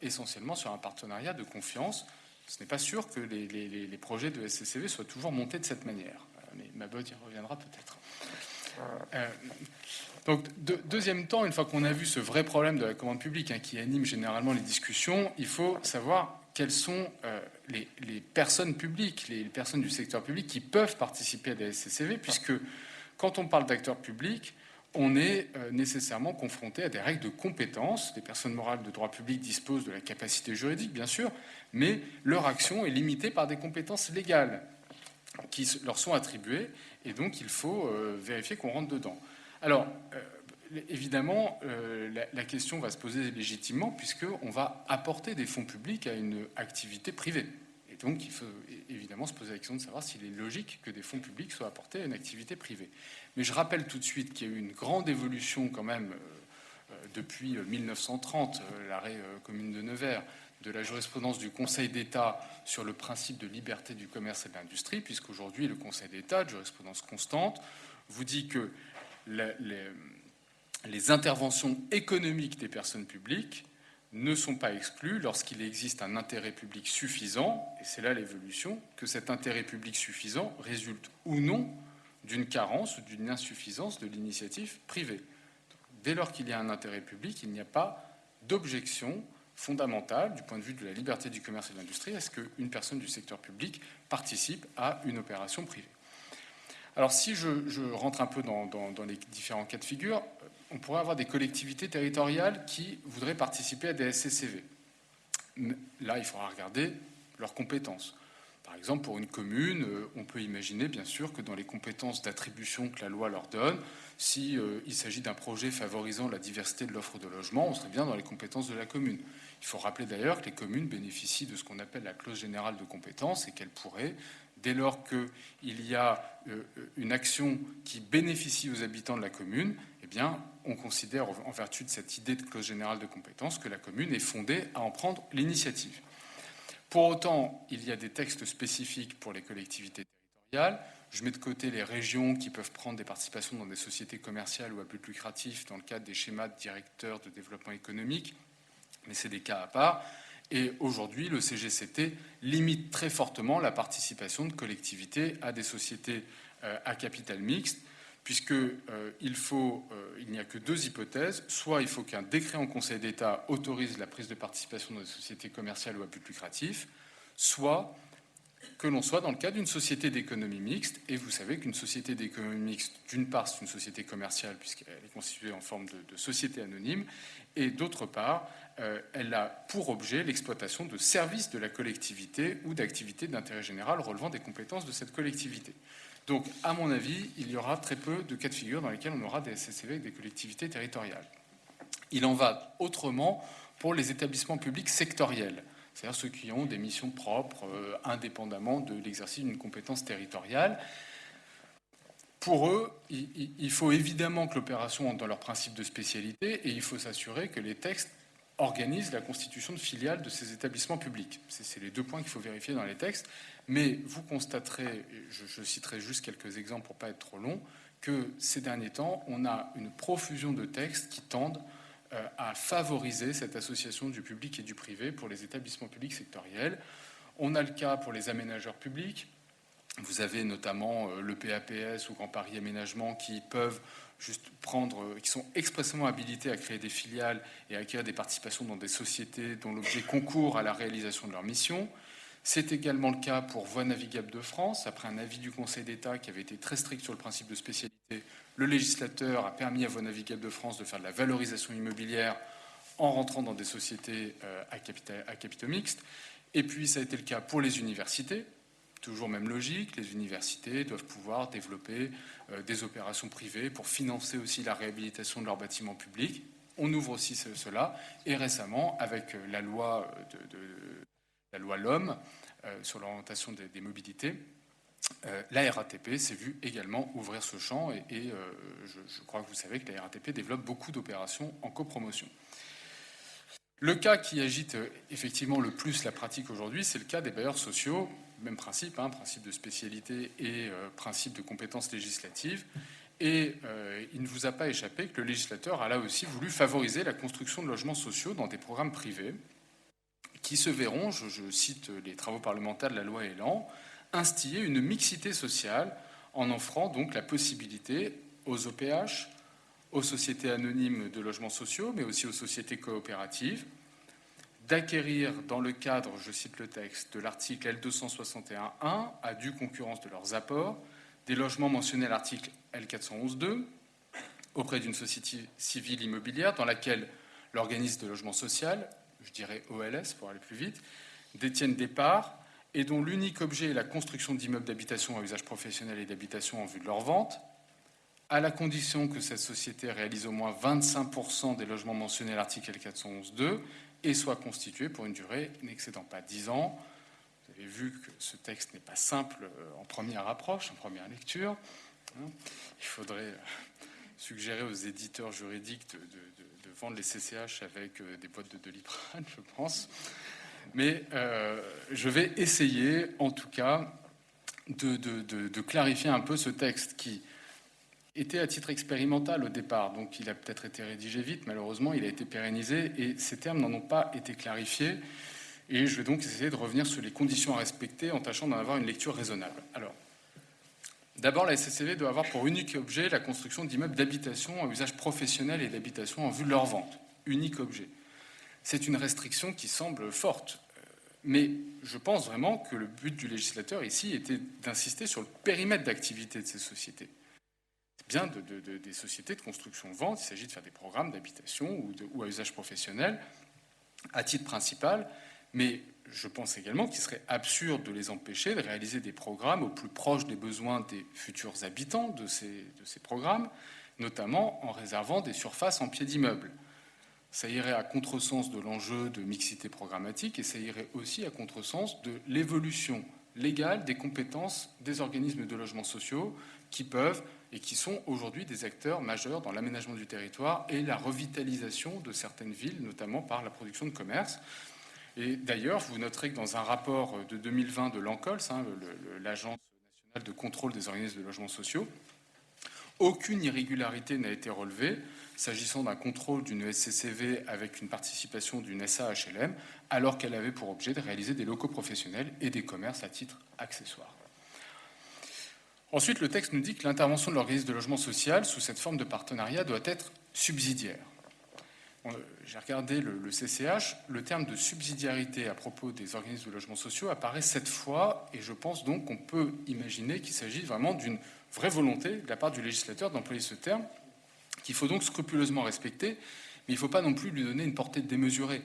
essentiellement sur un partenariat de confiance. Ce n'est pas sûr que les projets de SCCV soient toujours montés de cette manière. Mais Mabod y reviendra peut-être. Donc, deuxième temps, une fois qu'on a vu ce vrai problème de la commande publique qui anime généralement les discussions, il faut savoir quelles sont les personnes publiques, les personnes du secteur public qui peuvent participer à la SCCV, puisque quand on parle d'acteurs publics, on est nécessairement confronté à des règles de compétence. Les personnes morales de droit public disposent de la capacité juridique, bien sûr, mais leur action est limitée par des compétences légales qui leur sont attribuées, et donc il faut vérifier qu'on rentre dedans. Alors, évidemment, la question va se poser légitimement, puisqu'on va apporter des fonds publics à une activité privée. Et donc, il faut évidemment se poser la question de savoir s'il est logique que des fonds publics soient apportés à une activité privée. Mais je rappelle tout de suite qu'il y a eu une grande évolution quand même depuis 1930, l'arrêt Commune de Nevers, de la jurisprudence du Conseil d'État sur le principe de liberté du commerce et de l'industrie, puisqu'aujourd'hui, le Conseil d'État, de jurisprudence constante, vous dit que les interventions économiques des personnes publiques ne sont pas exclues lorsqu'il existe un intérêt public suffisant, et c'est là l'évolution, que cet intérêt public suffisant résulte ou non d'une carence ou d'une insuffisance de l'initiative privée. Dès lors qu'il y a un intérêt public, il n'y a pas d'objection fondamentale du point de vue de la liberté du commerce et de l'industrie à ce qu'une personne du secteur public participe à une opération privée. Alors si je rentre un peu dans les différents cas de figure, on pourrait avoir des collectivités territoriales qui voudraient participer à des SCCV. Là, il faudra regarder leurs compétences. Par exemple, pour une commune, on peut imaginer bien sûr que dans les compétences d'attribution que la loi leur donne, s'il s'agit d'un projet favorisant la diversité de l'offre de logement, on serait bien dans les compétences de la commune. Il faut rappeler d'ailleurs que les communes bénéficient de ce qu'on appelle la clause générale de compétence et qu'elles pourraient, dès lors qu'il y a une action qui bénéficie aux habitants de la commune, eh bien, on considère, en vertu de cette idée de clause générale de compétence, que la commune est fondée à en prendre l'initiative. Pour autant, il y a des textes spécifiques pour les collectivités territoriales. Je mets de côté les régions qui peuvent prendre des participations dans des sociétés commerciales ou à but lucratif dans le cadre des schémas de directeurs de développement économique, mais c'est des cas à part. Et aujourd'hui, le CGCT limite très fortement la participation de collectivités à des sociétés à capital mixte, puisqu'il n'y a que deux hypothèses. Soit il faut qu'un décret en Conseil d'État autorise la prise de participation dans des sociétés commerciales ou à but lucratif, soit que l'on soit dans le cadre d'une société d'économie mixte. Et vous savez qu'une société d'économie mixte, d'une part, c'est une société commerciale, puisqu'elle est constituée en forme de société anonyme, et d'autre part, elle a pour objet l'exploitation de services de la collectivité ou d'activités d'intérêt général relevant des compétences de cette collectivité. Donc, à mon avis, il y aura très peu de cas de figure dans lesquels on aura des SCCV avec des collectivités territoriales. Il en va autrement pour les établissements publics sectoriels, c'est-à-dire ceux qui ont des missions propres, indépendamment de l'exercice d'une compétence territoriale. Pour eux, il faut évidemment que l'opération entre dans leur principe de spécialité et il faut s'assurer que les textes organisent la constitution de filiales de ces établissements publics. C'est les deux points qu'il faut vérifier dans les textes. Mais vous constaterez, je citerai juste quelques exemples pour ne pas être trop long, que ces derniers temps, on a une profusion de textes qui tendent à favoriser cette association du public et du privé pour les établissements publics sectoriels. On a le cas pour les aménageurs publics. Vous avez notamment le PAPS ou Grand Paris Aménagement qui peuvent qui sont expressément habilités à créer des filiales et à acquérir des participations dans des sociétés dont l'objet concourt à la réalisation de leur mission. C'est également le cas pour Voies navigables de France. Après un avis du Conseil d'État qui avait été très strict sur le principe de spécialité, le législateur a permis à Voies navigables de France de faire de la valorisation immobilière en rentrant dans des sociétés à capitaux mixtes. Et puis ça a été le cas pour les universités. Toujours même logique, les universités doivent pouvoir développer des opérations privées pour financer aussi la réhabilitation de leurs bâtiments publics. On ouvre aussi cela. Et récemment, avec la loi LOM sur l'orientation des mobilités, la RATP s'est vue également ouvrir ce champ. Et je crois que vous savez que la RATP développe beaucoup d'opérations en copromotion. Le cas qui agite effectivement le plus la pratique aujourd'hui, c'est le cas des bailleurs sociaux. Même principe, principe de spécialité et principe de compétence législative. Et il ne vous a pas échappé que le législateur a là aussi voulu favoriser la construction de logements sociaux dans des programmes privés qui se verront, je cite les travaux parlementaires de la loi Elan, instiller une mixité sociale en offrant donc la possibilité aux OPH, aux sociétés anonymes de logements sociaux, mais aussi aux sociétés coopératives, d'acquérir dans le cadre, je cite le texte, de l'article L261.1, à due concurrence de leurs apports, des logements mentionnés à l'article L411.2 auprès d'une société civile immobilière dans laquelle l'organisme de logement social, je dirais OLS pour aller plus vite, détiennent des parts et dont l'unique objet est la construction d'immeubles d'habitation à usage professionnel et d'habitation en vue de leur vente, à la condition que cette société réalise au moins 25% des logements mentionnés à l'article L411.2 et soit constituée pour une durée n'excédant pas 10 ans. Vous avez vu que ce texte n'est pas simple en première approche, en première lecture. Il faudrait suggérer aux éditeurs juridiques de vendre les CCH avec des boîtes de Doliprane, je pense. Mais je vais essayer, en tout cas, de clarifier un peu ce texte qui était à titre expérimental au départ. Donc il a peut-être été rédigé vite, malheureusement, il a été pérennisé et ces termes n'en ont pas été clarifiés. Et je vais donc essayer de revenir sur les conditions à respecter en tâchant d'en avoir une lecture raisonnable. Alors, d'abord, la SCCV doit avoir pour unique objet la construction d'immeubles d'habitation à usage professionnel et d'habitation en vue de leur vente. Unique objet. C'est une restriction qui semble forte. Mais je pense vraiment que le but du législateur ici était d'insister sur le périmètre d'activité de ces sociétés. C'est bien des sociétés de construction-vente. Il s'agit de faire des programmes d'habitation ou à usage professionnel à titre principal. Mais je pense également qu'il serait absurde de les empêcher de réaliser des programmes au plus proche des besoins des futurs habitants de ces programmes, notamment en réservant des surfaces en pied d'immeuble. Ça irait à contresens de l'enjeu de mixité programmatique et ça irait aussi à contresens de l'évolution légale des compétences des organismes de logements sociaux qui peuvent et qui sont aujourd'hui des acteurs majeurs dans l'aménagement du territoire et la revitalisation de certaines villes, notamment par la production de commerce. Et d'ailleurs, vous noterez que dans un rapport de 2020 de l'ANCOLS, l'Agence nationale de contrôle des organismes de logements sociaux, aucune irrégularité n'a été relevée s'agissant d'un contrôle d'une SCCV avec une participation d'une SAHLM, alors qu'elle avait pour objet de réaliser des locaux professionnels et des commerces à titre accessoire. Ensuite, le texte nous dit que l'intervention de l'organisme de logement social sous cette forme de partenariat doit être subsidiaire. J'ai regardé le CCH, le terme de subsidiarité à propos des organismes de logements sociaux apparaît 7 fois, et je pense donc qu'on peut imaginer qu'il s'agit vraiment d'une vraie volonté de la part du législateur d'employer ce terme, qu'il faut donc scrupuleusement respecter, mais il ne faut pas non plus lui donner une portée démesurée.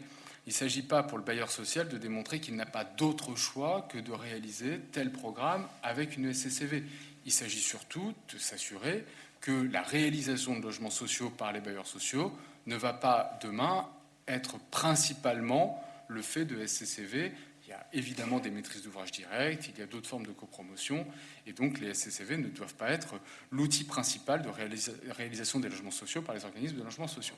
Il ne s'agit pas pour le bailleur social de démontrer qu'il n'a pas d'autre choix que de réaliser tel programme avec une SCCV. Il s'agit surtout de s'assurer que la réalisation de logements sociaux par les bailleurs sociaux ne va pas demain être principalement le fait de SCCV. Il y a évidemment des maîtrises d'ouvrage directes, il y a d'autres formes de copromotion, et donc les SCCV ne doivent pas être l'outil principal de réalisation des logements sociaux par les organismes de logements sociaux.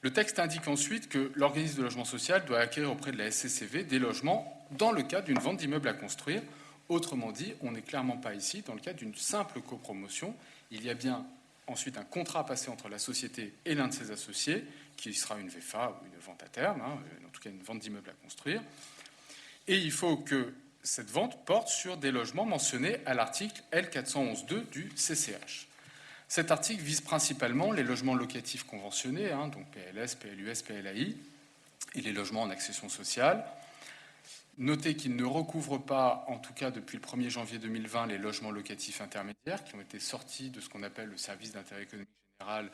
Le texte indique ensuite que l'organisme de logement social doit acquérir auprès de la SCCV des logements dans le cadre d'une vente d'immeubles à construire. Autrement dit, on n'est clairement pas ici dans le cadre d'une simple copromotion. Il y a bien ensuite un contrat à passer entre la société et l'un de ses associés, qui sera une VFA ou une vente à terme, en tout cas une vente d'immeubles à construire. Et il faut que cette vente porte sur des logements mentionnés à l'article L411-2 du CCH. Cet article vise principalement les logements locatifs conventionnés, donc PLS, PLUS, PLAI, et les logements en accession sociale. Notez qu'il ne recouvre pas, en tout cas depuis le 1er janvier 2020, les logements locatifs intermédiaires qui ont été sortis de ce qu'on appelle le service d'intérêt économique général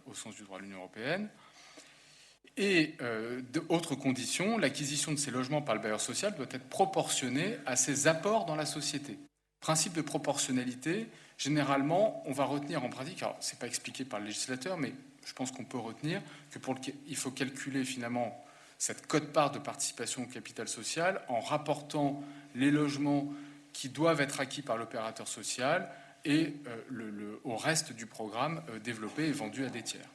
au sens du droit de l'Union européenne. Et autre condition, l'acquisition de ces logements par le bailleur social doit être proportionnée à ses apports dans la société. Principe de proportionnalité, généralement, on va retenir en pratique, alors ce n'est pas expliqué par le législateur, mais je pense qu'on peut retenir que il faut calculer finalement cette quote-part de participation au capital social en rapportant les logements qui doivent être acquis par l'opérateur social et au reste du programme développé et vendu à des tiers.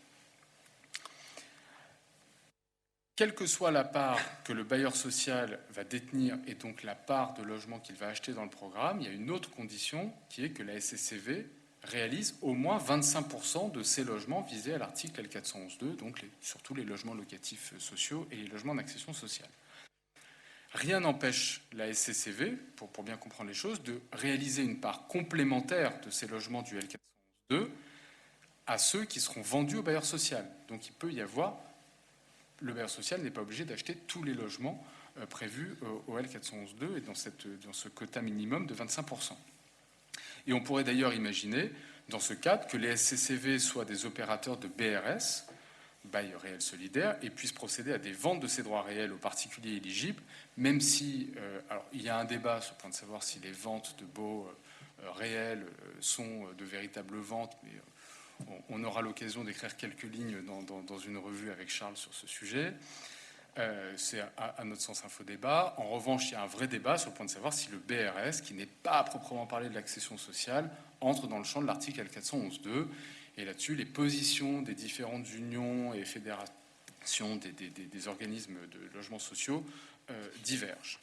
Quelle que soit la part que le bailleur social va détenir et donc la part de logement qu'il va acheter dans le programme, il y a une autre condition qui est que la SCCV réalise au moins 25% de ces logements visés à l'article L411-2, donc surtout les logements locatifs sociaux et les logements d'accession sociale. Rien n'empêche la SCCV, pour bien comprendre les choses, de réaliser une part complémentaire de ces logements du L411-2 à ceux qui seront vendus au bailleur social. Donc il peut y avoir... Le bailleur social n'est pas obligé d'acheter tous les logements prévus au L411-2 et dans ce quota minimum de 25%. Et on pourrait d'ailleurs imaginer, dans ce cadre, que les SCCV soient des opérateurs de BRS, bail réel solidaire, et puissent procéder à des ventes de ces droits réels aux particuliers éligibles, même si alors, il y a un débat sur le point de savoir si les ventes de baux réels sont de véritables ventes, mais on aura l'occasion d'écrire quelques lignes dans une revue avec Charles sur ce sujet. C'est à notre sens un faux débat. En revanche, il y a un vrai débat sur le point de savoir si le BRS, qui n'est pas à proprement parler de l'accession sociale, entre dans le champ de l'article L411-2. Et là-dessus, les positions des différentes unions et fédérations des organismes de logements sociaux divergent.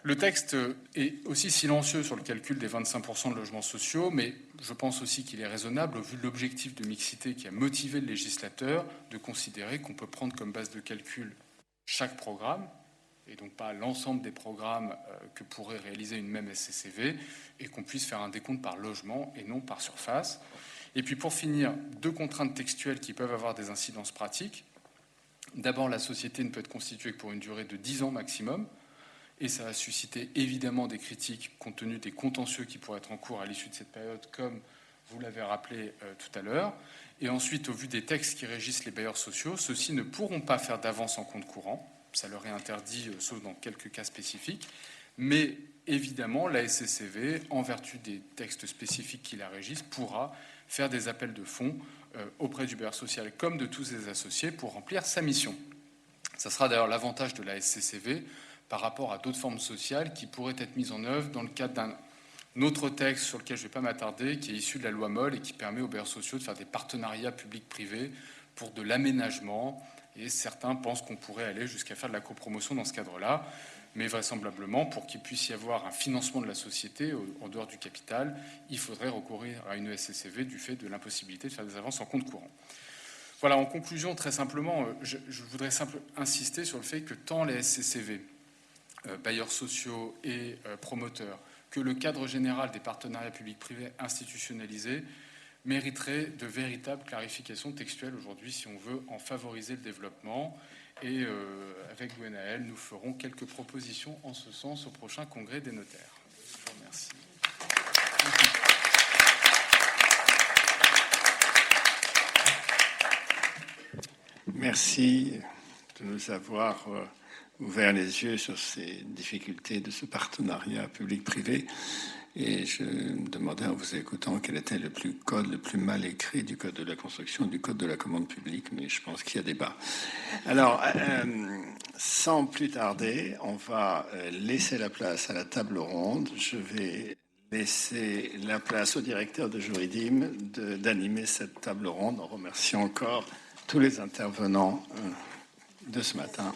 Le texte est aussi silencieux sur le calcul des 25% de logements sociaux, mais je pense aussi qu'il est raisonnable, au vu de l'objectif de mixité qui a motivé le législateur, de considérer qu'on peut prendre comme base de calcul chaque programme, et donc pas l'ensemble des programmes que pourrait réaliser une même SCCV, et qu'on puisse faire un décompte par logement et non par surface. Et puis pour finir, 2 contraintes textuelles qui peuvent avoir des incidences pratiques. D'abord, la société ne peut être constituée que pour une durée de 10 ans maximum, et ça va susciter évidemment des critiques compte tenu des contentieux qui pourraient être en cours à l'issue de cette période, comme vous l'avez rappelé tout à l'heure. Et ensuite, au vu des textes qui régissent les bailleurs sociaux, ceux-ci ne pourront pas faire d'avance en compte courant. Ça leur est interdit, sauf dans quelques cas spécifiques. Mais évidemment, la SCCV, en vertu des textes spécifiques qui la régissent, pourra faire des appels de fonds auprès du bailleur social comme de tous ses associés pour remplir sa mission. Ça sera d'ailleurs l'avantage de la SCCV par rapport à d'autres formes sociales qui pourraient être mises en œuvre dans le cadre d'un autre texte sur lequel je ne vais pas m'attarder, qui est issu de la loi Moll et qui permet aux bailleurs sociaux de faire des partenariats publics-privés pour de l'aménagement. Et certains pensent qu'on pourrait aller jusqu'à faire de la copromotion dans ce cadre-là. Mais vraisemblablement, pour qu'il puisse y avoir un financement de la société en dehors du capital, il faudrait recourir à une SCCV du fait de l'impossibilité de faire des avances en compte courant. Voilà, en conclusion, très simplement, je voudrais insister sur le fait que tant les SCCV, bailleurs sociaux et promoteurs, que le cadre général des partenariats publics-privés institutionnalisés mériterait de véritables clarifications textuelles aujourd'hui si on veut en favoriser le développement. Et avec Gwenaël, nous ferons quelques propositions en ce sens au prochain congrès des notaires. Je vous remercie. Merci de nous avoir ouvert les yeux sur ces difficultés de ce partenariat public-privé. Et je me demandais en vous écoutant quel était le code le plus mal écrit du code de la construction, du code de la commande publique, mais je pense qu'il y a débat. Alors, sans plus tarder, on va laisser la place à la table ronde. Je vais laisser la place au directeur de Juridim d'animer cette table ronde en remerciant encore tous les intervenants de ce matin.